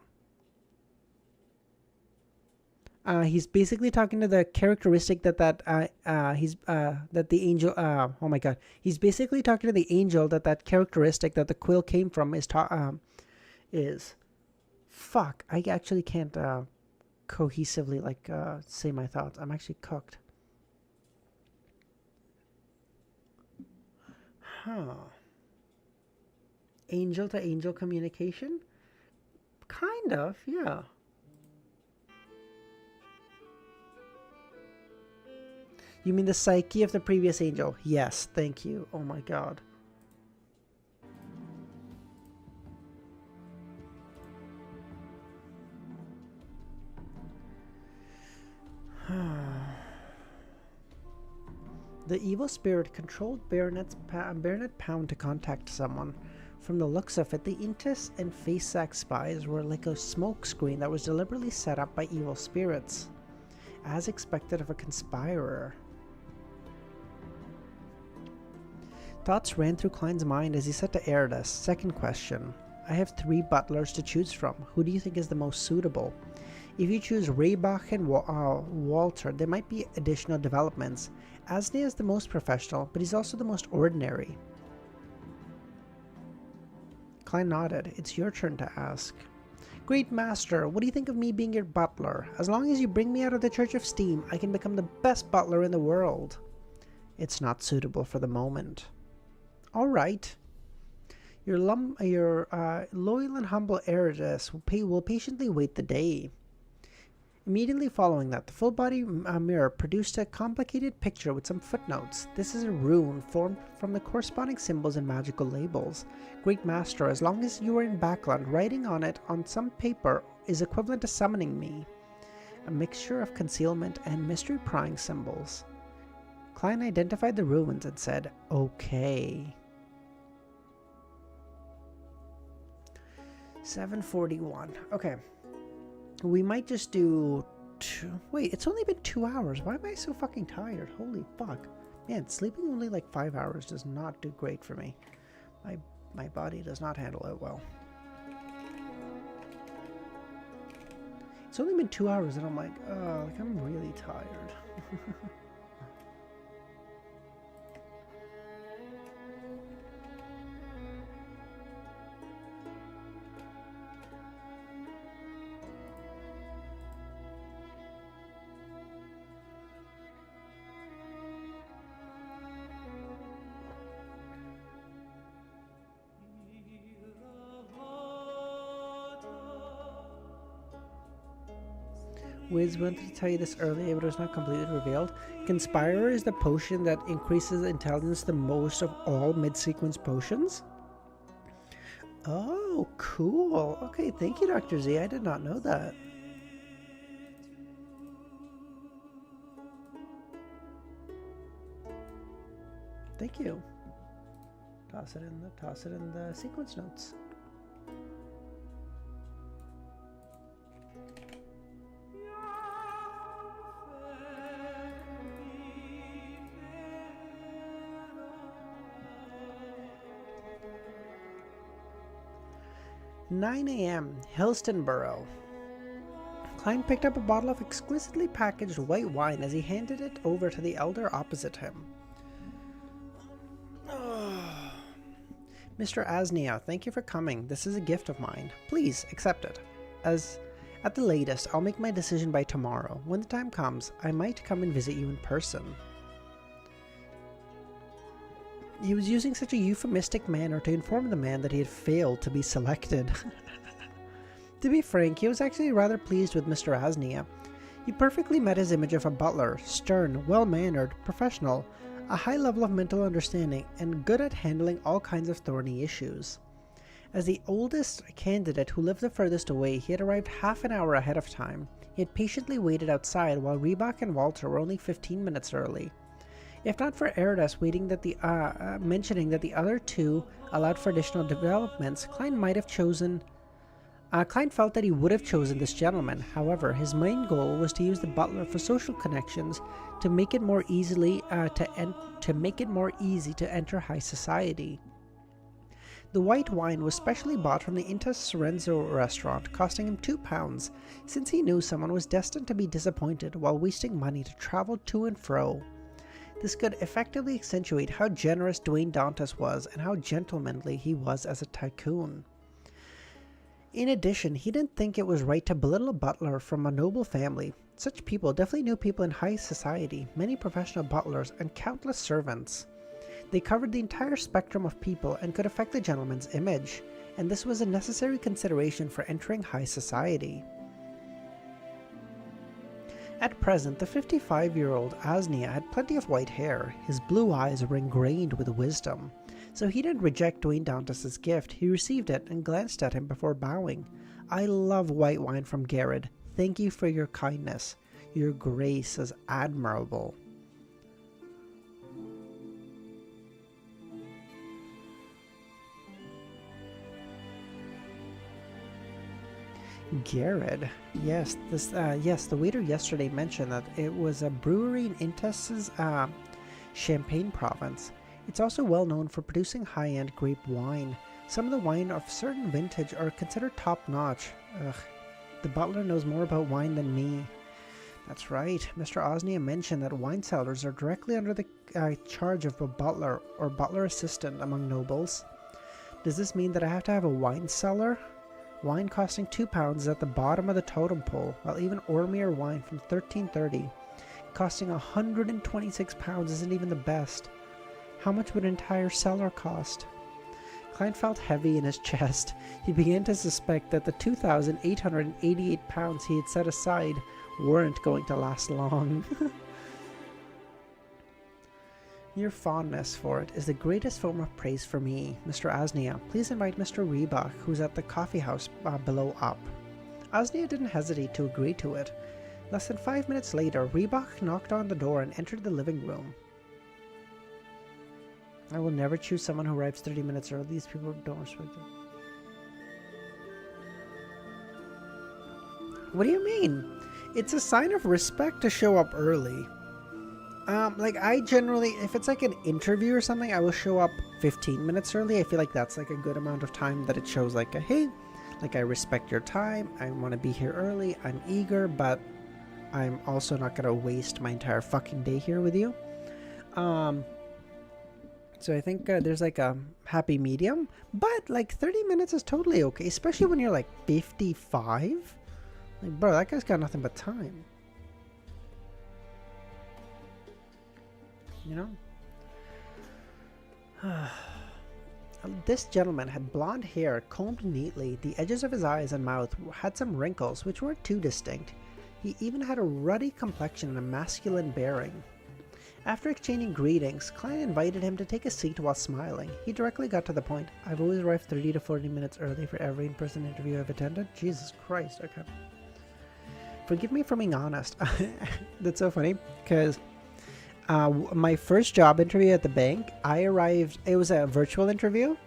He's basically talking to the characteristic that the angel. Oh my God! He's basically talking to the angel that characteristic that the quill came from is. Fuck! I actually can't cohesively say my thoughts. I'm actually cooked. Huh. Angel to angel communication? Kind of, yeah. You mean the psyche of the previous angel? Yes, thank you. Oh my god. The evil spirit controlled Baronet Pound to contact someone. From the looks of it, the Intis and Facesack spies were like a smoke screen that was deliberately set up by evil spirits, as expected of a conspirer. Thoughts ran through Klein's mind as he said to Eridus, "Second question. I have 3 butlers to choose from. Who do you think is the most suitable? If you choose Raybach and Walter, there might be additional developments. Asney is the most professional, but he's also the most ordinary." Klein nodded. "It's your turn to ask." "Great Master, what do you think of me being your butler? As long as you bring me out of the Church of Steam, I can become the best butler in the world." "It's not suitable for the moment." "All right. Your loyal and humble Eridus will patiently wait the day." Immediately following that, the full-body mirror produced a complicated picture with some footnotes. This is a rune formed from the corresponding symbols and magical labels. "Great Master, as long as you are in Backland, writing on it on some paper is equivalent to summoning me." A mixture of concealment and mystery prying symbols. Klein identified the runes and said, "Okay." 7:41. Okay. We might just do wait, it's only been 2 hours. Why am I so fucking tired? Holy fuck. Man, sleeping only like 5 hours does not do great for me. My body does not handle it well. It's only been 2 hours and I'm like, I'm really tired. Wiz wanted to tell you this earlier, but it was not completely revealed. Conspirer is the potion that increases intelligence the most of all mid-sequence potions. Oh, cool. Okay, thank you, Dr. Z. I did not know that. Thank you. Toss it in the sequence notes. "9 a.m. Helstonborough." Klein picked up a bottle of exquisitely packaged white wine as he handed it over to the elder opposite him. "Mr. Asnia, thank you for coming. This is a gift of mine. Please accept it. At the latest, I'll make my decision by tomorrow. When the time comes, I might come and visit you in person." He was using such a euphemistic manner to inform the man that he had failed to be selected. To be frank, he was actually rather pleased with Mr. Asnia. He perfectly met his image of a butler, stern, well-mannered, professional, a high level of mental understanding, and good at handling all kinds of thorny issues. As the oldest candidate who lived the furthest away, he had arrived half an hour ahead of time. He had patiently waited outside while Reebok and Walter were only 15 minutes early. If not for Eridus mentioning that the other two allowed for additional developments, Klein felt that he would have chosen this gentleman. However, his main goal was to use the butler for social connections to make it more easy to enter high society. The white wine was specially bought from the Inta Sorenzo restaurant, costing him £2, since he knew someone was destined to be disappointed while wasting money to travel to and fro. This could effectively accentuate how generous Dwayne Dantas was and how gentlemanly he was as a tycoon. In addition, he didn't think it was right to belittle a butler from a noble family. Such people definitely knew people in high society, many professional butlers, and countless servants. They covered the entire spectrum of people and could affect the gentleman's image, and this was a necessary consideration for entering high society. At present, the 55-year-old Asnia had plenty of white hair. His blue eyes were ingrained with wisdom. So he didn't reject Dwayne Dantus's gift. He received it and glanced at him before bowing. I love white wine from Garrett. Thank you for your kindness. Your grace is admirable. Garrett, yes, the waiter yesterday mentioned that it was a brewery in Intes's Champagne province. It's also well known for producing high-end grape wine. Some of the wine of certain vintage are considered top-notch. Ugh, the butler knows more about wine than me. That's right, Mr. Osnia mentioned that wine cellars are directly under the charge of a butler or butler assistant among nobles. Does this mean that I have to have a wine cellar? Wine costing £2 is at the bottom of the totem pole, while even Ormere wine from 1330 costing £126 isn't even the best. How much would an entire cellar cost? Klein felt heavy in his chest. He began to suspect that the £2,888 he had set aside weren't going to last long. Your fondness for it is the greatest form of praise for me, Mr. Asnia. Please invite Mr. Reebok, who's at the coffee house below up. Asnia didn't hesitate to agree to it. Less than 5 minutes later, Reebok knocked on the door and entered the living room. I will never choose someone who arrives 30 minutes early. These people don't respect it. What do you mean? It's a sign of respect to show up early. Like I generally, if it's like an interview or something, I will show up 15 minutes early. I feel like that's like a good amount of time that it shows like a, hey, like I respect your time. I want to be here early. I'm eager, but I'm also not going to waste my entire fucking day here with you. So I think there's like a happy medium, but like 30 minutes is totally okay, especially when you're like 55. Like, bro, that guy's got nothing but time. You know? This gentleman had blonde hair combed neatly. The edges of his eyes and mouth had some wrinkles, which weren't too distinct. He even had a ruddy complexion and a masculine bearing. After exchanging greetings, Klein invited him to take a seat while smiling. He directly got to the point. I've always arrived 30 to 40 minutes early for every in-person interview I've attended. Jesus Christ, okay. Forgive me for being honest. That's so funny, because my first job interview at the bank, I arrived, it was a virtual interview,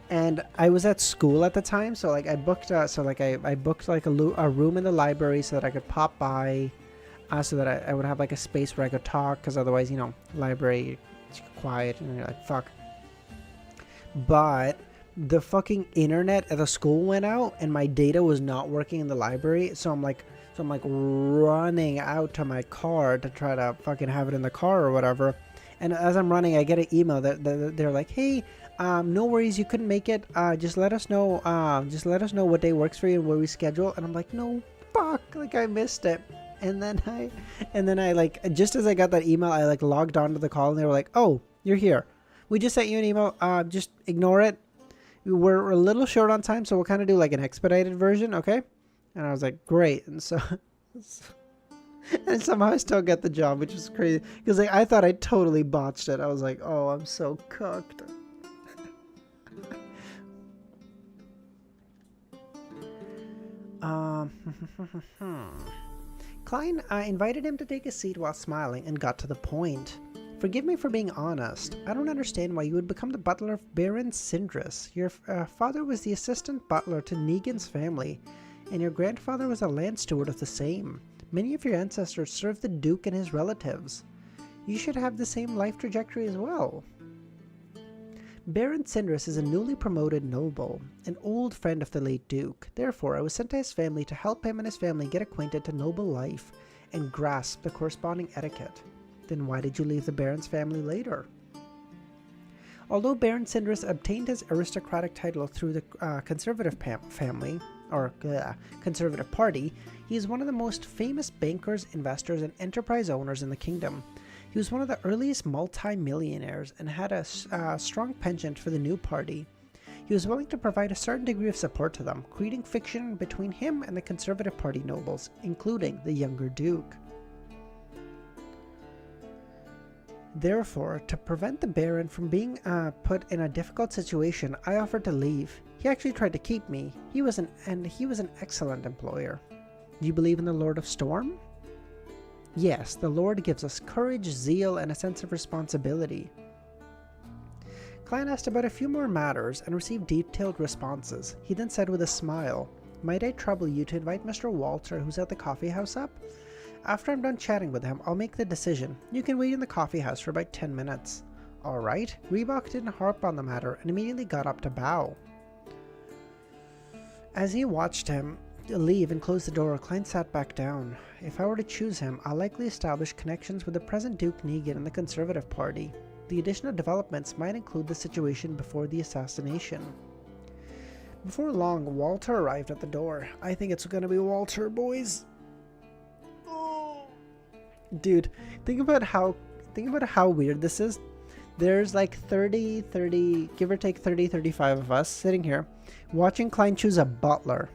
and I was at school at the time, so like I booked, I booked like a room in the library so that I could pop by, so that I would have like a space where I could talk, because otherwise, you know, library, it's quiet, and you're like, fuck. But the fucking internet at the school went out, and my data was not working in the library, so I'm like running out to my car to try to fucking have it in the car or whatever. And as I'm running, I get an email that they're like, hey, no worries, you couldn't make it. Just let us know what day works for you and we'll reschedule. And I'm like, no, fuck, like I missed it. And then I like, just as I got that email, I like logged onto the call and they were like, oh, you're here. We just sent you an email. Just ignore it. We're a little short on time, so we'll kind of do like an expedited version, okay? And I was like, great. And so, and somehow I still get the job, which is crazy. Because like, I thought I totally botched it. I was like, oh, I'm so cooked. Klein invited him to take a seat while smiling and got to the point. Forgive me for being honest. I don't understand why you would become the butler of Baron Sindris. Your father was the assistant butler to Negan's family, and your grandfather was a land steward of the same. Many of your ancestors served the Duke and his relatives. You should have the same life trajectory as well. Baron Sindris is a newly promoted noble, an old friend of the late Duke. Therefore, I was sent to his family to help him and his family get acquainted to noble life and grasp the corresponding etiquette. Then why did you leave the Baron's family later? Although Baron Sindris obtained his aristocratic title through the conservative conservative party, he is one of the most famous bankers, investors, and enterprise owners in the kingdom. He was one of the earliest multi-millionaires and had a strong penchant for the new party. He was willing to provide a certain degree of support to them, creating friction between him and the conservative party nobles, including the younger Duke. Therefore, to prevent the Baron from being put in a difficult situation, I offered to leave. He actually tried to keep me. He was an excellent employer. You believe in the Lord of Storm? Yes, the Lord gives us courage, zeal, and a sense of responsibility. Klein asked about a few more matters and received detailed responses. He then said with a smile, "Might I trouble you to invite Mr. Walter, who's at the coffee house, up? After I'm done chatting with him, I'll make the decision. You can wait in the coffee house for about 10 minutes. Alright." Reebok didn't harp on the matter and immediately got up to bow. As he watched him leave and close the door, Klein sat back down. If I were to choose him, I'll likely establish connections with the present Duke Negan and the Conservative Party. The additional developments might include the situation before the assassination. Before long, Walter arrived at the door. I think it's gonna be Walter, boys. Oh. Dude, think about how weird this is. There's like 30, give or take 35 of us sitting here watching Klein choose a butler.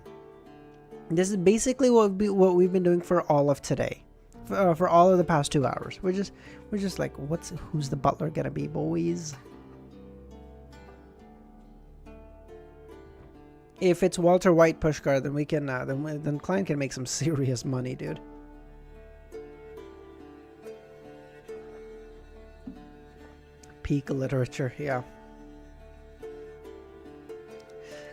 This is basically what we've been doing for all of today, for all of the past 2 hours. We're just like, who's the butler gonna be, boys? If it's Walter White, Pushkar, then we can then Klein can make some serious money, dude. Peak literature, yeah.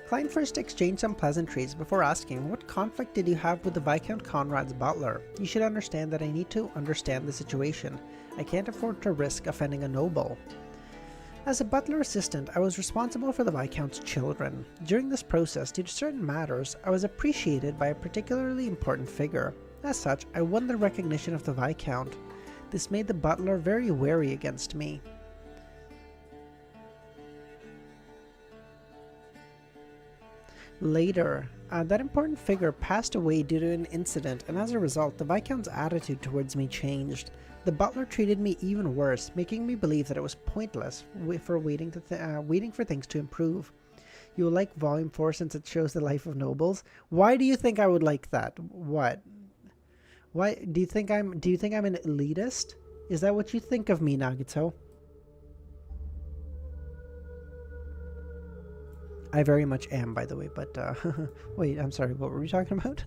Klein first exchanged some pleasantries before asking, "What conflict did you have with the Viscount Conrad's butler? You should understand that I need to understand the situation. I can't afford to risk offending a noble." As a butler assistant, I was responsible for the Viscount's children. During this process, due to certain matters, I was appreciated by a particularly important figure. As such, I won the recognition of the Viscount. This made the butler very wary against me. Later, that important figure passed away due to an incident, and as a result, the Viscount's attitude towards me changed. The butler treated me even worse, making me believe that it was pointless for waiting for things to improve. You will like Volume 4 since it shows the life of nobles. Why do you think I would like that? What? Why do you think I'm an elitist? Is that what you think of me, Nagito? I very much am, by the way, but, wait, I'm sorry, what were we talking about?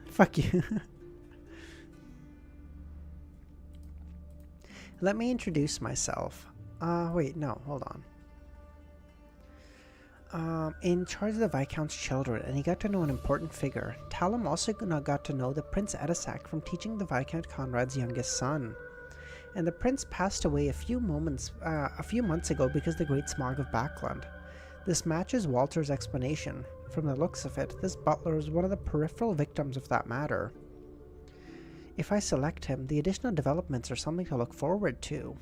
Fuck you. Let me introduce myself. Wait, no, hold on. In charge of the Viscount's children, and he got to know an important figure. Talum also got to know the Prince Edisac from teaching the Viscount Conrad's youngest son. And the prince passed away a few months ago because of the great smog of Backland. This matches Walter's explanation. From the looks of it, this butler is one of the peripheral victims of that matter. If I select him, the additional developments are something to look forward to.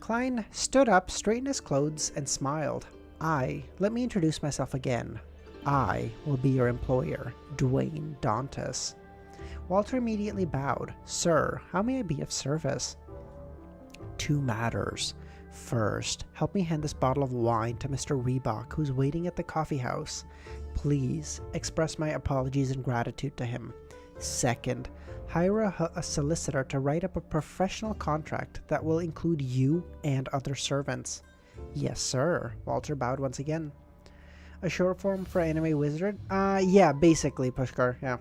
Klein stood up, straightened his clothes, and smiled. Let me introduce myself again. I will be your employer, Dwayne Dantas. Walter immediately bowed. Sir, how may I be of service? 2 matters. First, help me hand this bottle of wine to Mr. Reebok, who's waiting at the coffee house. Please express my apologies and gratitude to him. Second, hire a solicitor to write up a professional contract that will include you and other servants. Yes, sir. Walter bowed once again. A short form for anime wizard? Yeah, basically, Pushkar, yeah.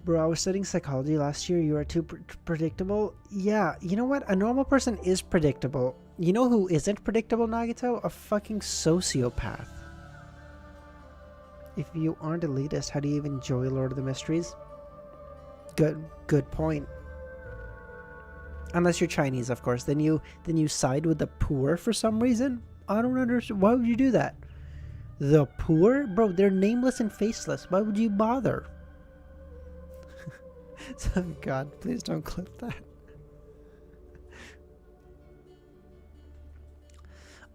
Bro, I was studying psychology last year. You are too predictable. Yeah, you know what? A normal person is predictable. You know who isn't predictable, Nagito? A fucking sociopath. If you aren't elitist, how do you even enjoy Lord of the Mysteries? Good point. Unless you're Chinese, of course. Then you side with the poor for some reason. I don't understand. Why would you do that? The poor? Bro, they're nameless and faceless. Why would you bother? So, God, please don't clip that.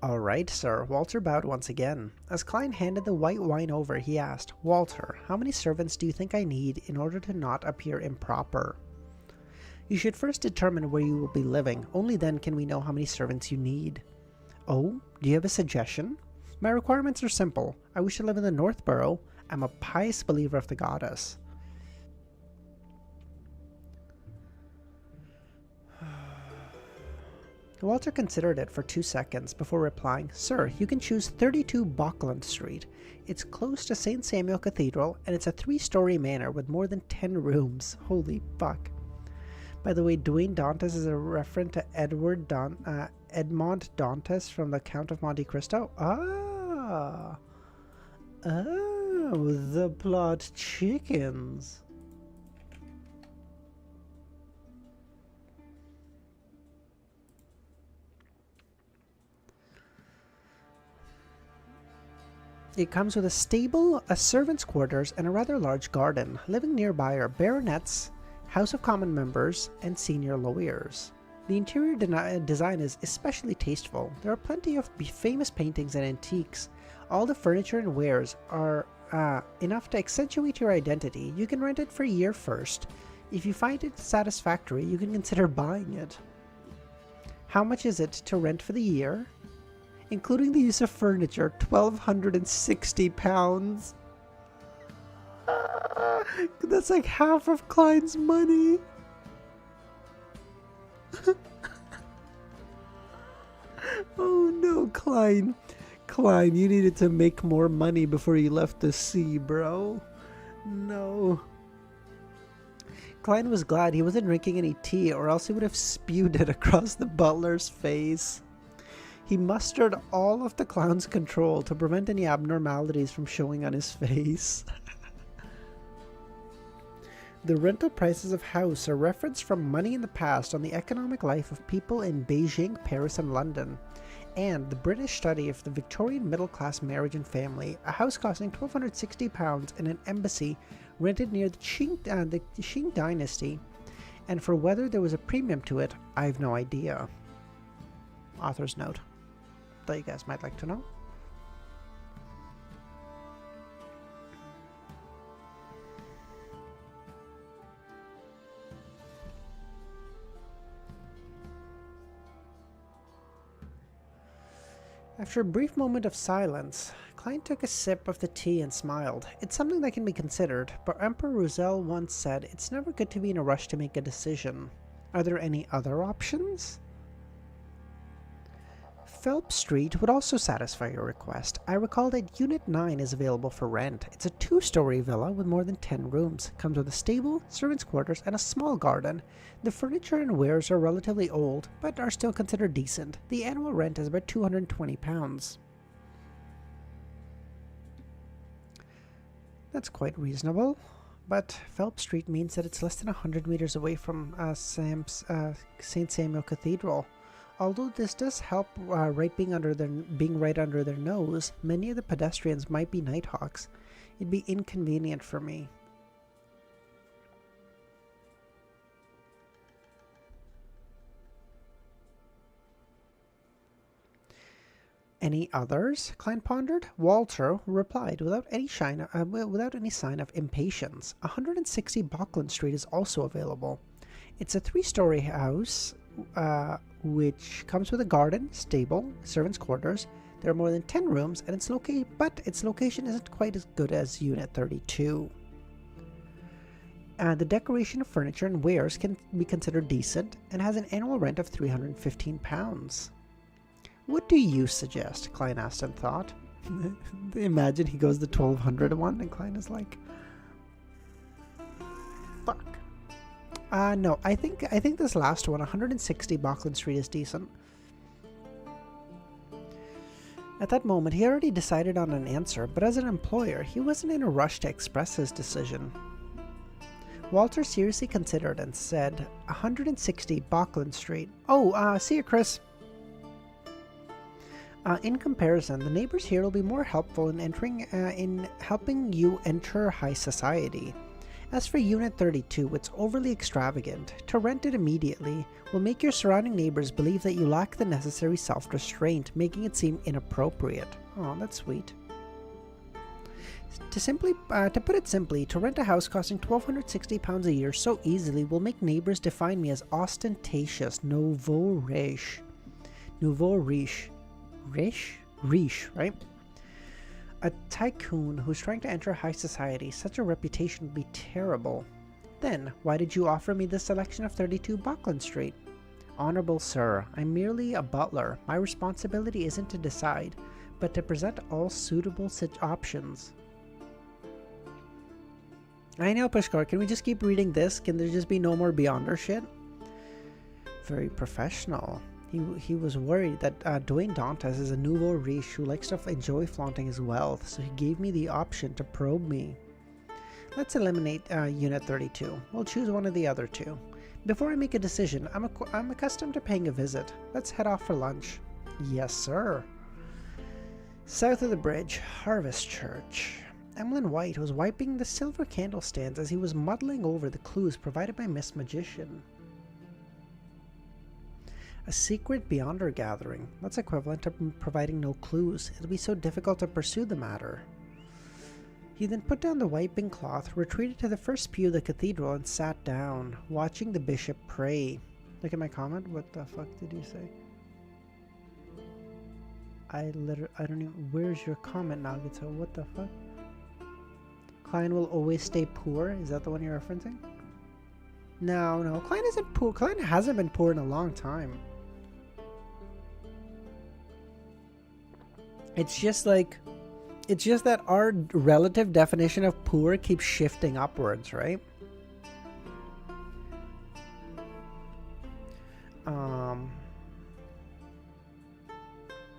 All right, sir. Walter bowed once again. As Klein handed the white wine over, he asked, Walter, how many servants do you think I need in order to not appear improper? You should first determine where you will be living. Only then can we know how many servants you need. Oh, do you have a suggestion? My requirements are simple. I wish to live in the North Borough. I'm a pious believer of the goddess. Walter considered it for 2 seconds before replying, "Sir, you can choose 32 Backland Street. It's close to St. Samuel Cathedral, and it's a 3-story manor with more than 10 rooms. Holy fuck." By the way, Dwayne Dantes is a reference to Edmond Dantes from The Count of Monte Cristo. Ah! Oh, the plot chickens. It comes with a stable, a servant's quarters, and a rather large garden. Living nearby are baronets, House of Commons members, and senior lawyers. The interior design is especially tasteful. There are plenty of famous paintings and antiques. All the furniture and wares are enough to accentuate your identity. You can rent it for a year first. If you find it satisfactory, you can consider buying it. How much is it to rent for the year? Including the use of furniture, £1,260. That's like half of Klein's money. Oh no, Klein. Klein, you needed to make more money before you left the sea, bro. No. Klein was glad he wasn't drinking any tea, or else he would have spewed it across the butler's face. He mustered all of the clown's control to prevent any abnormalities from showing on his face. The rental prices of house are referenced from Money in the Past on the economic life of people in Beijing, Paris, and London, and the British study of the Victorian middle-class marriage and family, a house costing £1,260 in an embassy rented near the Qing dynasty, and for whether there was a premium to it, I have no idea. Author's note. Thought you guys might like to know. After a brief moment of silence, Klein took a sip of the tea and smiled. "It's something that can be considered, but Emperor Roussel once said it's never good to be in a rush to make a decision. Are there any other options?" Phelps Street would also satisfy your request. I recall that Unit 9 is available for rent. It's a 2-story villa with more than 10 rooms. Comes with a stable, servants' quarters, and a small garden. The furniture and wares are relatively old, but are still considered decent. The annual rent is about £220. That's quite reasonable, but Phelps Street means that it's less than 100 meters away from St. Samuel Cathedral. Although this does help being right under their nose, many of the pedestrians might be Nighthawks. It'd be inconvenient for me. Any others? Klein pondered. Walter replied without any sign of impatience. 160 Backland Street is also available. It's a 3-story house, which comes with a garden, stable, servants' quarters. There are more than 10 rooms, and its location isn't quite as good as Unit 32. The decoration of furniture and wares can be considered decent, and has an annual rent of £315. What do you suggest? Klein asked in thought. Imagine he goes the 1200 one, and Klein is like, fuck. No, I think this last one, 160 Backland Street, is decent. At that moment, he already decided on an answer, but as an employer, he wasn't in a rush to express his decision. Walter seriously considered and said, 160 Backland Street. Oh, see you, Chris. In comparison, the neighbors here will be more helpful in helping you enter high society. As for Unit 32, it's overly extravagant. To rent it immediately will make your surrounding neighbors believe that you lack the necessary self-restraint, making it seem inappropriate. Oh, that's sweet. To put it simply, to rent a house costing £1,260 a year so easily will make neighbors define me as ostentatious, nouveau riche. Riche, right? A tycoon who's trying to enter high society. Such a reputation would be terrible. Then, why did you offer me this selection of 32 Backland Street? Honorable Sir, I'm merely a butler. My responsibility isn't to decide, but to present all suitable such options. I know, Pushkar. Can we just keep reading this? Can there just be no more Beyonder shit? Very professional. He was worried that Dwayne Dantes is a nouveau riche who likes to enjoy flaunting his wealth, so he gave me the option to probe me. Let's eliminate Unit 32. We'll choose one of the other two. Before I make a decision, I'm accustomed to paying a visit. Let's head off for lunch. Yes, sir. South of the bridge, Harvest Church. Emlyn White was wiping the silver candlestands as he was muddling over the clues provided by Miss Magician. A secret Beyonder gathering. That's equivalent to providing no clues. It'll be so difficult to pursue the matter. He then put down the wiping cloth, retreated to the first pew of the cathedral, and sat down, watching the bishop pray. Look at my comment. What the fuck did you say? I don't even... Where's your comment, Nagito? What the fuck? Klein will always stay poor? Is that the one you're referencing? No. Klein isn't poor. Klein hasn't been poor in a long time. It's just that our relative definition of poor keeps shifting upwards, right?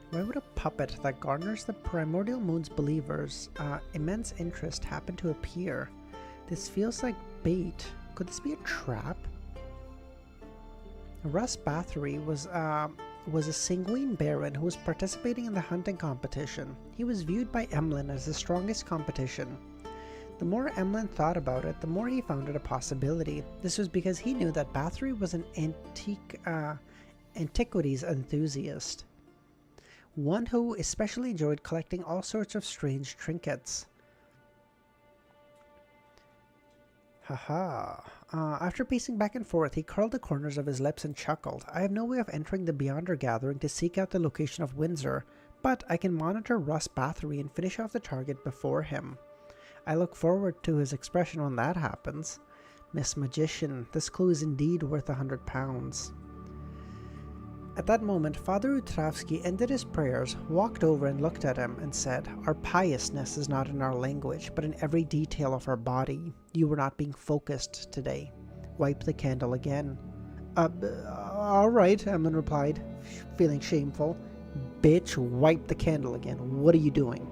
Why would a puppet that garners the primordial moon's believers' immense interest happen to appear? This feels like bait. Could this be a trap? Russ Bathory was a sanguine baron who was participating in the hunting competition. He was viewed by Emlyn as the strongest competition. The more Emlyn thought about it, the more he found it a possibility. This was because he knew that Bathory was an antiquities enthusiast, one who especially enjoyed collecting all sorts of strange trinkets. Haha. After pacing back and forth, he curled the corners of his lips and chuckled. I have no way of entering the Beyonder gathering to seek out the location of Windsor, but I can monitor Russ Bathory and finish off the target before him. I look forward to his expression when that happens. Miss Magician, this clue is indeed worth £100. At that moment, Father Utravsky ended his prayers, walked over and looked at him, and said, Our piousness is not in our language, but in every detail of our body. You were not being focused today. Wipe the candle again. All right, Emlyn replied, feeling shameful. Bitch, wipe the candle again. What are you doing?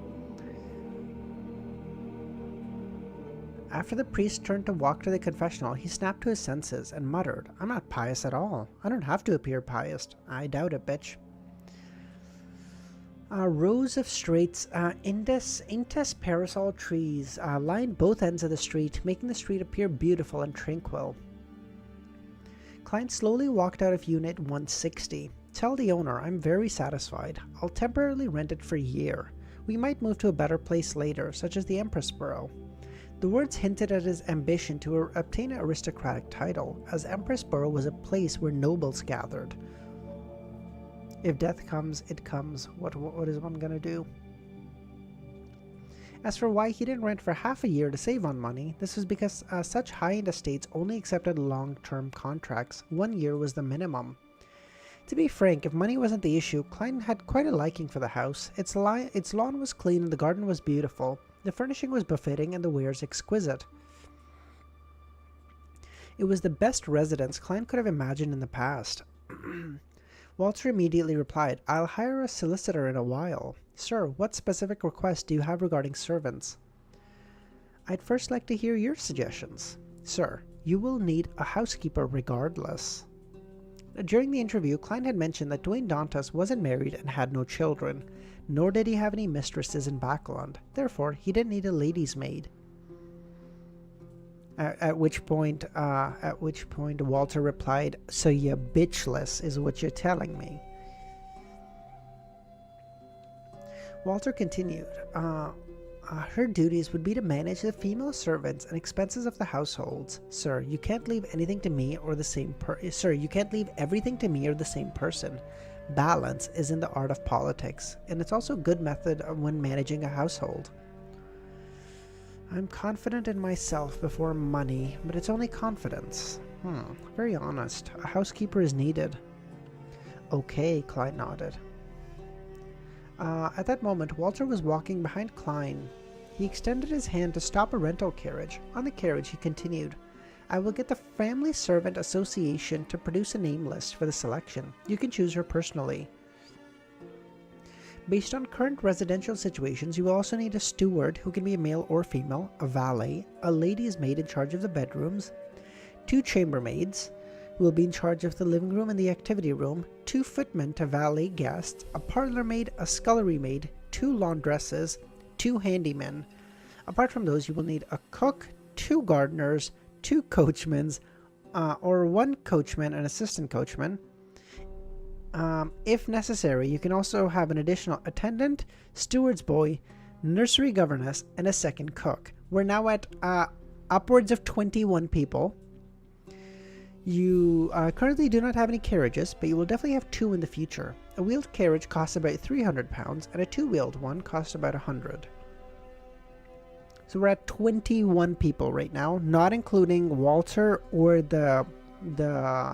After the priest turned to walk to the confessional, he snapped to his senses and muttered, I'm not pious at all. I don't have to appear pious. I doubt it, bitch. Rows of straight Intes parasol trees lined both ends of the street, making the street appear beautiful and tranquil. Klein slowly walked out of Unit 160. Tell the owner I'm very satisfied. I'll temporarily rent it for a year. We might move to a better place later, such as the Empress Borough. The words hinted at his ambition to obtain an aristocratic title, as Empress Borough was a place where nobles gathered. If death comes, it comes. What is one gonna do? As for why he didn't rent for half a year to save on money, this was because such high-end estates only accepted long-term contracts. 1 year was the minimum. To be frank, if money wasn't the issue, Klein had quite a liking for the house. Its lawn was clean and the garden was beautiful. The furnishing was befitting and the wares exquisite. It was the best residence Klein could have imagined in the past. Walter immediately replied, I'll hire a solicitor in a while. Sir, what specific request do you have regarding servants? I'd first like to hear your suggestions. Sir, you will need a housekeeper regardless. During the interview, Klein had mentioned that Dwayne Dantes wasn't married and had no children, nor did he have any mistresses in Backland. Therefore, he didn't need a lady's maid. At which point Walter replied, So you're bitchless is what you're telling me. Walter continued, her duties would be to manage the female servants and expenses of the households. Sir, you can't leave anything to me or the same you can't leave everything to me or the same person. Balance is in the art of politics, and it's also a good method when managing a household. I'm confident in myself before money, but it's only confidence. Very honest. A housekeeper is needed. Okay, Klein nodded. At that moment, Walter was walking behind Klein. He extended his hand to stop a rental carriage. On the carriage, he continued, I will get the Family Servant Association to produce a name list for the selection. You can choose her personally. Based on current residential situations, you will also need a steward who can be a male or female, a valet, a lady's maid in charge of the bedrooms, 2 chambermaids who will be in charge of the living room and the activity room, 2 footmen to valet guests, a parlor maid, a scullery maid, 2 laundresses, 2 handymen. Apart from those, you will need a cook, 2 gardeners, 2 coachmen, or 1 coachman and assistant coachman. If necessary, you can also have an additional attendant, steward's boy, nursery governess, and a second cook. We're now at upwards of 21 people. You currently do not have any carriages, but you will definitely have 2 in the future. A wheeled carriage costs about £300, and a 2-wheeled one costs about £100. So we're at 21 people right now, not including Walter or the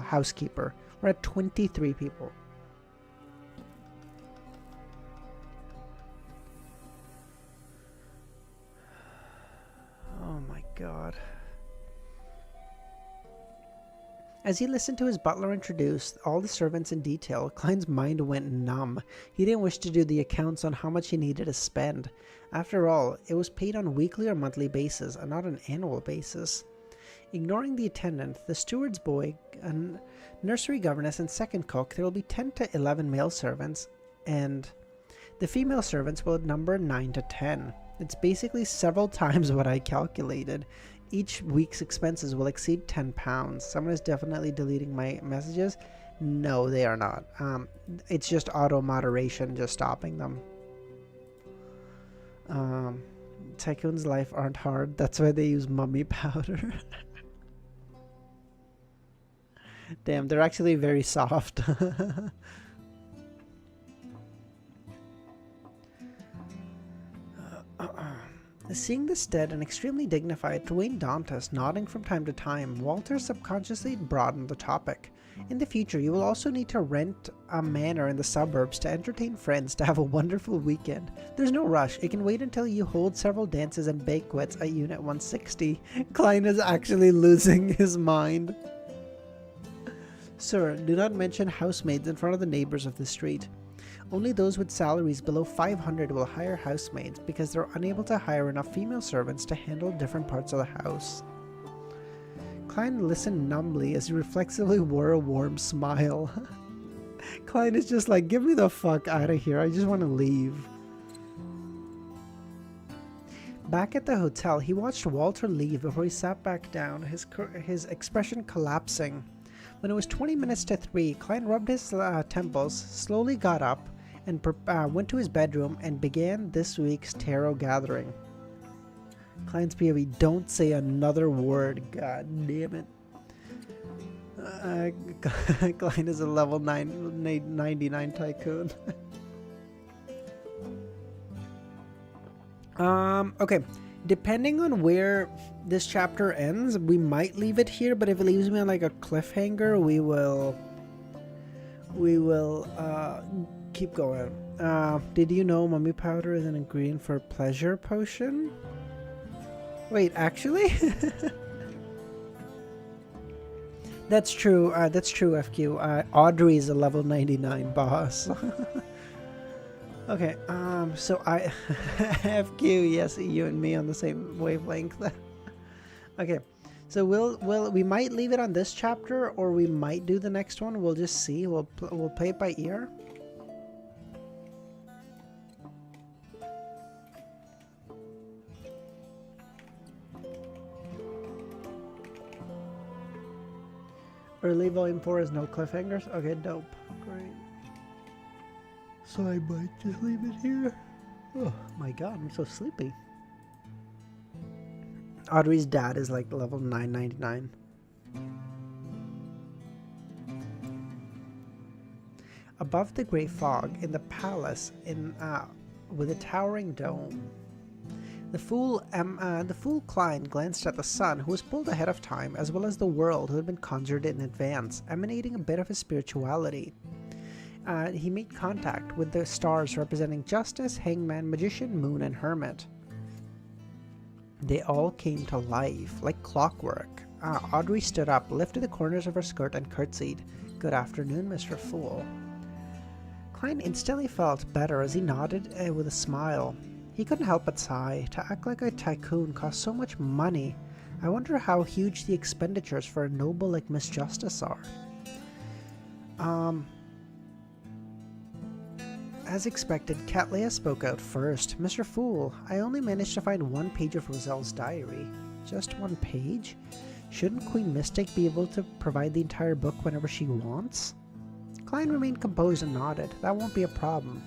housekeeper. We're at 23 people. Oh my god. As he listened to his butler introduce all the servants in detail, Klein's mind went numb. He didn't wish to do the accounts on how much he needed to spend. After all, it was paid on a weekly or monthly basis, and not an annual basis. Ignoring the attendant, the steward's boy, a nursery governess, and second cook, there will be 10 to 11 male servants, and the female servants will number 9 to 10. It's basically several times what I calculated. Each week's expenses will exceed £10. Someone is definitely deleting my messages. No, they are not. It's just auto moderation, just stopping them. Tycoon's life aren't hard. That's why they use mummy powder. Damn, they're actually very soft. Seeing the stead and extremely dignified Dwayne Dantas nodding from time to time, Walter subconsciously broadened the topic. In the future, you will also need to rent a manor in the suburbs to entertain friends to have a wonderful weekend. There's no rush. It can wait until you hold several dances and banquets at Unit 160. Klein is actually losing his mind. Sir, do not mention housemaids in front of the neighbors of the street. Only those with salaries below 500 will hire housemaids because they're unable to hire enough female servants to handle different parts of the house. Klein listened numbly as he reflexively wore a warm smile. Klein is just like, get me the fuck out of here. I just want to leave. Back at the hotel, he watched Walter leave before he sat back down, his expression collapsing. When it was 20 minutes to 3, Klein rubbed his temples, slowly got up, and went to his bedroom and began this week's tarot gathering. Klein's POV, don't say another word, god damn it. Klein is a level 99 tycoon. Okay. Depending on where this chapter ends, we might leave it here, but if it leaves me on like a cliffhanger, we will keep going. Did you know mummy powder is an ingredient for a pleasure potion? Wait, actually? That's true, FQ. Audrey is a level 99 boss. Okay, so I FQ, yes, you and me on the same wavelength. Okay, so we might leave it on this chapter, or we might do the next one. We'll just see. We'll play it by ear. Early volume 4 is no cliffhangers. Okay, dope. Great. So I might just leave it here. Oh my god, I'm so sleepy. Audrey's dad is like level 999. Above the grey fog in the palace with a towering dome. The fool Klein glanced at the sun, who was pulled ahead of time, as well as the world, who had been conjured in advance, emanating a bit of his spirituality. he made contact with the stars representing Justice, Hangman, Magician, Moon, and Hermit. They all came to life, like clockwork. Audrey stood up, lifted the corners of her skirt, and curtsied. "Good afternoon, Mr. Fool." Klein instantly felt better as he nodded with a smile. He couldn't help but sigh. To act like a tycoon cost so much money. I wonder how huge the expenditures for a noble like Miss Justice are. As expected, Cattleya spoke out first. "Mr. Fool, I only managed to find one page of Roselle's diary." "Just one page? Shouldn't Queen Mystic be able to provide the entire book whenever she wants?" Klein remained composed and nodded. "That won't be a problem."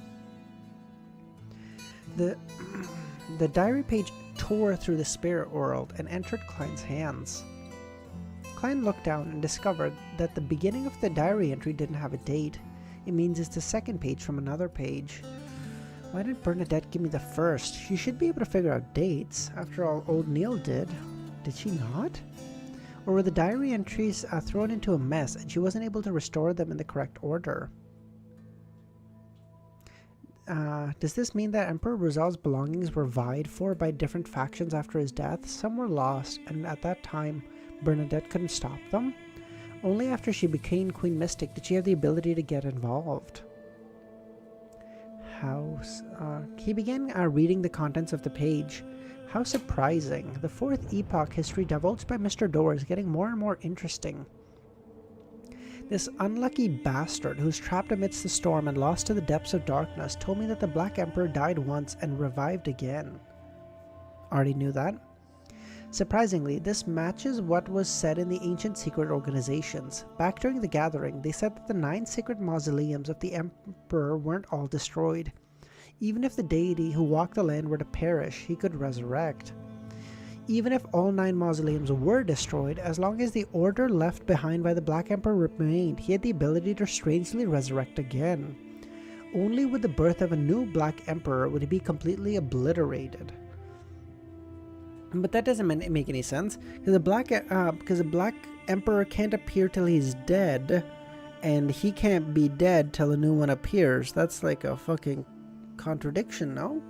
The diary page tore through the spirit world and entered Klein's hands. Klein looked down and discovered that the beginning of the diary entry didn't have a date. It means it's the second page from another page. Why didn't Bernadette give me the first? She should be able to figure out dates. After all, old Neil did. Did she not? Or were the diary entries thrown into a mess and she wasn't able to restore them in the correct order? Does this mean that Emperor Roselle's belongings were vied for by different factions after his death? Some were lost, and at that time, Bernadette couldn't stop them? Only after she became Queen Mystic did she have the ability to get involved. He began reading the contents of the page. How surprising. The fourth epoch history divulged by Mr. Dorr is getting more and more interesting. This unlucky bastard who's trapped amidst the storm and lost to the depths of darkness told me that the Black Emperor died once and revived again. Already knew that. Surprisingly, this matches what was said in the ancient secret organizations. Back during the gathering, they said that the 9 secret mausoleums of the Emperor weren't all destroyed. Even if the deity who walked the land were to perish, he could resurrect. Even if all 9 mausoleums were destroyed, as long as the order left behind by the Black Emperor remained, he had the ability to strangely resurrect again. Only with the birth of a new Black Emperor would he be completely obliterated. But that doesn't make any sense, because the Black Emperor can't appear till he's dead, and he can't be dead till a new one appears. That's like a fucking contradiction, no?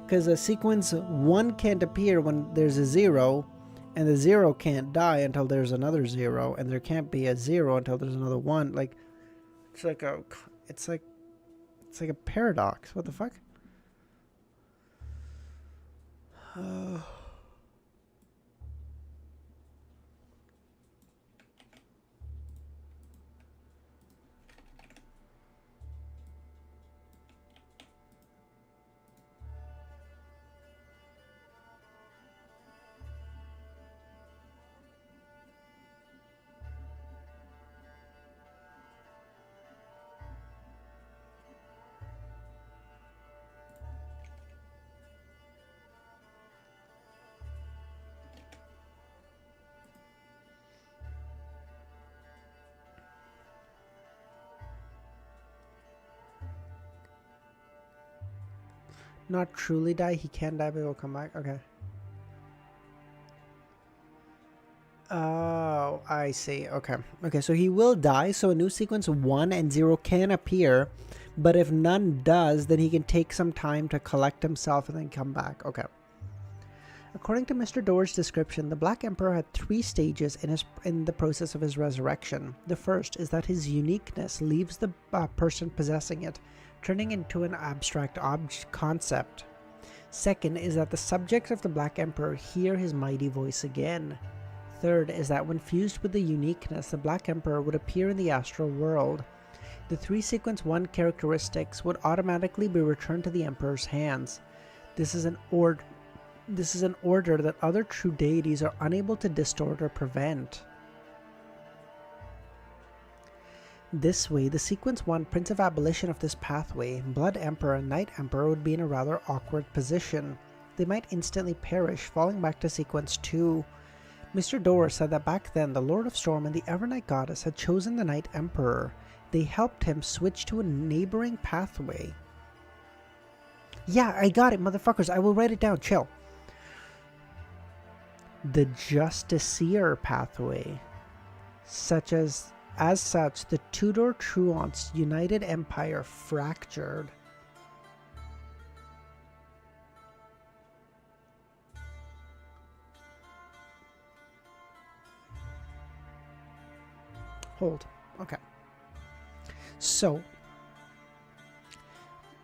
Because a sequence 1 can't appear when there's a 0, and the 0 can't die until there's another 0, and there can't be a 0 until there's another 1. Like, it's like a paradox. What the fuck? Not truly die, he can die but he'll come back. Okay. Oh, I see. Okay. Okay, so he will die, so a new sequence 1 and 0 can appear, but if none does, then he can take some time to collect himself and then come back. Okay. According to Mr. Dorr's description, the Black Emperor had 3 stages in the process of his resurrection. The first is that his uniqueness leaves the person possessing it, turning into an abstract concept. Second is that the subjects of the Black Emperor hear his mighty voice again. Third is that when fused with the uniqueness, the Black Emperor would appear in the astral world. The 3 sequence 1 characteristics would automatically be returned to the Emperor's hands. This is an order that other true deities are unable to distort or prevent. This way, the sequence 1 Prince of Abolition of this pathway, Blood Emperor and Night Emperor, would be in a rather awkward position. They might instantly perish, falling back to sequence 2. Mr. Dorr said that back then the Lord of Storm and the Evernight Goddess had chosen the Night Emperor. They helped him switch to a neighboring pathway. Yeah, I got it, motherfuckers. I will write it down. Chill. The Justiciar pathway, such as As such, the Tudor truants' united empire fractured. Hold. Okay. So,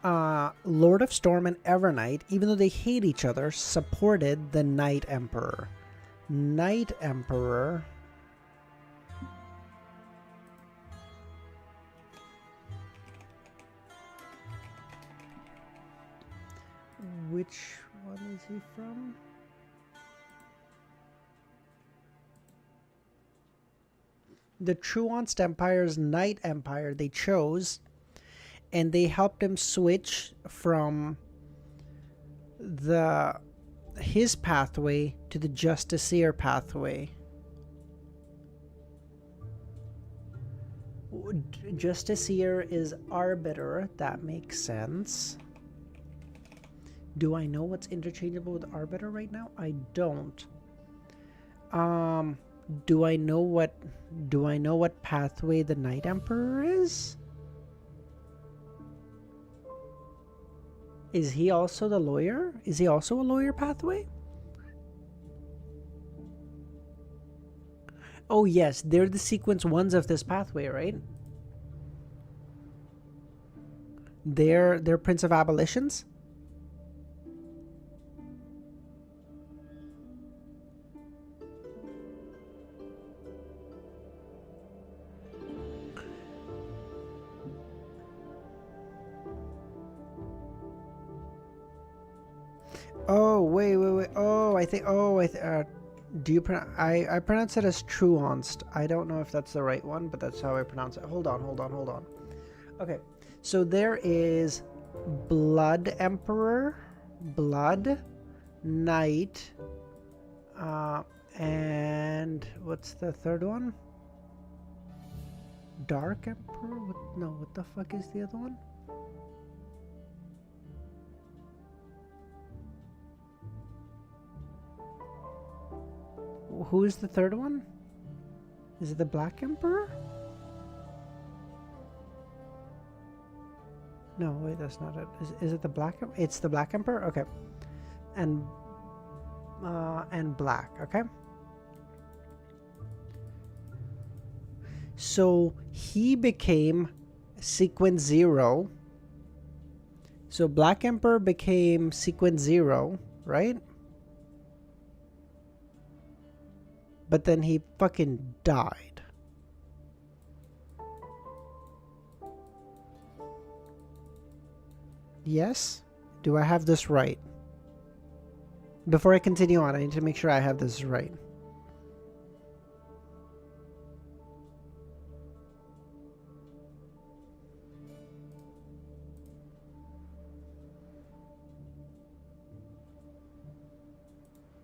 Lord of Storm and Evernight, even though they hate each other, supported the Night Emperor. Night Emperor... Which one is he from? The Truant Empire's Night Empire they chose, and they helped him switch from his pathway to the Justiciar pathway. Justiciar is Arbiter, that makes sense. Do I know what's interchangeable with Arbiter right now? I don't. Do I know what pathway the Night Emperor is? Is he also the lawyer? Is he also a lawyer pathway? Oh yes, they're the sequence ones of this pathway, right? They're Prince of Abolitions? Oh, wait. Oh, do you pronounce... I pronounce it as Truanst. I don't know if that's the right one, but that's how I pronounce it. Hold on. Okay, so there is Blood Emperor, Blood, Knight, and what's the third one? Dark Emperor? What the fuck is the other one? Who is the third one? Is it the Black Emperor? No, wait, that's not it. Is it the Black? It's the Black Emperor. Okay, and black. Okay. So he became sequence 0. So Black Emperor became sequence 0, right? But then he fucking died. Yes? Do I have this right? Before I continue on, I need to make sure I have this right.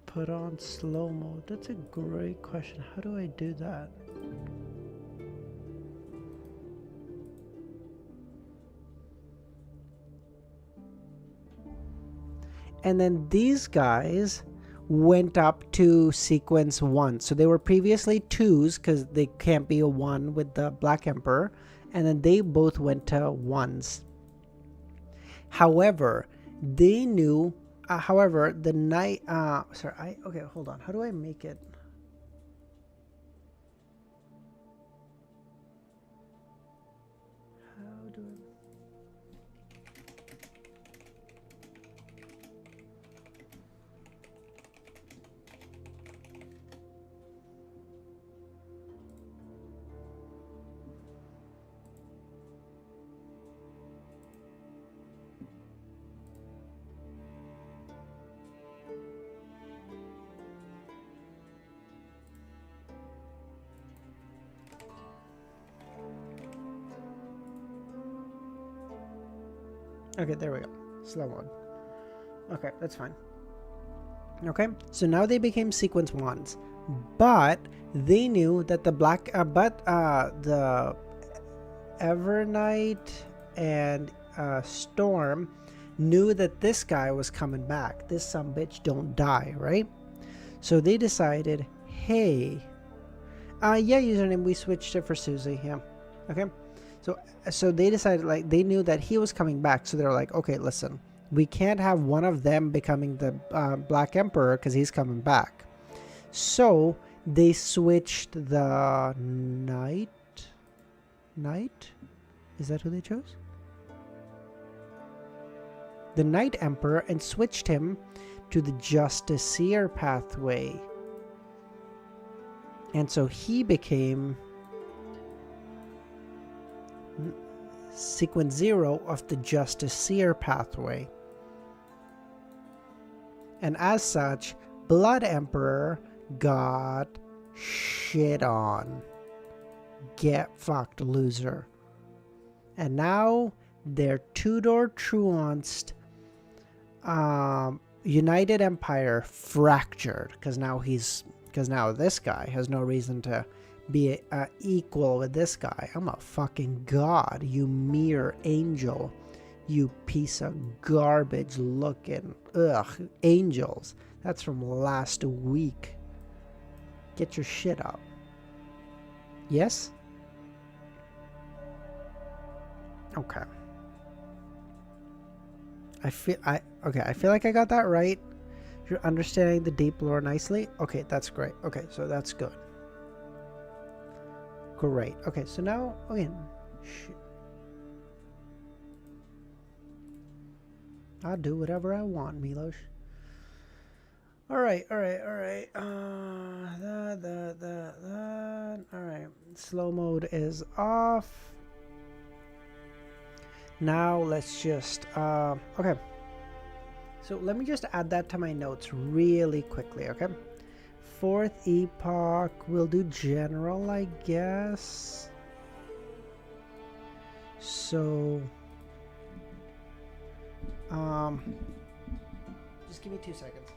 Put on slow mode. That's a great question. How do I do that? And then these guys went up to sequence 1. So they were previously 2s because they can't be a 1 with the Black Emperor. And then they both went to 1s. However, they knew... however, the night... okay, hold on. How do I make it? How do I... Okay, there we go. Slow mode. Okay, that's fine. Okay, so now they became sequence 1s, but they knew that the the Evernight and Storm knew that this guy was coming back. This sumbitch don't die, right? So they decided, hey, Yeah, username. We switched it for Susie. Yeah. Okay. So they decided, like, they knew that he was coming back, so they're like, okay, listen, we can't have one of them becoming the Black Emperor because he's coming back. So they switched the Knight. Is that who they chose? The Knight Emperor, and switched him to the Justiciar pathway. And so he became sequence 0 of the Justiciar pathway. And as such, Blood Emperor got shit on. Get fucked, loser. And now their Tudor truanced United Empire fractured, because now this guy has no reason to be equal with this guy. I'm a fucking god, you mere angel, you piece of garbage looking angels. That's from last week. Get your shit up. Yes? Okay. I feel like I got that right. You're understanding the deep lore nicely. Okay, that's great. Okay, so that's good. Great. Okay, so now again, shit. I'll do whatever I want, Milos. All right. All right. Slow mode is off. Now let's just okay. So let me just add that to my notes really quickly, okay? Fourth epoch, we'll do general, I guess. So just give me 2 seconds.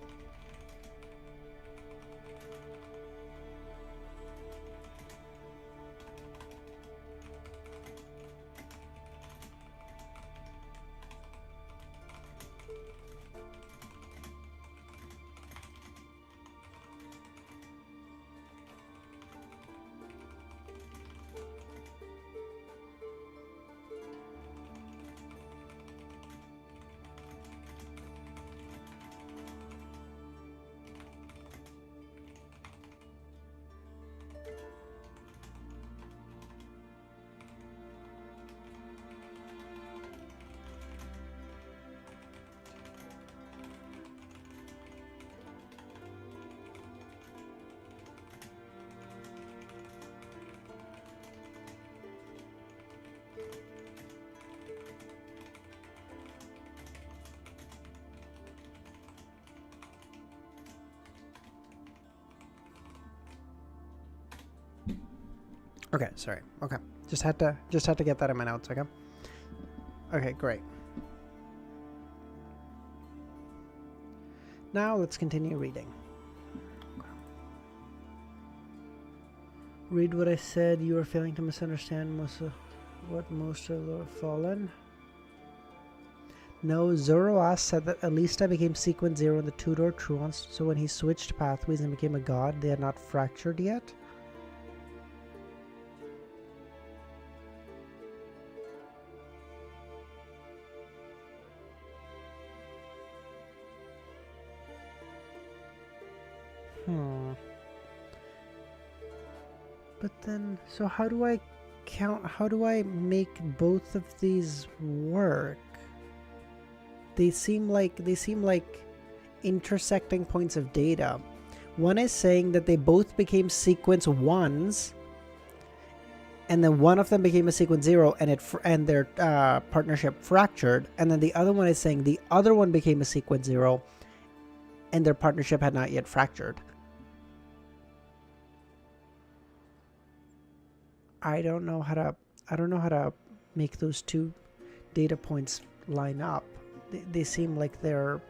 Okay, sorry. Okay. Just had to get that in my notes, okay? Okay, great. Now let's continue reading. Read what I said. You are failing to misunderstand most of the fallen. No, Zoroaster said that at least I became sequence 0 in the Tudor truance, so when he switched pathways and became a god, they had not fractured yet. But then, so how do I make both of these work? They seem like intersecting points of data. One is saying that they both became sequence 1s, and then one of them became a sequence 0, and their partnership fractured. And then the other one is saying the other one became a sequence 0, and their partnership had not yet fractured. I don't know how to make those two data points line up. They seem like they're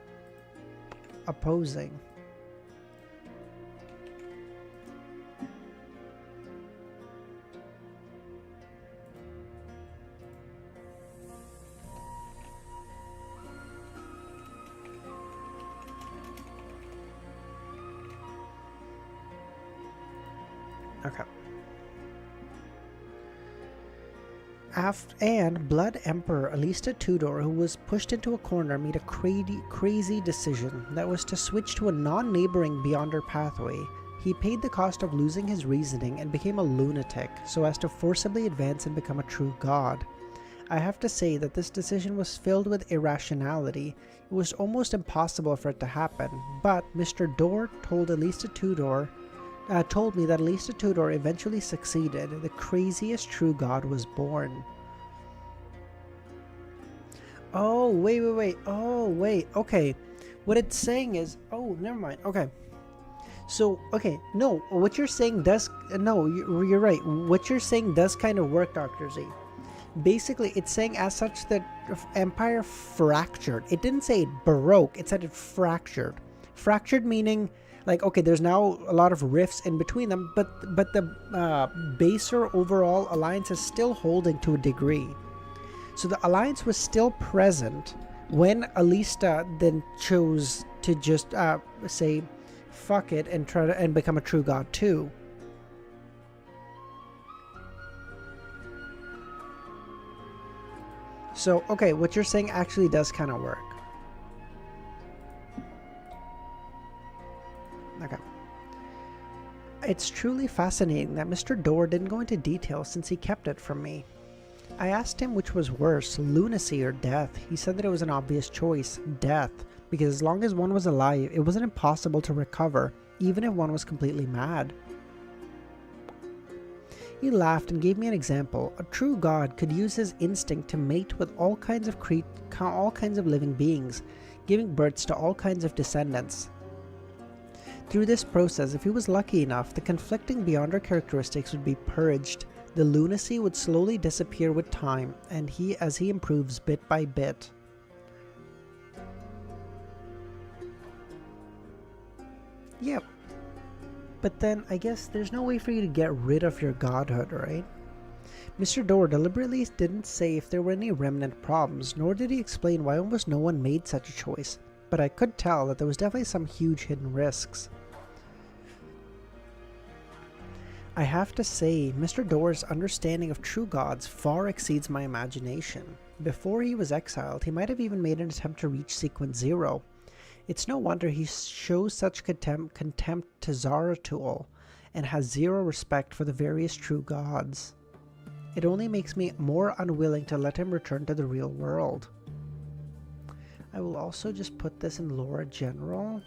opposing. Okay. Blood Emperor Alista Tudor, who was pushed into a corner, made a crazy decision that was to switch to a non-neighboring Beyonder pathway. He paid the cost of losing his reasoning and became a lunatic, so as to forcibly advance and become a true god. I have to say that this decision was filled with irrationality. It was almost impossible for it to happen, but Mr. Dorr told me that Alista Tudor eventually succeeded. The craziest true god was born. Oh, wait. Oh, wait. Okay. What it's saying is... Oh, never mind. Okay. So, okay. No, what you're saying does... No, you're right. What you're saying does kind of work, Dr. Z. Basically, it's saying as such that Empire fractured. It didn't say it broke. It said it fractured. Fractured meaning... Like, okay, there's now a lot of rifts in between them, but the baser overall alliance is still holding to a degree. So the alliance was still present when Alista then chose to just say fuck it and try to become a true god too. So, okay, what you're saying actually does kind of work. Okay. It's truly fascinating that Mr. Dorr didn't go into detail since he kept it from me. I asked him which was worse, lunacy or death. He said that it was an obvious choice, death, because as long as one was alive, it wasn't impossible to recover, even if one was completely mad. He laughed and gave me an example. A true god could use his instinct to mate with all kinds of living beings, giving birth to all kinds of descendants. Through this process, if he was lucky enough, the conflicting Beyonder characteristics would be purged. The lunacy would slowly disappear with time, and as he improves bit by bit. Yep. But then, I guess there's no way for you to get rid of your godhood, right? Mr. Dorr deliberately didn't say if there were any remnant problems, nor did he explain why almost no one made such a choice. But I could tell that there was definitely some huge hidden risks. I have to say, Mr. Dorr's understanding of true gods far exceeds my imagination. Before he was exiled, he might have even made an attempt to reach Sequence 0. It's no wonder he shows such contempt to Zaratul and has zero respect for the various true gods. It only makes me more unwilling to let him return to the real world. I will also just put this in Lore General.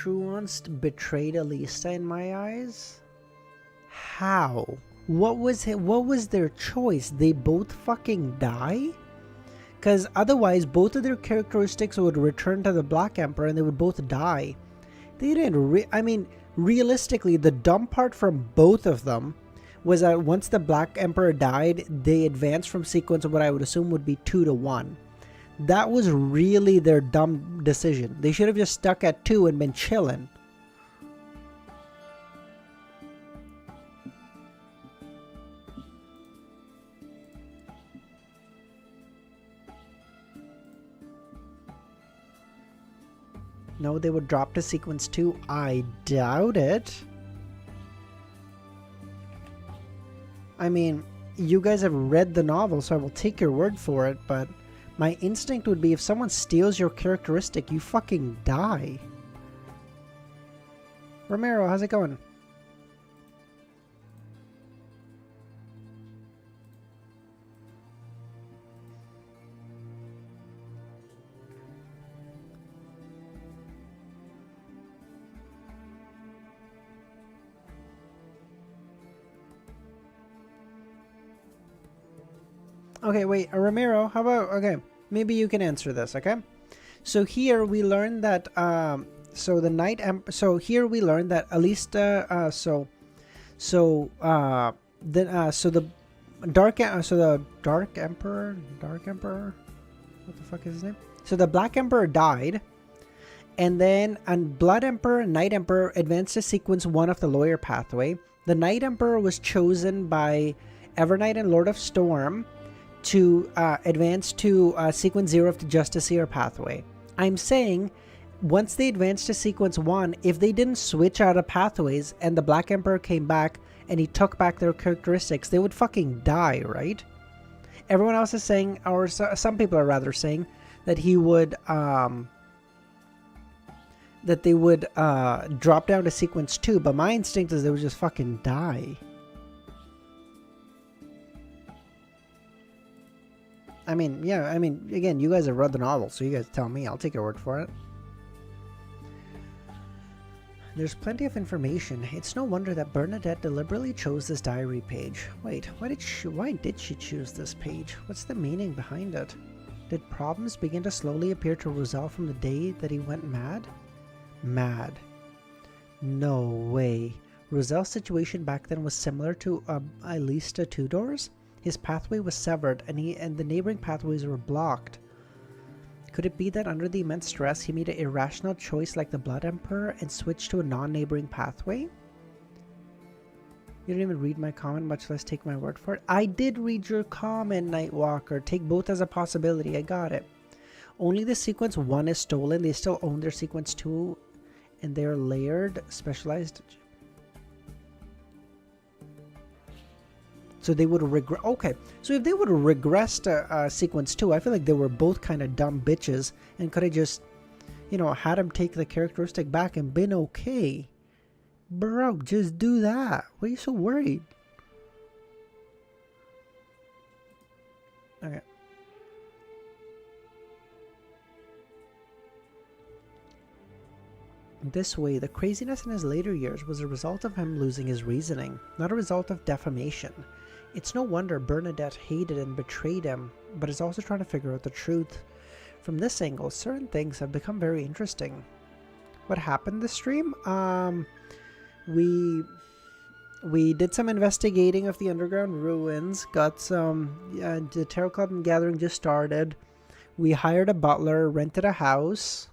Truonst betrayed Alista in my eyes? How? What was their choice? They both fucking die? Because otherwise both of their characteristics would return to the Black Emperor and they would both die. They didn't I mean, realistically, the dumb part from both of them was that once the Black Emperor died, they advanced from sequence of what I would assume would be 2 to 1. That was really their dumb decision. They should have just stuck at 2 and been chilling. No, they would drop to sequence 2. I doubt it. I mean, you guys have read the novel, so I will take your word for it, but my instinct would be if someone steals your characteristic, you fucking die. Romero, how's it going? Okay, wait, Ramiro, how about, okay, maybe you can answer this, okay? So here we learned that, so the here we learned that Alista, the Dark Emperor, What the fuck is his name? So the Black Emperor died. And then Blood Emperor and Night Emperor advanced to sequence 1 of the lawyer pathway. The Night Emperor was chosen by Evernight and Lord of Storm to advance to sequence 0 of the Justiciar pathway. I'm saying once they advanced to sequence 1, if they didn't switch out of pathways and the Black Emperor came back and he took back their characteristics, they would fucking die, right? Everyone else is saying, or some people are rather saying, that he would that they would drop down to sequence 2, but my instinct is they would just fucking die. I mean, yeah, I mean, again, you guys have read the novel, so you guys tell me. I'll take your word for it. There's plenty of information. It's no wonder that Bernadette deliberately chose this diary page. Wait, why did she choose this page? What's the meaning behind it? Did problems begin to slowly appear to Roselle from the day that he went mad? Mad. No way. Roselle's situation back then was similar to Alista Tudor's? His pathway was severed and the neighboring pathways were blocked. Could it be that under the immense stress he made an irrational choice like the Blood Emperor and switched to a non-neighboring pathway? You didn't even read my comment, much less take my word for it. I did read your comment, Nightwalker. Take both as a possibility. I got it. Only the sequence 1 is stolen. They still own their sequence 2 and they're layered, specialized. So they would regress. Okay, so if they would have regressed sequence 2, I feel like they were both kind of dumb bitches and could have just, you know, had him take the characteristic back and been okay. Bro, just do that. Why are you so worried? Okay. This way, the craziness in his later years was a result of him losing his reasoning, not a result of defamation. It's no wonder Bernadette hated and betrayed him, but is also trying to figure out the truth. From this angle, certain things have become very interesting. What happened this stream? We did some investigating of the underground ruins, got some, the Tarot Club and Gathering just started. We hired a butler, rented a house.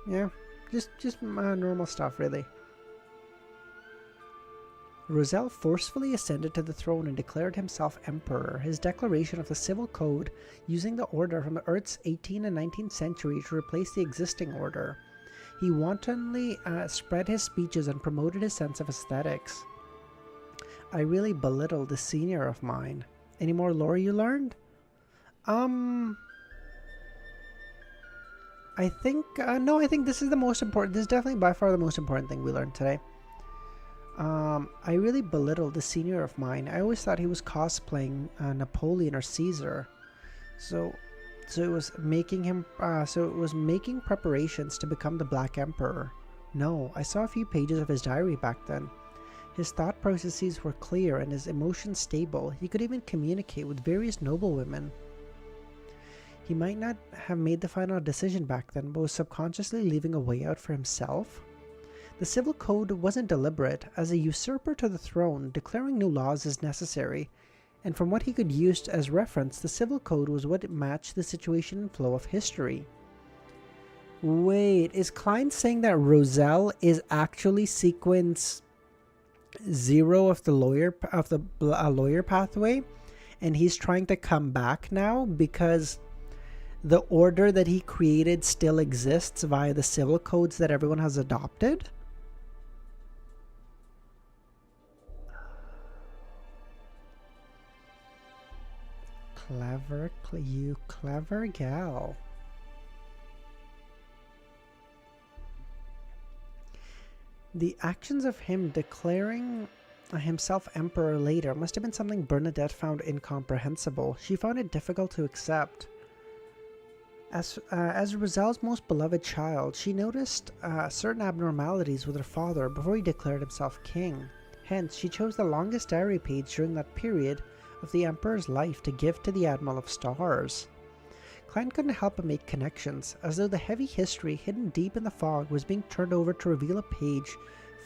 Yeah, just normal stuff, really. Roselle forcefully ascended to the throne and declared himself emperor. His declaration of the civil code, using the order from the Earth's 18th and 19th century to replace the existing order. He wantonly spread his speeches and promoted his sense of aesthetics. I really belittled the senior of mine. Any more lore you learned? I think, no, I think this is the most important. This is definitely by far the most important thing we learned today. I really belittled the senior of mine. I always thought he was cosplaying Napoleon or Caesar. So it was making him, making preparations to become the Black Emperor. No, I saw a few pages of his diary back then. His thought processes were clear and his emotions stable. He could even communicate with various noblewomen. He might not have made the final decision back then, but was subconsciously leaving a way out for himself. The civil code wasn't deliberate. As a usurper to the throne, declaring new laws is necessary, and from what he could use as reference, the civil code was what matched the situation and flow of history. Wait, is Klein saying that Roselle is actually sequence 0 of the lawyer pathway, and he's trying to come back now because the order that he created still exists via the civil codes that everyone has adopted? You clever gal. The actions of him declaring himself emperor later must have been something Bernadette found incomprehensible. She found it difficult to accept. As Roselle's most beloved child, she noticed certain abnormalities with her father before he declared himself king. Hence, she chose the longest diary page during that period of the Emperor's life to give to the Admiral of Stars. Klein couldn't help but make connections, as though the heavy history hidden deep in the fog was being turned over to reveal a page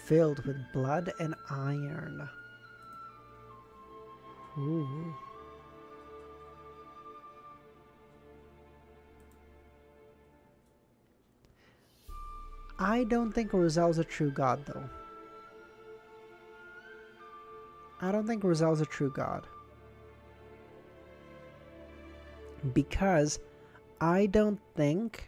filled with blood and iron. Ooh. I don't think Rosel's a true god, though. I don't think Rosel's a true god. Because I don't think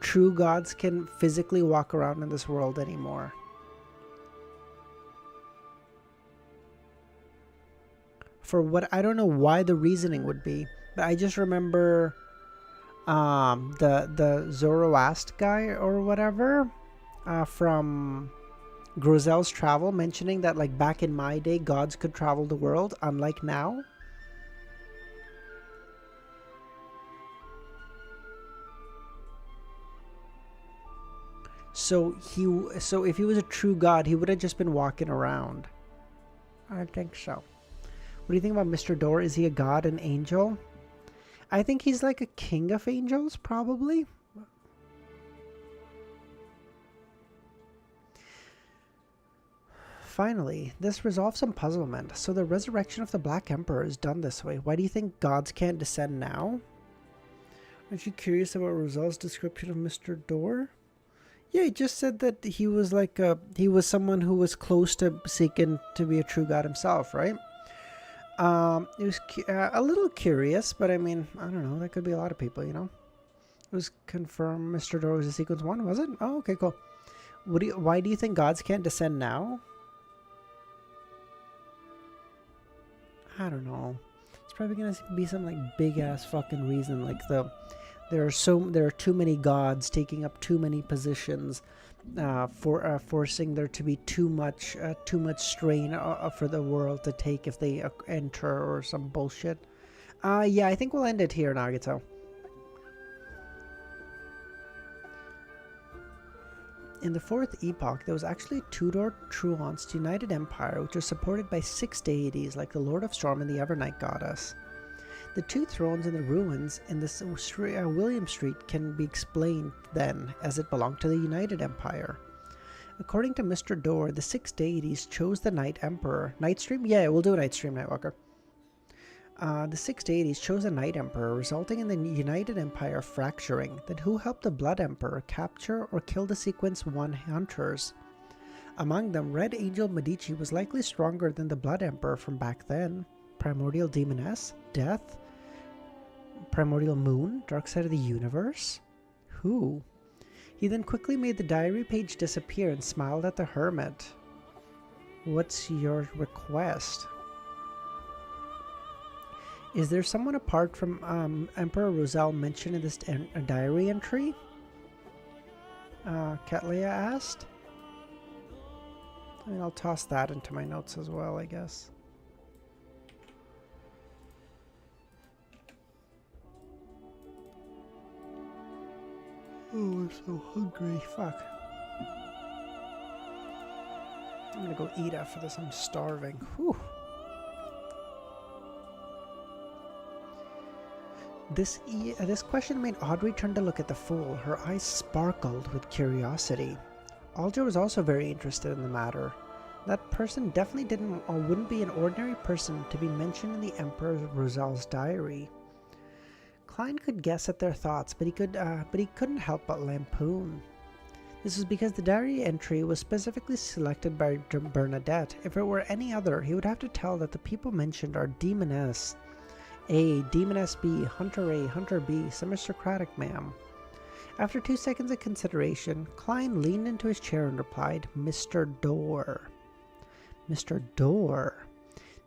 true gods can physically walk around in this world anymore. For what, I don't know why the reasoning would be, but I just remember the Zoroast guy or whatever from Grozel's Travel mentioning that, like, back in my day gods could travel the world, unlike now. So if he was a true god, he would have just been walking around. I think so. What do you think about Mr. Door? Is he a god, an angel? I think he's like a king of angels, probably. Finally, this resolves some puzzlement. So the resurrection of the Black Emperor is done this way. Why do you think gods can't descend now? Aren't you curious about Rosel's description of Mr. Door? Yeah, he just said that he was like he was someone who was close to seeking to be a true god himself, right? It was a little curious, but I mean, I don't know. That could be a lot of people, you know. It was confirmed Mr. Door was a sequence 1, was it? Oh, okay, cool. Why do you think gods can't descend now? I don't know. It's probably gonna be some like big ass fucking reason, like there are too many gods taking up too many positions, forcing there to be too much strain for the world to take if they enter, or some bullshit. Yeah, I think we'll end it here, Nagato. In the Fourth Epoch, there was actually a Tudor-Truanced united empire which was supported by 6 deities like the Lord of Storm and the Evernight Goddess. The 2 thrones in the ruins in this William Street can be explained then as it belonged to the United Empire. According to Mr. Door, the 6 deities chose the Night Emperor. Night Stream? Yeah, we'll do a Night Stream, Nightwalker. The 6 deities chose a Night Emperor, resulting in the United Empire fracturing. Then who helped the Blood Emperor capture or kill the Sequence 1 hunters? Among them, Red Angel Medici was likely stronger than the Blood Emperor from back then. Primordial Demoness? Death? Primordial Moon? Dark Side of the Universe? Who? He then quickly made the diary page disappear and smiled at the hermit. What's your request? Is there someone apart from Emperor Rosel mentioned in this diary entry? Katleya asked. I mean, I'll toss that into my notes as well, I guess. Oh, I'm so hungry. Fuck. I'm gonna go eat after this. I'm starving. Whew. This question made Audrey turn to look at the fool. Her eyes sparkled with curiosity. Alger was also very interested in the matter. That person definitely didn't or wouldn't be an ordinary person to be mentioned in the Emperor Rosel's diary. Klein could guess at their thoughts, but he couldn't help but lampoon. This was because the diary entry was specifically selected by Bernadette. If it were any other, he would have to tell that the people mentioned are Demoness A, Demoness B, Hunter A, Hunter B, Semistocratic, ma'am. After 2 seconds of consideration, Klein leaned into his chair and replied, Mr. Door. Mr. Door.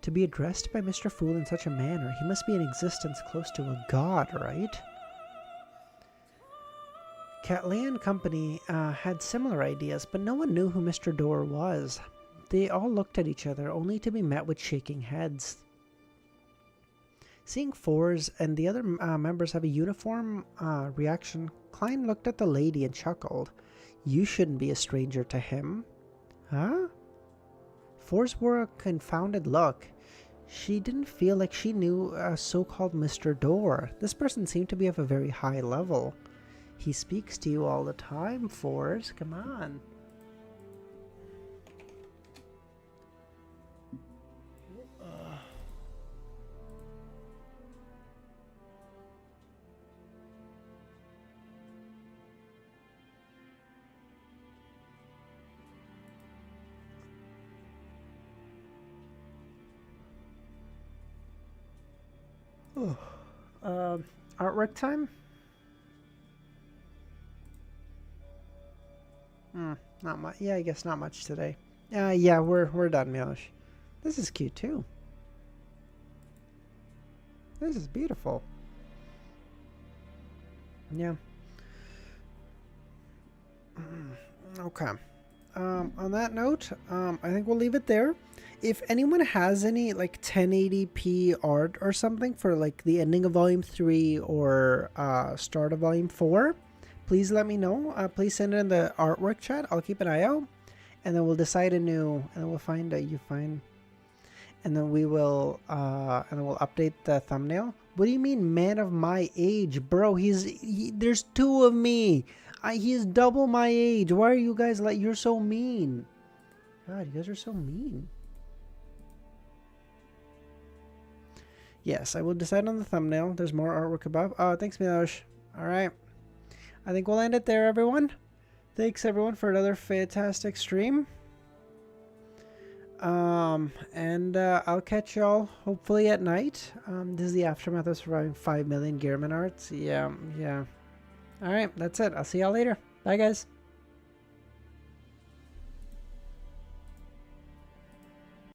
To be addressed by Mr. Fool in such a manner, he must be in existence close to a god, right? Katleya and company had similar ideas, but no one knew who Mr. Door was. They all looked at each other, only to be met with shaking heads. Seeing Fours and the other members have a uniform reaction, Klein looked at the lady and chuckled. You shouldn't be a stranger to him. Huh? Fours wore a confounded look. She didn't feel like she knew a so-called Mr. Door. This person seemed to be of a very high level. He speaks to you all the time, Fours. Come on. Artwork time? Not much. Yeah, I guess not much today. Yeah, we're done, Milosh. This is cute too. This is beautiful. Yeah. Okay. On that note, I think we'll leave it there. If anyone has any like 1080p art or something for like the ending of Volume 3 or start of Volume 4, please let me know. Please send it in the artwork chat. I'll keep an eye out, and then we'll decide a new, and then we'll find a and then we'll update the thumbnail. What do you mean, man of my age, bro? There's two of me. He's double my age. Why are you guys like? You're so mean. God, you guys are so mean. Yes, I will decide on the thumbnail. There's more artwork above. Thanks, Milosh. All right. I think we'll end it there, everyone. Thanks, everyone, for another fantastic stream. I'll catch y'all hopefully at night. This is the aftermath of surviving 5 million Gearman arts. Yeah. All right, that's it. I'll see y'all later. Bye, guys.